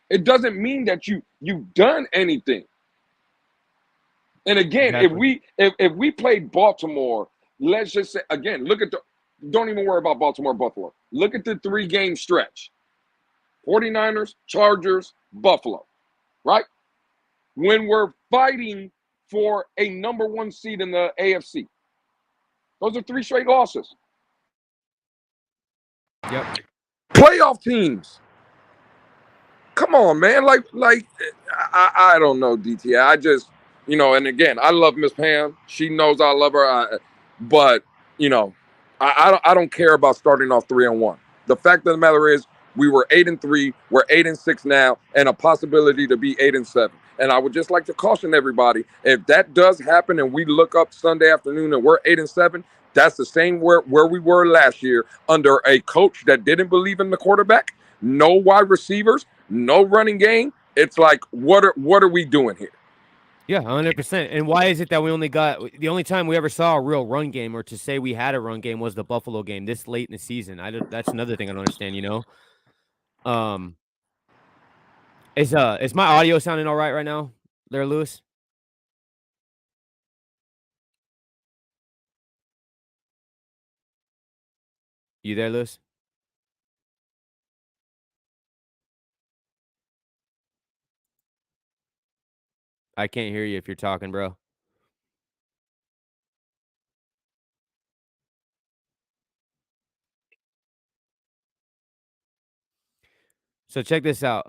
Speaker 4: It doesn't mean that you've done anything. And again,
Speaker 3: Exactly.
Speaker 4: if we played Baltimore, let's just say again, don't even worry about Baltimore, Buffalo. Look at the 3-game stretch. 49ers, Chargers, Buffalo, right? When we're fighting for a number 1 seed in the AFC. Those are 3 straight losses.
Speaker 3: Yep.
Speaker 4: Playoff teams. Come on, man. I don't know, DTA. I just, and again, I love Miss Pam. She knows I love her. But, I don't care about starting off 3-1. The fact of the matter is, we were 8-3. We're 8-6 now, and a possibility to be 8-7. And I would just like to caution everybody: if that does happen, and we look up Sunday afternoon and we're 8-7, that's the same where we were last year under a coach that didn't believe in the quarterback, no wide receivers, no running game. It's like, what are we doing here?
Speaker 3: Yeah, 100%. And why is it that we only got the only time we ever saw a real run game or to say we had a run game was the Buffalo game this late in the season? That's another thing I don't understand. Um is my audio sounding all right now there, Lewis? You there, Lewis? I can't hear you if you're talking, bro. So check this out.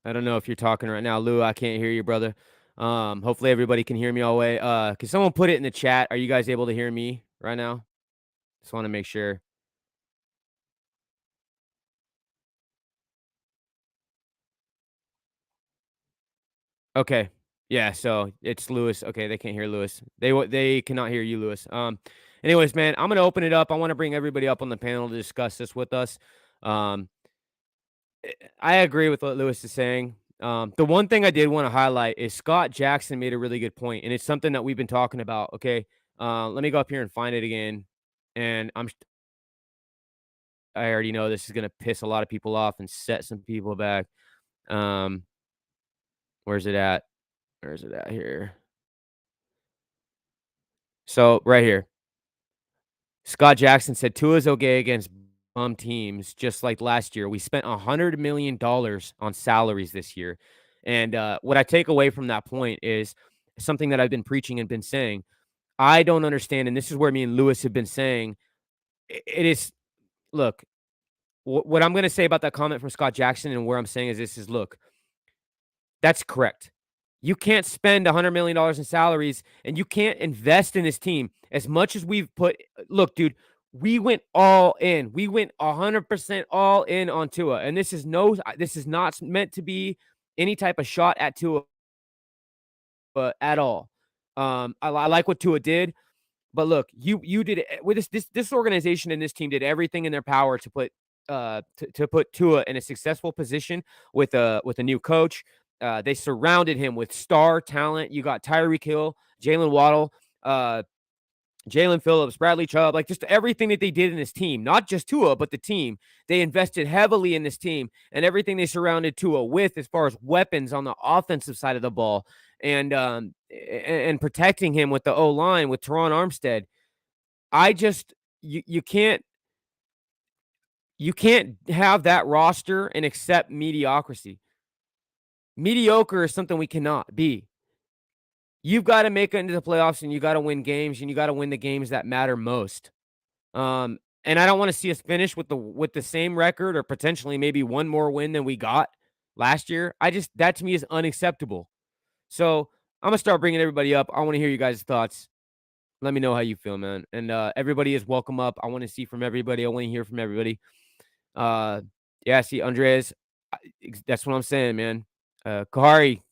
Speaker 3: I don't know if you're talking right now, Lou. I can't hear you, brother. Hopefully everybody can hear me all the way. Can someone put it in the chat? Are you guys able to hear me right now? Just want to make sure. Okay. Yeah, so it's Lewis. Okay, they can't hear Lewis. They cannot hear you, Lewis. Anyways, man, I'm gonna open it up. I want to bring everybody up on the panel to discuss this with us. Um, I agree with what Lewis is saying. The one thing I did want to highlight is Scott Jackson made a really good point, and it's something that we've been talking about. Okay, let me go up here and find it again. And I already know this is gonna piss a lot of people off and set some people back. Um, where's it at? Where's it at here? So right here. Scott Jackson said Tua's okay against bum teams, just like last year. We spent $100 million on salaries this year. And what I take away from that point is something that I've been preaching and been saying. I don't understand, and this is where me and Lewis have been saying, it is, look, what I'm going to say about that comment from Scott Jackson and where I'm saying is this is, look, that's correct. You can't spend $100 million in salaries and you can't invest in this team as much as we've put. Look, dude, we went all in. We went 100% all in on Tua. And this is not meant to be any type of shot at Tua at all. I like what Tua did. But look, you did it with this organization and this team did everything in their power to put to put Tua in a successful position with a new coach. They surrounded him with star talent. You got Tyreek Hill, Jalen Waddle, Jalen Phillips, Bradley Chubb, like just everything that they did in this team, not just Tua, but the team. They invested heavily in this team and everything they surrounded Tua with as far as weapons on the offensive side of the ball and protecting him with the O-line with Teron Armstead. You can't have that roster and accept mediocrity. Mediocre is something we cannot be. You've got to make it into the playoffs and you got to win games and you got to win the games that matter most. And I don't want to see us finish with the same record or potentially maybe one more win than we got last year. That to me is unacceptable. So I'm gonna start bringing everybody up. I want to hear you guys' thoughts. Let me know how you feel, man. And everybody is welcome up. I want to see from everybody. I want to hear from everybody. Yeah, see Andres. That's what I'm saying, man. Kahari,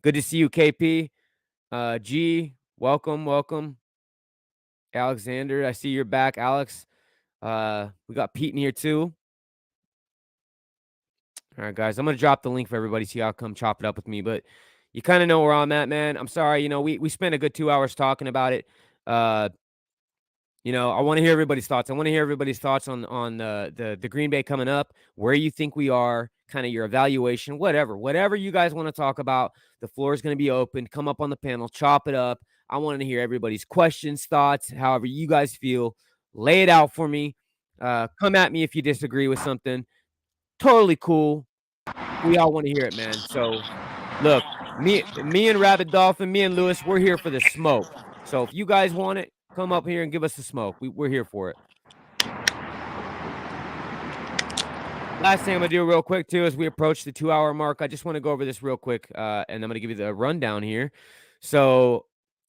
Speaker 3: good to see you, KP. G, welcome. Alexander, I see you're back, Alex. We got Pete in here too. All right, guys, I'm gonna drop the link for everybody so y'all come chop it up with me. But you kind of know where I'm at, man. I'm sorry, we spent a good 2 hours talking about it. I want to hear everybody's thoughts. I want to hear everybody's thoughts on the Green Bay coming up, where you think we are, kind of your evaluation, whatever you guys want to talk about. The floor is going to be open. Come up on the panel, chop it up. I want to hear everybody's questions, thoughts, however you guys feel. Lay it out for me. Come at me if you disagree with something. Totally cool. We all want to hear it, man. So, look, me and Rabid Dolphin, me and Lewis, we're here for the smoke. So if you guys want it, come up here and give us the smoke. We're here for it. Last thing I'm going to do real quick, too, as we approach the 2-hour mark, I just want to go over this real quick, and I'm going to give you the rundown here. So,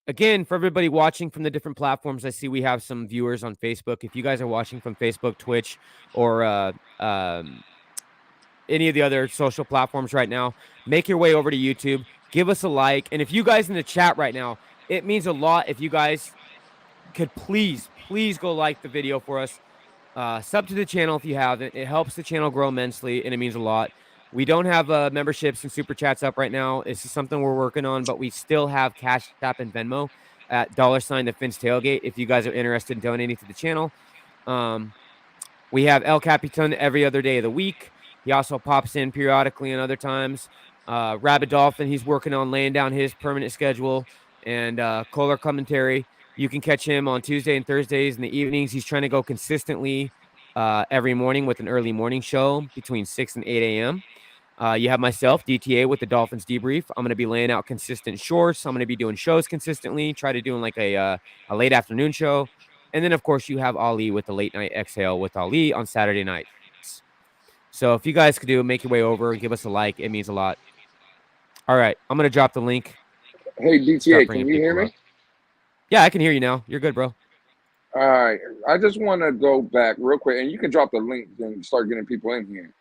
Speaker 3: again, for everybody watching from the different platforms, I see we have some viewers on Facebook. If you guys are watching from Facebook, Twitch, or any of the other social platforms right now, make your way over to YouTube. Give us a like. And if you guys in the chat right now, it means a lot if you guys could please go like the video for us. Sub to the channel if you haven't. It helps the channel grow immensely, and it means a lot. We don't have memberships and super chats up right now. This is something we're working on, but we still have Cash App and Venmo at $the Fins Tailgate if you guys are interested in donating to the channel. We have El Capitan every other day of the week. He also pops in periodically and other times. Rabid Dolphin, he's working on laying down his permanent schedule and color commentary. You can catch him on Tuesday and Thursdays in the evenings. He's trying to go consistently every morning with an early morning show between 6 and 8 a.m. You have myself, DTA, with the Dolphins Debrief. I'm going to be laying out consistent shorts. I'm going to be doing shows consistently, try to do like a late afternoon show. And then, of course, you have Ali with the Late Night Exhale with Ali on Saturday nights. So if you guys could make your way over and give us a like, it means a lot. All right, I'm going to drop the link.
Speaker 4: Hey, DTA, can you hear me?
Speaker 3: Yeah, I can hear you now. You're good, bro.
Speaker 4: All right. I just want to go back real quick, and you can drop the link and start getting people in here.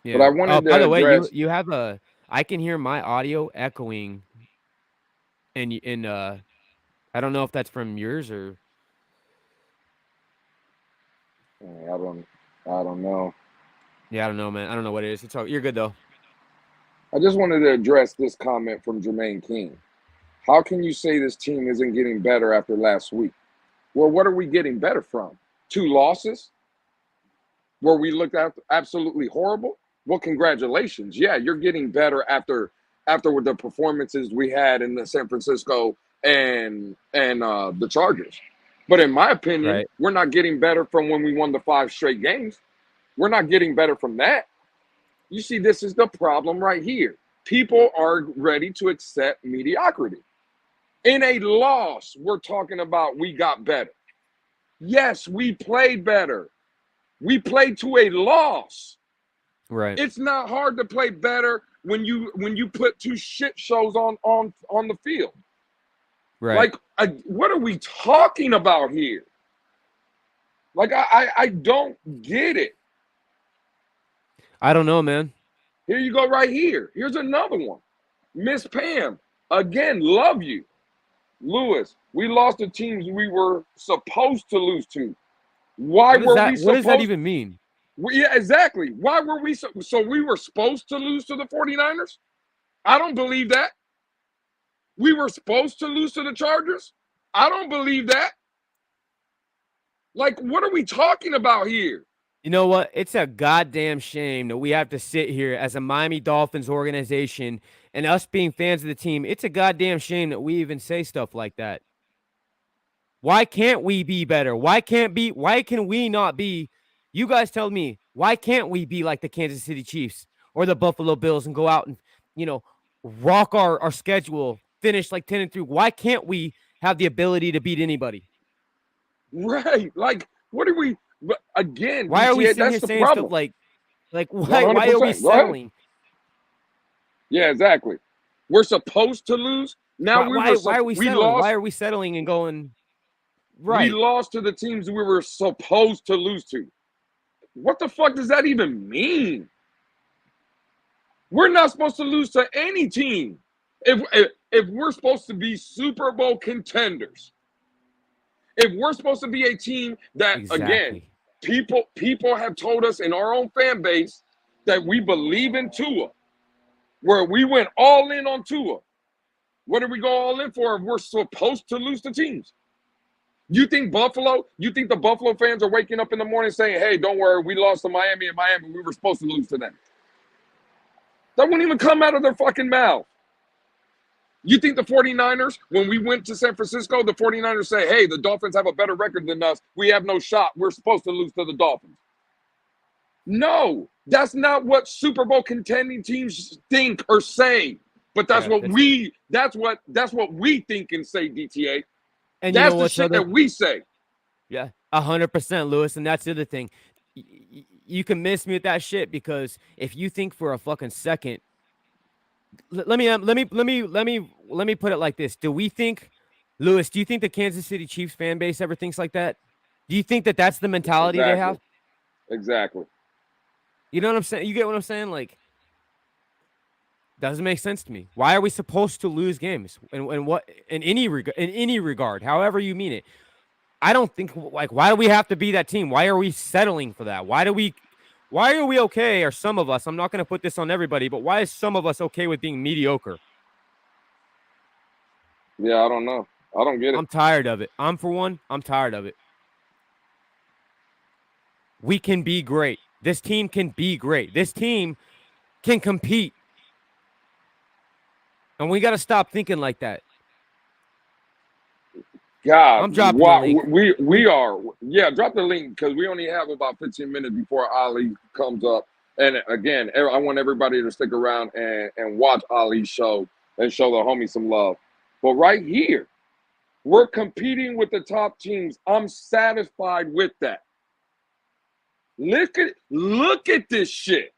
Speaker 3: Yeah.
Speaker 4: But I wanted to
Speaker 3: by the way,
Speaker 4: address...
Speaker 3: you have I can hear my audio echoing and I don't know if that's from yours or
Speaker 4: I don't know.
Speaker 3: yeah, I don't know, man. I don't know what it is. It's all you're good though.
Speaker 4: I just wanted to address this comment from Jermaine King. How can you say this team isn't getting better after last week? Well, what are we getting better from? 2 losses? Where we looked absolutely horrible? Well, congratulations. Yeah, you're getting better after the performances we had in the San Francisco and the Chargers. But in my opinion,
Speaker 3: Right.
Speaker 4: we're not getting better from when we won the 5 straight games. We're not getting better from that. You see, this is the problem right here. People are ready to accept mediocrity. In a loss, we're talking about we got better. Yes, we played better. We played to a loss.
Speaker 3: Right.
Speaker 4: It's not hard to play better when you put 2 shit shows on the field.
Speaker 3: Right.
Speaker 4: Like, what are we talking about here? Like, I don't get it.
Speaker 3: I don't know, man.
Speaker 4: Here you go right here. Here's another one. Miss Pam, again, love you. Lewis, we lost to teams we were supposed to lose to. Why
Speaker 3: What
Speaker 4: were
Speaker 3: that,
Speaker 4: we supposed?
Speaker 3: what does that even mean?
Speaker 4: Yeah, exactly. Why were we so we were supposed to lose to the 49ers? I don't believe that. We were supposed to lose to the Chargers? I don't believe that. Like, what are we talking about here?
Speaker 3: You know what? It's a goddamn shame that we have to sit here as a Miami Dolphins organization and us being fans of the team. It's a goddamn shame that we even say stuff like that. Why can't we be better? Why can we not be? You guys tell me, why can't we be like the Kansas City Chiefs or the Buffalo Bills and go out and, rock our schedule, finish like 10-3? Why can't we have the ability to beat anybody?
Speaker 4: Right. Like, what are we again?
Speaker 3: Why are we
Speaker 4: DTA,
Speaker 3: sitting here
Speaker 4: that's the
Speaker 3: saying
Speaker 4: problem.
Speaker 3: stuff like why are we
Speaker 4: 100%. Go ahead.
Speaker 3: settling?
Speaker 4: Yeah, exactly. We're supposed to lose. Now
Speaker 3: Why are we settling?
Speaker 4: lost.
Speaker 3: Why are we settling and going right?
Speaker 4: We lost to the teams we were supposed to lose to. What the fuck does that even mean? We're not supposed to lose to any team. If we're supposed to be Super Bowl contenders, if we're supposed to be a team that, again,
Speaker 3: Exactly.
Speaker 4: people have told us in our own fan base that we believe in Tua, where we went all in on Tua. What did we go all in for if we're supposed to lose to teams? You think the Buffalo fans are waking up in the morning saying, hey, don't worry, we lost to Miami and Miami, we were supposed to lose to them? That wouldn't even come out of their fucking mouth. You think the 49ers, when we went to San Francisco, the 49ers say, hey, the Dolphins have a better record than us. We have no shot. We're supposed to lose to the Dolphins. No, that's not what Super Bowl contending teams think or say. But that's what we think and say, DTA.
Speaker 3: And
Speaker 4: that's the shit that we say.
Speaker 3: Yeah, 100%, Lewis. And that's the other thing. You can miss me with that shit because if you think for a fucking second, let me put it like this. Do we think, Lewis, do you think the Kansas City Chiefs fan base ever thinks like that? Do you think that that's the mentality they have?
Speaker 4: Exactly.
Speaker 3: You know what I'm saying? You get what I'm saying? Like, doesn't make sense to me. Why are we supposed to lose games? And what in any regard, however you mean it? I don't think like why do we have to be that team? Why are we settling for that? Why are we okay? Or some of us, I'm not going to put this on everybody, but why is some of us okay with being mediocre?
Speaker 4: Yeah, I don't know. I don't get it.
Speaker 3: I'm tired of it. I'm tired of it. We can be great. This team can be great. This team can compete. And we got to stop thinking like that.
Speaker 4: God,
Speaker 3: I'm dropping the link.
Speaker 4: We are. Yeah, drop the link because we only have about 15 minutes before Ali comes up. And again, I want everybody to stick around and watch Ali's show and show the homie some love. But right here, we're competing with the top teams. I'm satisfied with that. Look at this shit.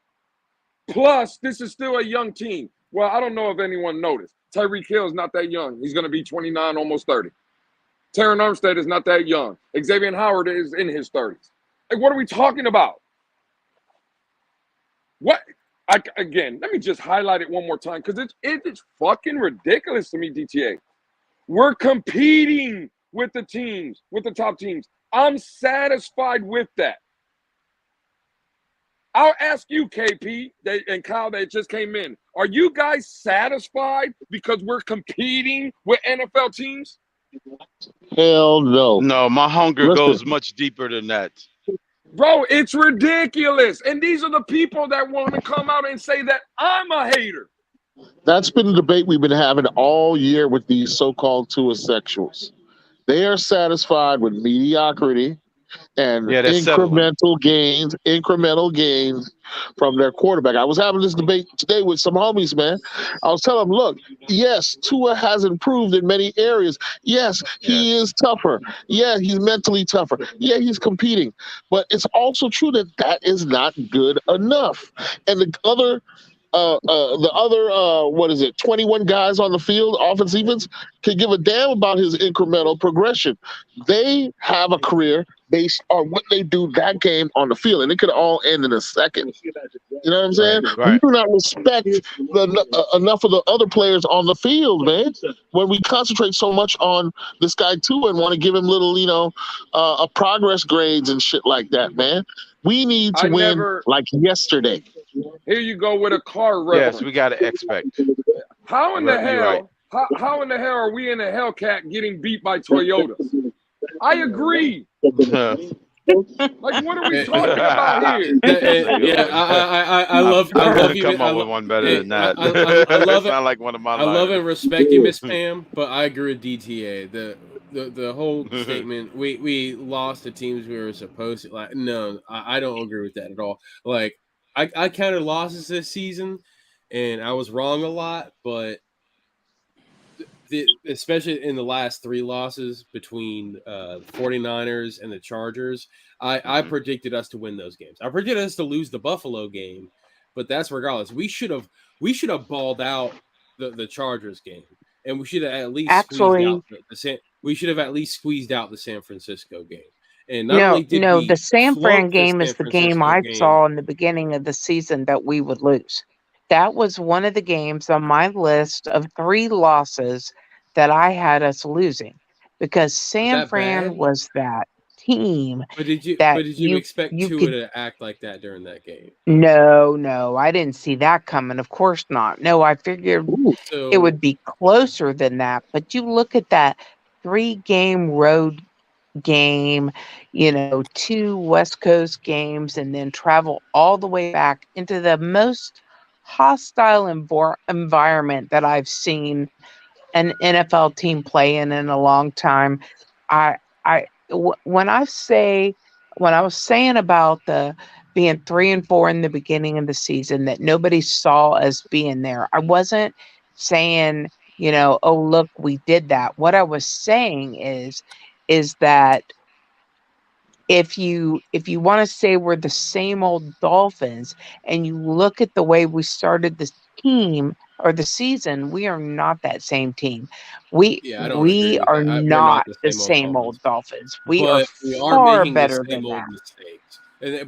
Speaker 4: Plus, this is still a young team. Well, I don't know if anyone noticed. Tyreek Hill is not that young. He's going to be 29, almost 30. Terran Armstead is not that young. Xavier Howard is in his 30s. Like, what are we talking about? Again, let me just highlight it one more time because it's fucking ridiculous to me, DTA. We're competing with the teams, with the top teams. I'm satisfied with that. I'll ask you, KP and Kyle, that just came in. Are you guys satisfied because we're competing with NFL teams?
Speaker 7: Hell no.
Speaker 6: No, my hunger
Speaker 7: Listen.
Speaker 6: goes much deeper than that.
Speaker 4: Bro, it's ridiculous. And these are the people that want to come out and say that I'm a hater.
Speaker 7: That's been the debate we've been having all year with these so-called tuosexuals. They are satisfied with mediocrity and
Speaker 6: Yeah, they're settling.
Speaker 7: incremental gains from their quarterback. I was having this debate today with some homies, man. I was telling them, look, yes, Tua has improved in many areas. Yes, he is tougher. Yeah, he's mentally tougher. Yeah, he's competing. But it's also true that that is not good enough. And the other 21 guys on the field, offense, defense, can give a damn about his incremental progression. They have a career based on what they do that game on the field, and it could all end in a second. You know what I'm saying?
Speaker 6: Right.
Speaker 7: We do not respect enough of the other players on the field, man. When we concentrate so much on this guy too and want to give him little, progress grades and shit like that, man. We need to win like yesterday.
Speaker 4: Here you go with a car reference.
Speaker 6: Yes, we got to expect.
Speaker 4: How in the hell?
Speaker 6: Right.
Speaker 4: How in the hell are we in a Hellcat getting beat by Toyota? I agree. Like, what are we talking about here?
Speaker 8: I love you.
Speaker 6: Come up with one better than that.
Speaker 8: I love it.
Speaker 6: Not like one of my.
Speaker 8: I love and respect you, Miss Pam, but I agree with DTA. The whole statement. We lost the teams we were supposed to. Like, no, I don't agree with that at all. Like, I counted losses this season, and I was wrong a lot, but especially in the last 3 losses between the 49ers and the Chargers, I predicted us to win those games. I predicted us to lose the Buffalo game, but that's regardless. We should have balled out the Chargers game, and we should have at least squeezed out the San Francisco game. And
Speaker 9: the San Fran game is the game I saw in the beginning of the season that we would lose. That was one of the games on my list of 3 losses that I had us losing, because San Fran was that team.
Speaker 8: But did you expect Tua to act like that during that game?
Speaker 9: No, I didn't see that coming. Of course not. No, I figured it would be closer than that. But you look at that 3-game road game, 2 West Coast games, and then travel all the way back into the most hostile environment that I've seen an NFL team play in a long time. When I was saying about the being 3-4 in the beginning of the season that nobody saw us being there, I wasn't saying, oh look, we did that. What I was saying is that if you want to say we're the same old Dolphins and you look at the way we started this team or the season, we are not that same team. We are not the same old Dolphins. We are far better than that.
Speaker 8: Mistakes.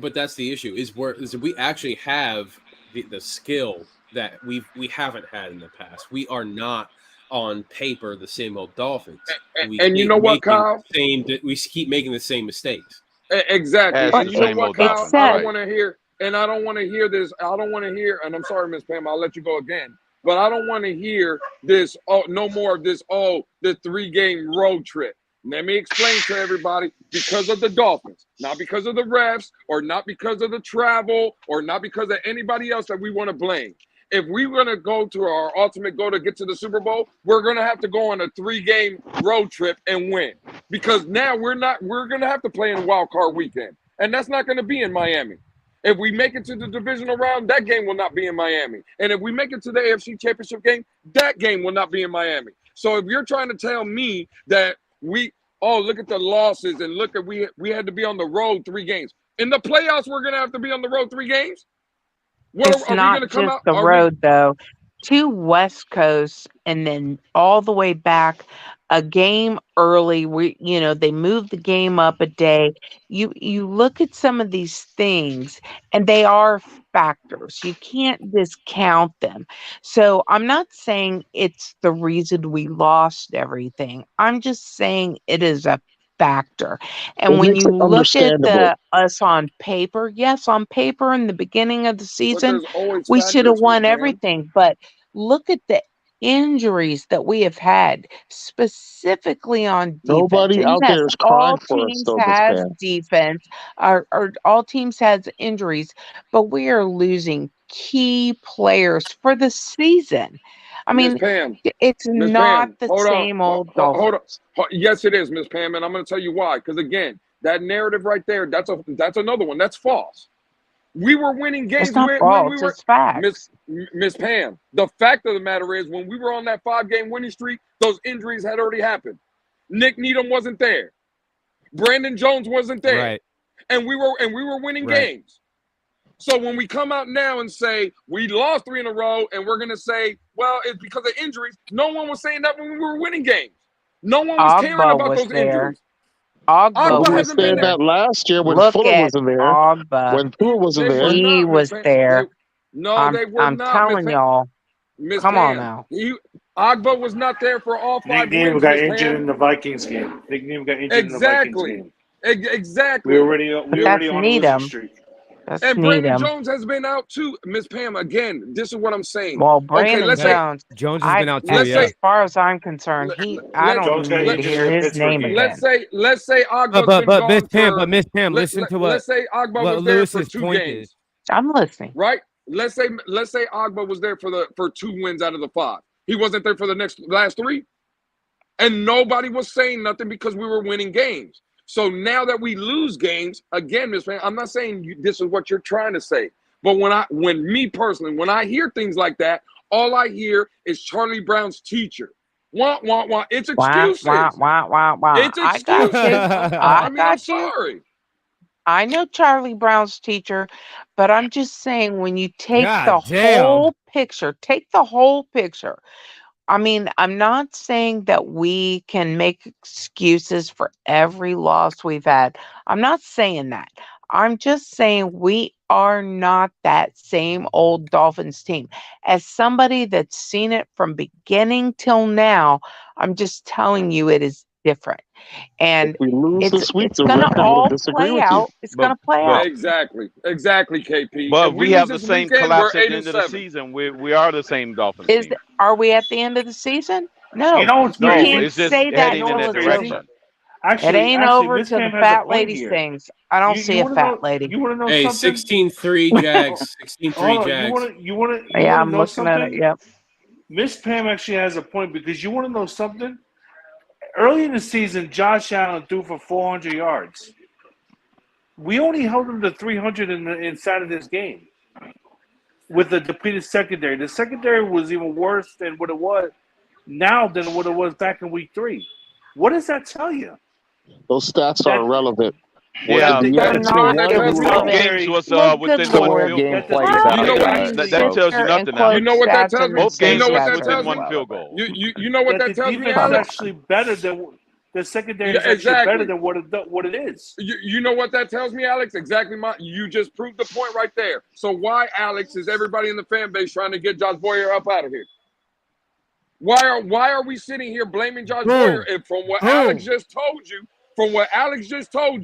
Speaker 8: But that's the issue is we actually have the skill that we haven't had in the past. We are not on paper the same old Dolphins.
Speaker 4: And you know what, Kyle?
Speaker 8: We keep making the same mistakes.
Speaker 4: Exactly. And you know what, Kyle?
Speaker 9: I
Speaker 4: don't want to hear, and I don't want to hear this. I don't want to hear, and I'm sorry, Miss Pam, I'll let you go again. But I don't want to hear this. Oh, no more of this. Oh, the 3-game road trip. Let me explain to everybody, because of the Dolphins, not because of the refs, or not because of the travel, or not because of anybody else that we want to blame. If we're going to go to our ultimate goal to get to the Super Bowl, we're going to have to go on a 3-game road trip and win. Because now we're going to have to play in wild card weekend. And that's not going to be in Miami. If we make it to the divisional round, that game will not be in Miami. And if we make it to the AFC Championship game, that game will not be in Miami. So if you're trying to tell me that look at the losses and look at we had to be on the road 3 games. In the playoffs, we're going to have to be on the road 3 games?
Speaker 9: It's not just the road, though. 2 West Coasts and then all the way back a game early. They moved the game up a day. You look at some of these things, and they are factors. You can't discount them. So I'm not saying it's the reason we lost everything. I'm just saying it is a factor. And
Speaker 7: It
Speaker 9: when
Speaker 7: makes
Speaker 9: you
Speaker 7: it
Speaker 9: look at
Speaker 7: understandable.
Speaker 9: us on paper, yes, on paper in the beginning of the
Speaker 4: But
Speaker 9: season,
Speaker 4: there's always
Speaker 9: we should have
Speaker 4: factors, Miss
Speaker 9: won
Speaker 4: Pam.
Speaker 9: everything. But look at the injuries that we have had specifically on defense.
Speaker 7: Nobody
Speaker 9: And
Speaker 7: out
Speaker 9: yes,
Speaker 7: there is crying
Speaker 9: all
Speaker 7: for us,
Speaker 9: teams
Speaker 7: though, Miss
Speaker 9: has
Speaker 7: Pam.
Speaker 9: defense or all teams has injuries, but we are losing key players for the season. I
Speaker 4: Miss
Speaker 9: mean,
Speaker 4: Pam.
Speaker 9: it's
Speaker 4: Miss
Speaker 9: not
Speaker 4: Pam,
Speaker 9: the
Speaker 4: hold on.
Speaker 9: same old
Speaker 4: Hold on.
Speaker 9: Dolphins.
Speaker 4: Yes, it is, Miss Pam, and I'm going to tell you why. Because again, that narrative right there, that's another one. That's false. We were winning
Speaker 9: It's
Speaker 4: games
Speaker 9: not
Speaker 4: when we
Speaker 9: false,
Speaker 4: were
Speaker 9: it's
Speaker 4: Miss
Speaker 9: facts.
Speaker 4: Miss Pam. The fact of the matter is, when we were on that 5-game winning streak, those injuries had already happened. Nick Needham wasn't there. Brandon Jones wasn't there,
Speaker 3: Right.
Speaker 4: and we were winning
Speaker 3: Right.
Speaker 4: games. So when we come out now and say we lost 3 in a row, and we're gonna say, well, it's because of injuries. No one was saying that when we were winning games. No one was caring
Speaker 9: Ogba
Speaker 4: about
Speaker 9: was
Speaker 4: those
Speaker 9: there.
Speaker 4: injuries.
Speaker 9: Ogba
Speaker 4: Agba
Speaker 7: We were
Speaker 9: was
Speaker 4: hasn't been
Speaker 7: saying
Speaker 4: there.
Speaker 9: there.
Speaker 7: that last year when
Speaker 9: Look
Speaker 7: Fuller
Speaker 9: at
Speaker 7: wasn't there,
Speaker 9: Ogba.
Speaker 7: when Tua wasn't
Speaker 4: They were
Speaker 7: there.
Speaker 9: He
Speaker 4: not, Miss
Speaker 9: was
Speaker 4: Pam.
Speaker 9: there.
Speaker 4: No, they were
Speaker 9: I'm
Speaker 4: not, Miss
Speaker 9: telling
Speaker 4: Pam.
Speaker 9: y'all.
Speaker 4: Miss
Speaker 9: Come on
Speaker 4: Pam.
Speaker 9: now.
Speaker 4: Agba was not there for all
Speaker 10: Nick
Speaker 4: 5
Speaker 10: Needham
Speaker 4: wins,
Speaker 10: got
Speaker 4: Miss
Speaker 10: injured in
Speaker 4: Pam.
Speaker 10: the Vikings game. Nick Needham got injured in the Vikings
Speaker 4: Exactly.
Speaker 10: game.
Speaker 4: Exactly.
Speaker 10: We already
Speaker 9: That's
Speaker 10: on a losing
Speaker 9: Needham.
Speaker 10: streak.
Speaker 9: That's
Speaker 4: And Brandon
Speaker 9: Needham.
Speaker 4: Jones has been out too, Miss Pam. Again, this is what I'm saying.
Speaker 9: Well,
Speaker 4: Okay,
Speaker 9: Brandon
Speaker 4: let's say,
Speaker 9: Jones,
Speaker 3: Jones has been out too.
Speaker 4: let's
Speaker 3: Yeah.
Speaker 4: say,
Speaker 9: as far as I'm concerned, I
Speaker 4: let,
Speaker 9: don't
Speaker 10: Jones got
Speaker 9: even need
Speaker 4: let,
Speaker 9: to
Speaker 10: injured in
Speaker 9: hear
Speaker 10: the
Speaker 9: his
Speaker 10: Pittsburgh
Speaker 9: name
Speaker 10: game.
Speaker 4: let's
Speaker 9: again.
Speaker 4: say, Agba's been
Speaker 3: But
Speaker 4: gone for.
Speaker 3: Miss Pam, listen to what
Speaker 4: Let's say Agba was there for
Speaker 3: Lewis's
Speaker 4: 2
Speaker 3: point is.
Speaker 4: games,
Speaker 9: I'm listening.
Speaker 4: right? Let's say Agba was there for 2 wins out of the 5. He wasn't there for the last 3, and nobody was saying nothing because we were winning games. So now that we lose games, again, Miss Pam, I'm not saying this is what you're trying to say, but when I hear things like that, all I hear is Charlie Brown's teacher. Wah. It's
Speaker 9: Wah, wah,
Speaker 4: excuses.
Speaker 9: wah, wah, wah.
Speaker 4: It's
Speaker 9: I got you.
Speaker 4: excuses.
Speaker 9: I
Speaker 4: I'm
Speaker 9: got you.
Speaker 4: sorry.
Speaker 9: I know Charlie Brown's teacher, but I'm just saying when you take the
Speaker 3: God damn.
Speaker 9: whole picture, take the whole picture. I mean, I'm not saying that we can make excuses for every loss we've had. I'm not saying that. I'm just saying we are not that same old Dolphins team. As somebody that's seen it from beginning till now, I'm just telling you it is different.
Speaker 7: If
Speaker 9: And
Speaker 7: we lose
Speaker 9: it's
Speaker 7: this week,
Speaker 9: it's
Speaker 7: the
Speaker 9: gonna
Speaker 7: record will
Speaker 9: all
Speaker 7: disagree
Speaker 9: play
Speaker 7: with you.
Speaker 9: out. It's
Speaker 6: But
Speaker 9: gonna play
Speaker 6: but
Speaker 9: out.
Speaker 4: Exactly, KP. If
Speaker 6: but
Speaker 4: we
Speaker 6: we
Speaker 4: lose
Speaker 6: have the
Speaker 4: this
Speaker 6: same
Speaker 4: weekend, we're
Speaker 6: collapse at
Speaker 4: 8
Speaker 6: the
Speaker 4: and
Speaker 6: end of the
Speaker 4: 7.
Speaker 6: season. We are the same Dolphins team.
Speaker 9: Are we at the end of the season?
Speaker 10: You
Speaker 9: No.
Speaker 10: know what's
Speaker 9: You
Speaker 6: No,
Speaker 10: crazy?
Speaker 9: can't
Speaker 6: it's just
Speaker 9: say
Speaker 10: You
Speaker 9: that
Speaker 6: heading
Speaker 10: know
Speaker 6: in
Speaker 10: what's
Speaker 9: till
Speaker 6: that
Speaker 9: it's
Speaker 10: crazy?
Speaker 9: over.
Speaker 6: direction.
Speaker 9: It ain't
Speaker 10: Actually,
Speaker 9: over
Speaker 10: Miss
Speaker 9: till the
Speaker 10: Pam has a
Speaker 9: fat
Speaker 10: point
Speaker 9: lady
Speaker 10: here.
Speaker 9: sings. I don't see
Speaker 10: You
Speaker 9: a
Speaker 10: want to
Speaker 9: fat
Speaker 10: know?
Speaker 9: lady.
Speaker 10: You want to know
Speaker 8: Hey,
Speaker 10: something?
Speaker 8: 16-3 Jags. 16-3
Speaker 10: Hold on.
Speaker 8: Jags.
Speaker 10: You want
Speaker 9: Yeah,
Speaker 10: to
Speaker 9: I'm
Speaker 10: know
Speaker 9: looking at it.
Speaker 10: something?
Speaker 9: Yep.
Speaker 10: Miss Pam actually has a point because you want to know something. Early in the season, Josh Allen threw for 400 yards. We only held him to 300 inside of this game with the depleted secondary. The secondary was even worse than what it was now than what it was back in week 3. What does that tell you?
Speaker 7: Those stats are
Speaker 10: That
Speaker 7: irrelevant.
Speaker 6: Yeah,
Speaker 10: the,
Speaker 9: They're
Speaker 10: that,
Speaker 4: You know what
Speaker 9: not
Speaker 4: that
Speaker 10: the
Speaker 4: tells me?
Speaker 6: six
Speaker 9: irrelevant.
Speaker 6: games
Speaker 10: secondary
Speaker 6: was
Speaker 9: Well, good
Speaker 6: within
Speaker 10: the,
Speaker 6: one
Speaker 9: Lord.
Speaker 11: Four
Speaker 6: field
Speaker 11: game
Speaker 6: goal.
Speaker 10: that the
Speaker 11: plays
Speaker 9: How
Speaker 4: You
Speaker 11: out
Speaker 4: know
Speaker 11: of
Speaker 4: what?
Speaker 10: secondary
Speaker 11: that,
Speaker 6: That
Speaker 11: folks.
Speaker 6: tells you
Speaker 9: linear and
Speaker 6: nothing now.
Speaker 4: You
Speaker 9: close
Speaker 4: know what that
Speaker 9: stats are
Speaker 4: tells me?
Speaker 6: Both
Speaker 9: just so
Speaker 4: You
Speaker 6: games
Speaker 4: know what
Speaker 6: was
Speaker 4: that
Speaker 9: stats
Speaker 6: within
Speaker 4: tells
Speaker 9: are
Speaker 4: me?
Speaker 6: one field
Speaker 9: irrelevant.
Speaker 6: goal.
Speaker 4: You know what
Speaker 10: that
Speaker 4: that
Speaker 10: the
Speaker 4: tells me,
Speaker 10: defense is
Speaker 9: Come
Speaker 4: Alex?
Speaker 9: on.
Speaker 10: actually better than the secondary
Speaker 4: Yeah,
Speaker 10: is actually better
Speaker 4: exactly.
Speaker 10: than what it is.
Speaker 4: You know what that tells me, Alex? Exactly. You just proved the point right there. So why, Alex, is everybody in the fan base trying to get Josh Boyer up out of here? Why are we sitting here blaming Josh Boyer?
Speaker 3: Boom.
Speaker 4: And from what Alex
Speaker 3: Boom.
Speaker 4: just told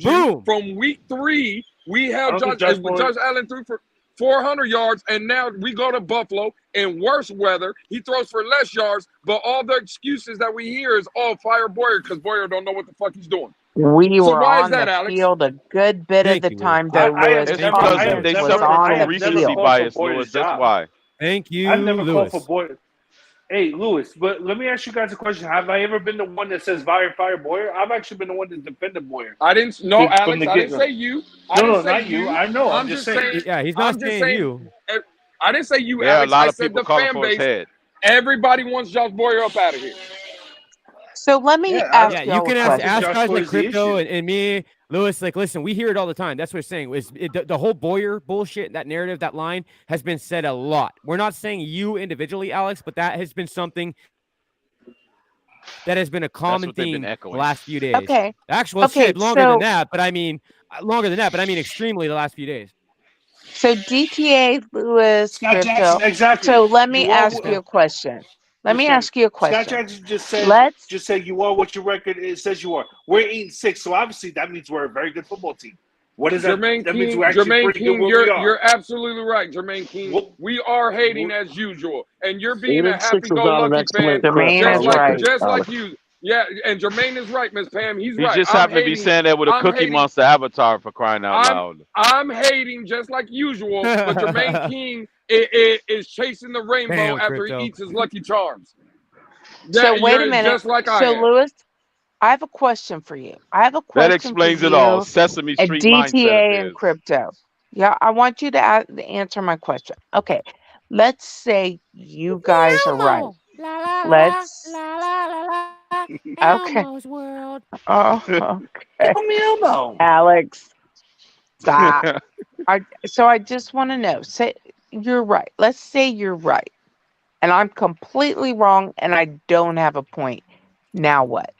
Speaker 4: you,
Speaker 3: Boom.
Speaker 4: from week 3, we
Speaker 10: I
Speaker 4: held
Speaker 10: don't think
Speaker 4: Josh Allen threw for 400 yards, and now we go to Buffalo in worse weather. He throws for less yards, but all the excuses that we hear is, oh, fire Boyer because Boyer don't know what the fuck he's doing.
Speaker 9: We
Speaker 4: So
Speaker 9: were
Speaker 4: why is
Speaker 9: on
Speaker 4: that,
Speaker 9: the
Speaker 4: Alex?
Speaker 9: field a good bit of
Speaker 3: Thank
Speaker 9: the
Speaker 3: you, Lewis.
Speaker 9: time, though, Lewis.
Speaker 6: It's
Speaker 3: Thank you,
Speaker 6: because
Speaker 3: Lewis.
Speaker 9: Offense was on
Speaker 10: I
Speaker 9: the
Speaker 10: have never
Speaker 6: recency
Speaker 9: field.
Speaker 10: called for
Speaker 6: bias,
Speaker 10: Boyer's
Speaker 6: Lewis. That's
Speaker 10: job.
Speaker 6: why.
Speaker 3: Thank
Speaker 10: I've
Speaker 3: you,
Speaker 10: never called for
Speaker 3: Lewis.
Speaker 10: Boyer. Hey, Lewis, but let me ask you guys a question. Have I ever been the one that says fire Boyer? I've actually been the one that's defended Boyer.
Speaker 4: I didn't. No,
Speaker 10: From
Speaker 4: Alex.
Speaker 10: the
Speaker 4: I didn't
Speaker 10: get-go.
Speaker 4: say you. I
Speaker 10: No,
Speaker 4: didn't
Speaker 10: no,
Speaker 4: say
Speaker 10: not you.
Speaker 4: you.
Speaker 10: I know. I'm
Speaker 4: I'm
Speaker 10: just
Speaker 4: just
Speaker 10: saying.
Speaker 4: saying.
Speaker 3: Yeah, he's not
Speaker 4: I'm just
Speaker 3: saying
Speaker 4: saying.
Speaker 3: you.
Speaker 4: I didn't say you,
Speaker 6: There are a
Speaker 4: Alex. I
Speaker 6: lot of
Speaker 4: said
Speaker 6: people
Speaker 4: the
Speaker 6: calling
Speaker 4: fan
Speaker 6: for his
Speaker 4: base.
Speaker 6: head.
Speaker 4: Everybody wants Josh Boyer up out of here.
Speaker 9: So let me
Speaker 10: Yeah,
Speaker 9: ask
Speaker 3: Yeah, you
Speaker 9: y'all a
Speaker 3: can
Speaker 10: I don't think
Speaker 3: ask
Speaker 9: question.
Speaker 10: Josh
Speaker 3: guys like
Speaker 10: Boyer's the
Speaker 3: Crypto
Speaker 10: issue.
Speaker 3: and me, Lewis. Like, listen, we hear it all the time. That's what we're saying. The whole Boyer bullshit, that narrative, that line has been said a lot. We're not saying you individually, Alex, but that has been something that has been a common
Speaker 6: what they've been
Speaker 3: theme the
Speaker 6: echoing.
Speaker 3: last few days.
Speaker 9: Okay.
Speaker 3: Actually, let's
Speaker 9: Okay,
Speaker 3: say longer than
Speaker 9: so
Speaker 3: that, but I mean extremely the last few days.
Speaker 9: so DTA, Lewis,
Speaker 10: Scott
Speaker 9: crypto.
Speaker 10: Jackson, exactly.
Speaker 9: So let me
Speaker 10: You are
Speaker 9: ask you a question. Let me
Speaker 10: Listen,
Speaker 9: ask you a
Speaker 10: Scott
Speaker 9: question.
Speaker 10: Jackson just
Speaker 9: Let's
Speaker 10: said you are what your record says you are. We're 8-6, so obviously that means we're a very good football team. What is that?
Speaker 4: Jermaine
Speaker 10: That means
Speaker 4: King,
Speaker 10: we're actually
Speaker 4: Jermaine
Speaker 10: pretty good
Speaker 4: King,
Speaker 10: where we are.
Speaker 4: you're absolutely right, Jermaine King.
Speaker 10: What-
Speaker 4: We are hating
Speaker 10: what-
Speaker 4: as usual, and you're being
Speaker 7: 8
Speaker 4: a
Speaker 7: and 6 is not an
Speaker 4: happy-go-lucky fan,
Speaker 7: excellent clip.
Speaker 9: Jermaine is right.
Speaker 4: just like
Speaker 7: Alex.
Speaker 4: you. Yeah, and Jermaine is right, Miss Pam. He's
Speaker 6: He
Speaker 4: right.
Speaker 6: just happened to be saying that with a Cookie Monster avatar for crying out loud.
Speaker 4: I'm hating just like usual, but Jermaine King is chasing the rainbow
Speaker 3: Damn,
Speaker 4: after
Speaker 3: Crypto.
Speaker 4: he eats his Lucky Charms.
Speaker 9: So wait a
Speaker 4: You're
Speaker 9: minute.
Speaker 4: just like I
Speaker 9: So
Speaker 4: am.
Speaker 9: Lewis, I have a question for you. I have a question
Speaker 6: That explains
Speaker 9: for
Speaker 6: it
Speaker 9: you
Speaker 6: all. Sesame
Speaker 9: at
Speaker 6: Street mindset
Speaker 9: DTA and
Speaker 6: affairs.
Speaker 9: crypto. Yeah, I want you to answer my question. Okay, let's say you guys are right. Let's. Okay.
Speaker 3: Elmo's World.
Speaker 9: Oh, okay.
Speaker 10: Elmo.
Speaker 9: Alex, stop. So I just want to know. Say you're right. Let's say you're right, and I'm completely wrong, and I don't have a point. Now what?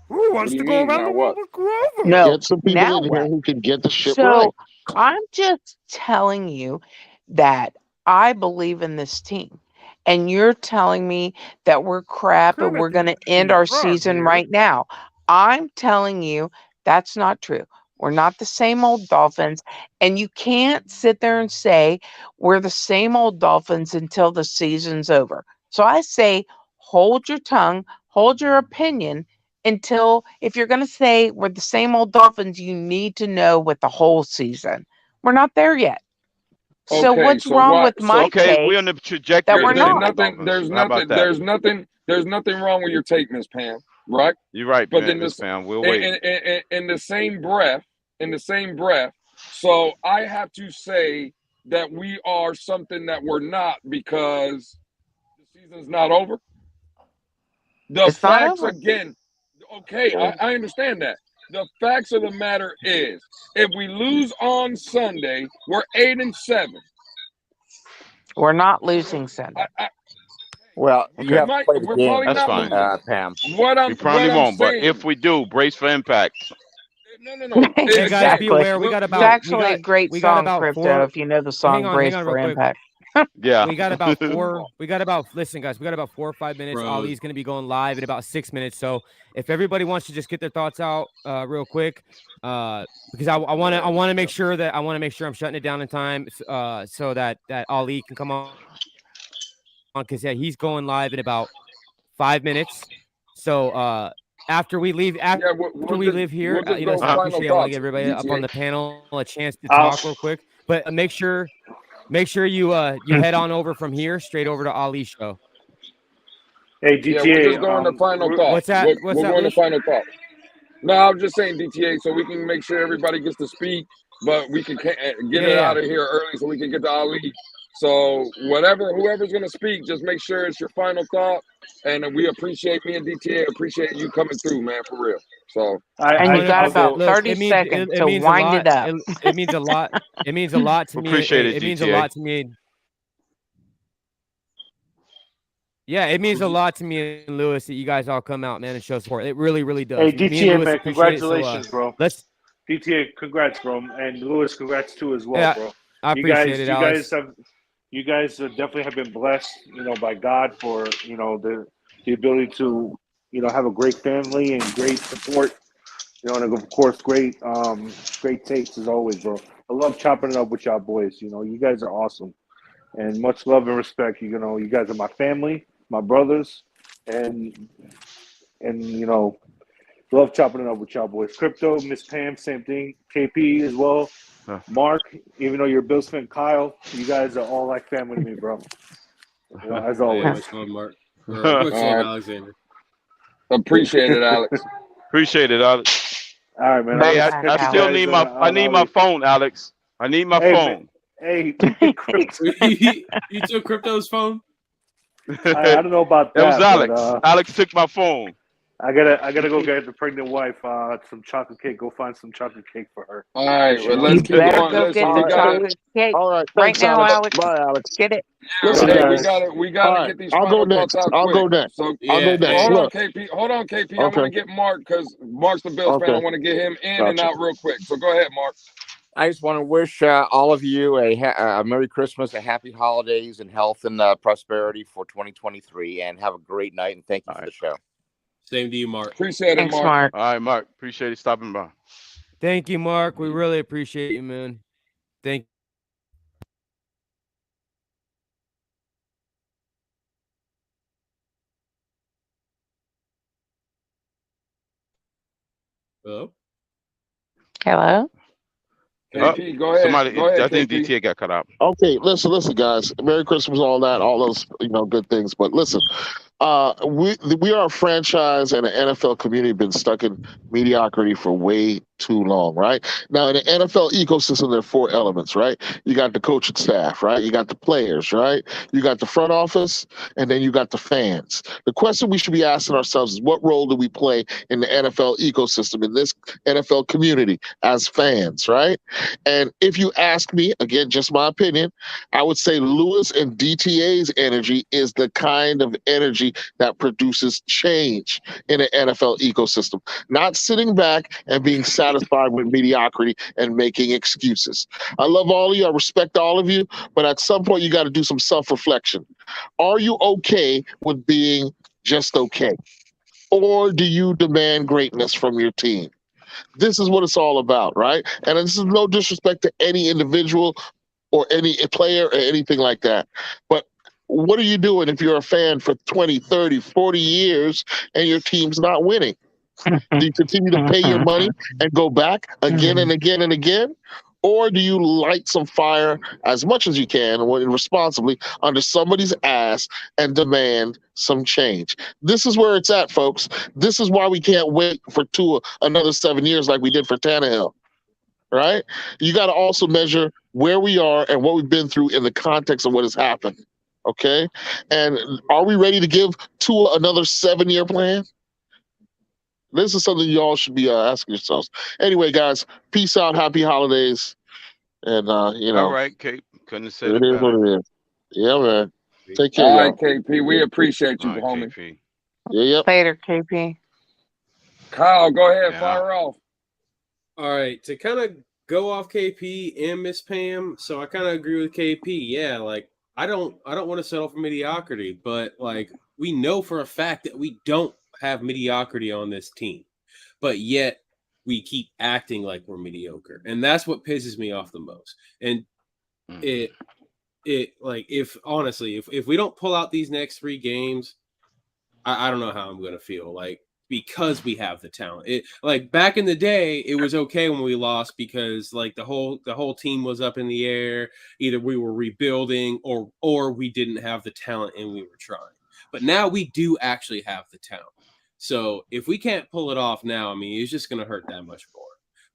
Speaker 3: Who wants
Speaker 4: do
Speaker 3: to
Speaker 4: you
Speaker 3: go
Speaker 4: mean,
Speaker 3: around
Speaker 4: now
Speaker 3: the
Speaker 4: what?
Speaker 3: world with Grover?
Speaker 9: No.
Speaker 7: Get some people
Speaker 9: Now
Speaker 7: in here
Speaker 9: what?
Speaker 7: who can get the shit
Speaker 9: So
Speaker 7: right.
Speaker 9: I'm just telling you that I believe in this team. And you're telling me that we're crap and we're going to end our season right now. I'm telling you that's not true. We're not the same old Dolphins. And you can't sit there and say we're the same old Dolphins until the season's over. So I say hold your tongue, hold your opinion until if you're going to say we're the same old Dolphins, you need to know what the whole season. We're not there yet. So
Speaker 4: Okay,
Speaker 9: what's
Speaker 4: so
Speaker 9: wrong
Speaker 4: what?
Speaker 9: with my
Speaker 6: Okay,
Speaker 9: take
Speaker 6: we're on the trajectory
Speaker 9: that we're
Speaker 6: of the same
Speaker 9: not?
Speaker 6: old Dolphins.
Speaker 4: There's
Speaker 6: How about that?
Speaker 4: nothing wrong with your take, Miss Pam. Right?
Speaker 6: You're right,
Speaker 4: But
Speaker 6: man,
Speaker 4: then
Speaker 6: Miss
Speaker 4: this,
Speaker 6: Pam. We'll wait.
Speaker 4: in the same breath, so I have to say that we are something that we're not because the season's not over. The
Speaker 9: It's not
Speaker 4: facts
Speaker 9: over.
Speaker 4: again. Okay, I understand that. The facts of the matter is, if we lose on Sunday, we're 8-7.
Speaker 9: We're not losing Sunday.
Speaker 11: Well, you have to play the
Speaker 4: We're
Speaker 11: game,
Speaker 4: probably
Speaker 6: That's
Speaker 4: not
Speaker 6: fine.
Speaker 4: losing.
Speaker 11: Pam.
Speaker 6: We probably won't, but
Speaker 4: saying,
Speaker 6: if we do, brace for impact.
Speaker 4: no.
Speaker 3: Hey guys, be aware. We got
Speaker 9: It's
Speaker 3: about
Speaker 9: actually a great
Speaker 3: we got
Speaker 9: song,
Speaker 3: about
Speaker 9: Crypto,
Speaker 3: 4.
Speaker 9: if you know the
Speaker 3: Hang
Speaker 9: song
Speaker 3: on
Speaker 9: Brace
Speaker 3: real
Speaker 9: for
Speaker 3: quick.
Speaker 9: Impact.
Speaker 6: Yeah.
Speaker 3: We got about 4. Listen, guys, we got about 4 or 5 minutes.
Speaker 8: Bro.
Speaker 3: Ali's going to be going live in about 6 minutes. So if everybody wants to just get their thoughts out real quick, because I want to make sure I'm shutting it down in time, so that Ali can come on, because he's going live in about 5 minutes. So after we leave, live here,
Speaker 4: we'll just go
Speaker 3: I
Speaker 4: final
Speaker 3: appreciate I want to
Speaker 4: thoughts,
Speaker 3: get everybody up
Speaker 4: DTA.
Speaker 3: on the panel a chance to talk real quick. But make sure you head on over from here straight over to Ali's show.
Speaker 10: Hey, DTA.
Speaker 4: Yeah, we're just going to final thought.
Speaker 3: What's that?
Speaker 4: We're going to final thought. No, I'm just saying DTA, so we can make sure everybody gets to speak, but we can get it out of here early so we can get to Ali. So whoever's going to speak, just make sure it's your final thought. And we appreciate me and DTA appreciate you coming through, man, for real. So
Speaker 9: And you got about 30 seconds to wind it up.
Speaker 3: It means a lot. It means a lot to me.
Speaker 6: Appreciate it,
Speaker 3: It means
Speaker 6: DTA.
Speaker 3: a lot to me. Yeah, it means a lot to me and Lewis that you guys all come out, man, and show support. It really, really does.
Speaker 10: Hey,
Speaker 3: Me and
Speaker 10: DTA,
Speaker 3: Lewis
Speaker 10: man,
Speaker 3: appreciate it,
Speaker 10: congratulations, bro. DTA, congrats, bro. And Lewis, congrats too as well, bro.
Speaker 3: I appreciate it, Alex.
Speaker 10: You guys definitely have been blessed, by God for, the ability to, have a great family and great support, and of course, great takes as always, bro. I love chopping it up with y'all boys. You guys are awesome, and much love and respect. You guys are my family, my brothers, and love chopping it up with y'all boys. Crypto, Miss Pam, same thing. KP as well. Mark, even though you're a Bills fan, Kyle, you guys are all like family to me, bro. As always.
Speaker 8: Hey, much love, Mark. Much love, Alexander.
Speaker 4: Appreciate it, Alex.
Speaker 6: Appreciate it, Alex.
Speaker 10: All right, man.
Speaker 6: Hey, I still need my phone, Alex. I need my phone.
Speaker 10: Hey,
Speaker 8: you took Crypto's phone?
Speaker 10: I don't know about that.
Speaker 6: It was Alex.
Speaker 10: But,
Speaker 6: Alex took my phone.
Speaker 10: I gotta go get the pregnant wife some chocolate cake. Go find some chocolate cake for her.
Speaker 4: All right,
Speaker 10: She
Speaker 4: well,
Speaker 10: wants
Speaker 4: let's
Speaker 9: You
Speaker 10: some
Speaker 4: keep
Speaker 10: cake.
Speaker 9: better
Speaker 4: going.
Speaker 9: go
Speaker 4: Listen,
Speaker 9: get
Speaker 4: we
Speaker 9: the
Speaker 4: got to.
Speaker 9: chocolate cake
Speaker 7: All right.
Speaker 9: right
Speaker 7: Thanks,
Speaker 9: now,
Speaker 7: Alex.
Speaker 9: Alex.
Speaker 7: Bye, Alex.
Speaker 9: Get it.
Speaker 7: Listen,
Speaker 4: Hey,
Speaker 7: guys.
Speaker 4: we gotta
Speaker 7: All right.
Speaker 4: get these
Speaker 7: I'll go
Speaker 4: final thoughts
Speaker 7: next.
Speaker 4: out
Speaker 7: I'll
Speaker 4: quick.
Speaker 7: go next.
Speaker 4: So
Speaker 7: I'll go next.
Speaker 4: hold
Speaker 7: Look.
Speaker 4: on, KP. Hold on, KP. I want
Speaker 7: Okay.
Speaker 4: to get Mark because Mark's the Bills fan. I
Speaker 7: Okay.
Speaker 4: want to get him in and
Speaker 7: Gotcha.
Speaker 4: out real quick. So go ahead, Mark.
Speaker 11: I just want to wish all of you a Merry Christmas, a Happy Holidays, and health and prosperity for 2023. And have a great night. And thank you for the show.
Speaker 8: Same to you, Mark.
Speaker 4: Appreciate it,
Speaker 9: Thanks,
Speaker 4: Mark.
Speaker 9: Mark.
Speaker 6: All right, Mark. Appreciate you stopping by.
Speaker 3: Thank you, Mark. We really appreciate you, man. Thank
Speaker 8: Hello?
Speaker 9: Hello?
Speaker 4: KP, go ahead.
Speaker 6: Somebody,
Speaker 4: Go ahead,
Speaker 6: I think
Speaker 4: KP.
Speaker 6: DTA got cut out.
Speaker 7: Okay, listen, guys. Merry Christmas, all that, all those good things. But listen, we are a franchise and an NFL community been stuck in mediocrity for way too long, right? Now in the NFL ecosystem, there are four elements, right? You got the coaching staff, right? You got the players, right? You got the front office, and then you got the fans. The question we should be asking ourselves is, what role do we play in the NFL ecosystem, in this NFL community as fans, right? And if you ask me, again, just my opinion, I would say Lewis and DTA's energy is the kind of energy that produces change in an NFL ecosystem. Not sitting back and being satisfied with mediocrity and making excuses. I love all of you. I respect all of you. But at some point, you got to do some self-reflection. Are you okay with being just okay? Or do you demand greatness from your team? This is what it's all about, right? And this is no disrespect to any individual or any player or anything like that. But what are you doing if you're a fan for 20, 30, 40 years and your team's not winning? Do you continue to pay your money and go back again and again and again? Or do you light some fire as much as you can and responsibly under somebody's ass and demand some change? This is where it's at, folks. This is why we can't wait for another 7 years like we did for Tannehill, right? You got to also measure where we are and what we've been through in the context of what has happened, okay? And are we ready to give Tua another 7-year plan? This is something y'all should be asking yourselves. Anyway, guys, peace out. Happy holidays. And,
Speaker 6: All right, Kate. Couldn't have said
Speaker 7: it
Speaker 6: it
Speaker 7: is what
Speaker 6: better.
Speaker 7: it is. Yeah, man. Take care,
Speaker 4: All
Speaker 7: y'all.
Speaker 4: right, KP. We appreciate you,
Speaker 6: All right,
Speaker 4: homie.
Speaker 6: KP.
Speaker 7: Yeah, yep.
Speaker 9: Later, KP.
Speaker 4: Kyle, go ahead.
Speaker 6: Yeah.
Speaker 4: Fire off.
Speaker 8: All right, to kind of go off KP and Miss Pam, so I kind of agree with KP. Yeah, like I don't want to settle for mediocrity, but like we know for a fact that we don't have mediocrity on this team, but yet we keep acting like we're mediocre, and that's what pisses me off the most. And it like if we don't pull out these next 3 games, I don't know how I'm gonna feel. Like, because we have the talent. It like back in the day, it was okay when we lost because like the whole team was up in the air. Either we were rebuilding or we didn't have the talent and we were trying. But now we do actually have the talent. So if we can't pull it off now, I mean, it's just gonna hurt that much more.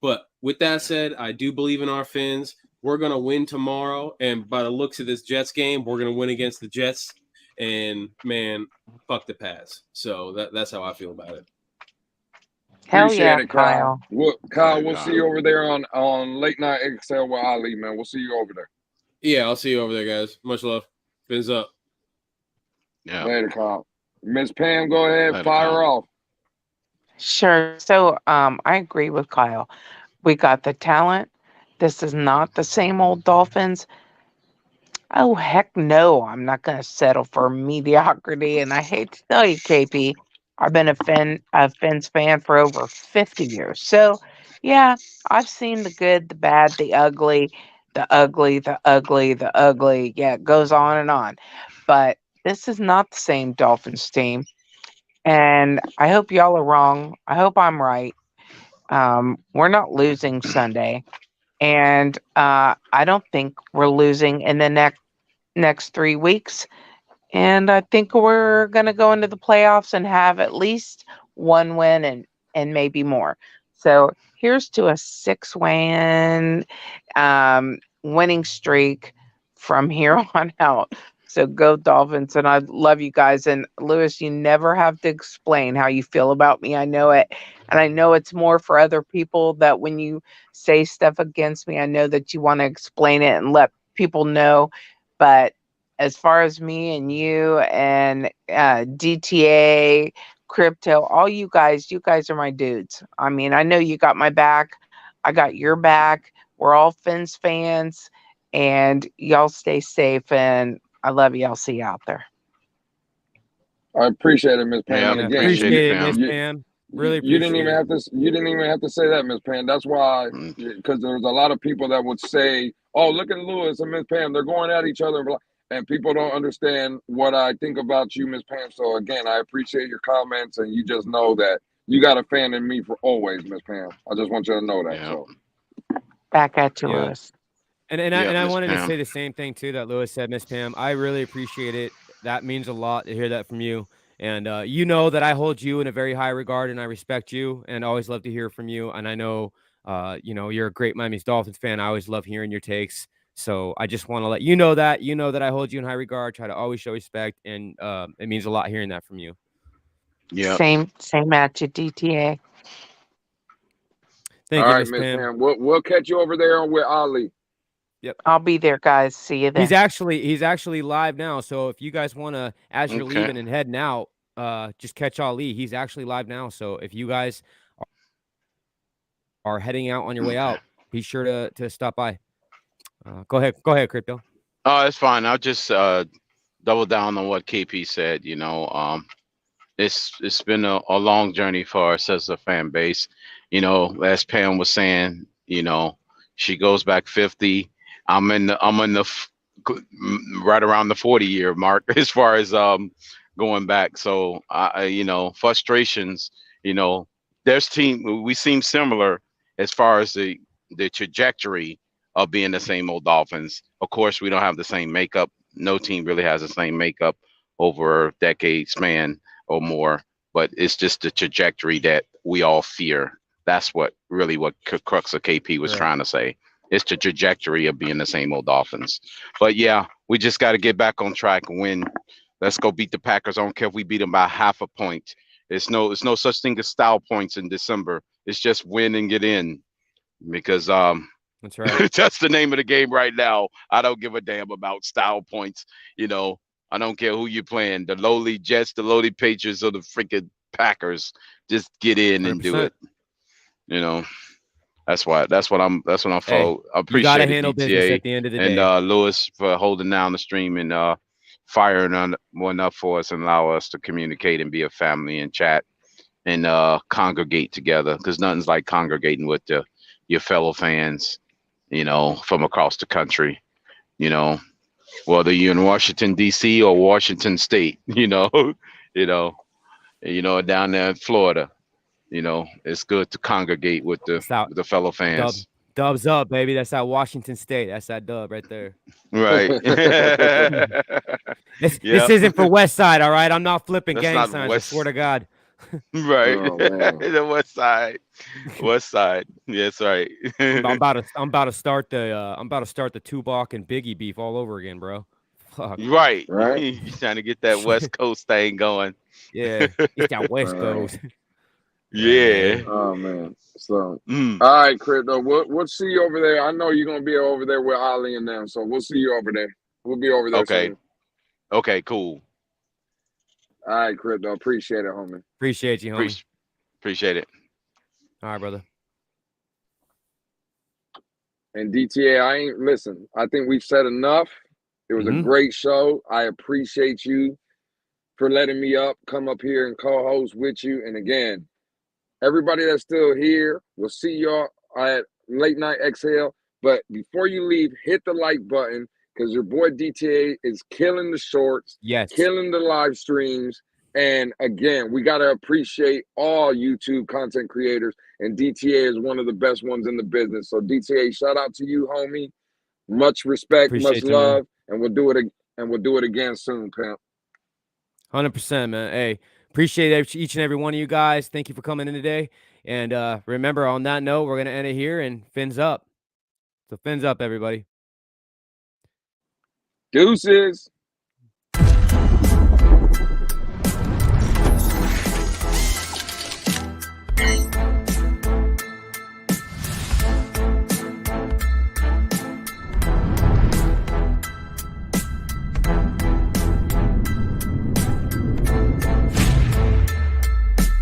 Speaker 8: But with that said, I do believe in our Fins. We're gonna win tomorrow, and by the looks of this Jets game, we're gonna win against the Jets. And man, fuck the pass. So that's how I feel about it.
Speaker 9: Hell
Speaker 4: Appreciate
Speaker 9: yeah,
Speaker 4: it, Kyle.
Speaker 9: Kyle.
Speaker 4: Kyle, we'll see you over there on Late Night XL with Ali, man. We'll see you over there.
Speaker 8: Yeah, I'll see you over there, guys. Much love. Fins up.
Speaker 6: Yeah.
Speaker 4: Later, Kyle. Miss Pam, go ahead.
Speaker 6: Later,
Speaker 4: Fire
Speaker 6: Kyle.
Speaker 4: off.
Speaker 9: Sure. So I agree with Kyle. We got the talent. This is not the same old Dolphins. Oh, heck no. I'm not going to settle for mediocrity. And I hate to tell you, KP, I've been a Fins fan for over 50 years. So, yeah, I've seen the good, the bad, the ugly, the ugly, the ugly, the ugly. Yeah, it goes on and on. But this is not the same Dolphins team. And I hope y'all are wrong. I hope I'm right. We're not losing Sunday. And I don't think we're losing in the next 3 weeks. And I think we're going to go into the playoffs and have at least one win and maybe more. So here's to a 6-win winning streak from here on out. So go Dolphins, and I love you guys. And Lewis, you never have to explain how you feel about me. I know it, and I know it's more for other people that when you say stuff against me, I know that you want to explain it and let people know. But as far as me and you and DTA, crypto, all you guys are my dudes. I mean, I know you got my back. I got your back. We're all Fins fans, and y'all stay safe. And I love you. I'll see you out there.
Speaker 4: I appreciate it, Miss Pam.
Speaker 6: Yeah,
Speaker 4: And again,
Speaker 3: Appreciate it,
Speaker 6: Pam.
Speaker 3: Miss Pam. Really
Speaker 4: you didn't
Speaker 3: appreciate
Speaker 4: even
Speaker 3: it.
Speaker 4: have to. You didn't even have to say that, Miss Pam. That's why, because there was a lot of people that would say, "Oh, look at Lewis and Miss Pam. They're going at each other," and people don't understand what I think about you, Miss Pam. So again, I appreciate your comments, and you just know that you got a fan in me for always, Miss Pam. I just want you to know that.
Speaker 6: Yeah.
Speaker 4: So
Speaker 9: Back at you,
Speaker 3: Yeah.
Speaker 9: Lewis.
Speaker 3: And
Speaker 6: Yeah,
Speaker 3: I
Speaker 6: Miss
Speaker 3: wanted to
Speaker 6: Pam.
Speaker 3: say the same thing too that Lewis said, Miss Pam. I really appreciate it. That means a lot to hear that from you. And you know that I hold you in a very high regard, and I respect you, and always love to hear from you. And I know, you know, you're a great Miami Dolphins fan. I always love hearing your takes. So I just want to let you know that I hold you in high regard. Try to always show respect, and it means a lot hearing that from you.
Speaker 6: Yeah.
Speaker 9: Same at you, DTA.
Speaker 3: Thank
Speaker 4: all
Speaker 3: you,
Speaker 4: right,
Speaker 3: Miss
Speaker 4: Miss
Speaker 3: Pam.
Speaker 4: Pam. We'll catch you over there with Ali.
Speaker 3: Yep.
Speaker 9: I'll be there, guys. See you then.
Speaker 3: He's actually live now. So if you guys want to, as you're
Speaker 6: Okay.
Speaker 3: leaving and heading out, just catch Ali. He's actually live now. So if you guys are heading out on your way out, be sure to stop by. Go ahead, Crypto.
Speaker 6: Oh, it's fine. I'll just double down on what KP said. You know, it's been a long journey for us as a fan base. You know, as Pam was saying, you know, she goes back 50. I'm in the right around the 40-year mark as far as going back. So you know, frustrations. You know, we seem similar as far as the trajectory of being the same old Dolphins. Of course, we don't have the same makeup. No team really has the same makeup over a decade span or more, but it's just the trajectory that we all fear. That's what crux of KP was trying to say. It's the trajectory of being the same old Dolphins. But yeah, we just got to get back on track and win. Let's go beat the Packers. I don't care if we beat them by half a point. It's no such thing as style points in December. It's just win and get in, because
Speaker 3: that's right.
Speaker 6: That's the name of the game right now. I don't give a damn about style points. You know, I don't care who you're playing, the lowly Jets, the lowly Patriots, or the freaking Packers. Just get in and
Speaker 3: 100%.
Speaker 6: do it. You know, that's what I'm
Speaker 3: Hey,
Speaker 6: for. I
Speaker 3: you gotta
Speaker 6: appreciate
Speaker 3: handle
Speaker 6: it,
Speaker 3: business
Speaker 6: DTA
Speaker 3: at the end of the
Speaker 6: and
Speaker 3: day.
Speaker 6: Lewis for holding down the stream and firing one up for us and allow us to communicate and be a family and chat and congregate together, because nothing's like congregating with your fellow fans, you know, from across the country, you know, whether you're in Washington D.C. or Washington State, you know, down there in Florida, you know, it's good to congregate with the fellow fans.
Speaker 3: Dubs up, baby. That's that Washington State. That's that dub right there.
Speaker 6: Right.
Speaker 3: This isn't for West Side, all right? I'm not flipping
Speaker 6: That's
Speaker 3: gang
Speaker 6: not
Speaker 3: signs.
Speaker 6: West.
Speaker 3: I swear to God.
Speaker 6: Right.
Speaker 4: Oh, man.
Speaker 6: The West Side. West Side. Yes, right.
Speaker 3: I'm about to start the Tupac and Biggie beef all over again, bro. Fuck.
Speaker 6: Right.
Speaker 4: Right.
Speaker 6: You're trying to get that West Coast thing going.
Speaker 3: Yeah, it's that West Coast.
Speaker 6: Yeah.
Speaker 4: Oh man. So all right, Crypto. We'll see you over there. I know you're gonna be over there with Ali and them, so we'll see you over there. We'll be over there
Speaker 6: Okay.
Speaker 4: soon.
Speaker 6: Okay, cool.
Speaker 4: All right, Crypto. Appreciate it, homie.
Speaker 3: Appreciate you, homie.
Speaker 6: Appreciate it.
Speaker 3: All right, brother.
Speaker 4: And DTA, listen, I think we've said enough. It was a great show. I appreciate you for letting me come up here and co-host with you. And again, everybody that's still here, we'll see y'all at Late Night Exhale. But before you leave, hit the like button, because your boy DTA is killing the shorts, killing the live streams. And again, we got to appreciate all YouTube content creators. And DTA is one of the best ones in the business. So DTA, shout out to you, homie. Much respect, much love. And we'll do it again soon, pimp.
Speaker 3: 100%, man. Hey, appreciate each and every one of you guys. Thank you for coming in today. And remember, on that note, we're going to end it here and fins up. So fins up, everybody.
Speaker 4: Deuces.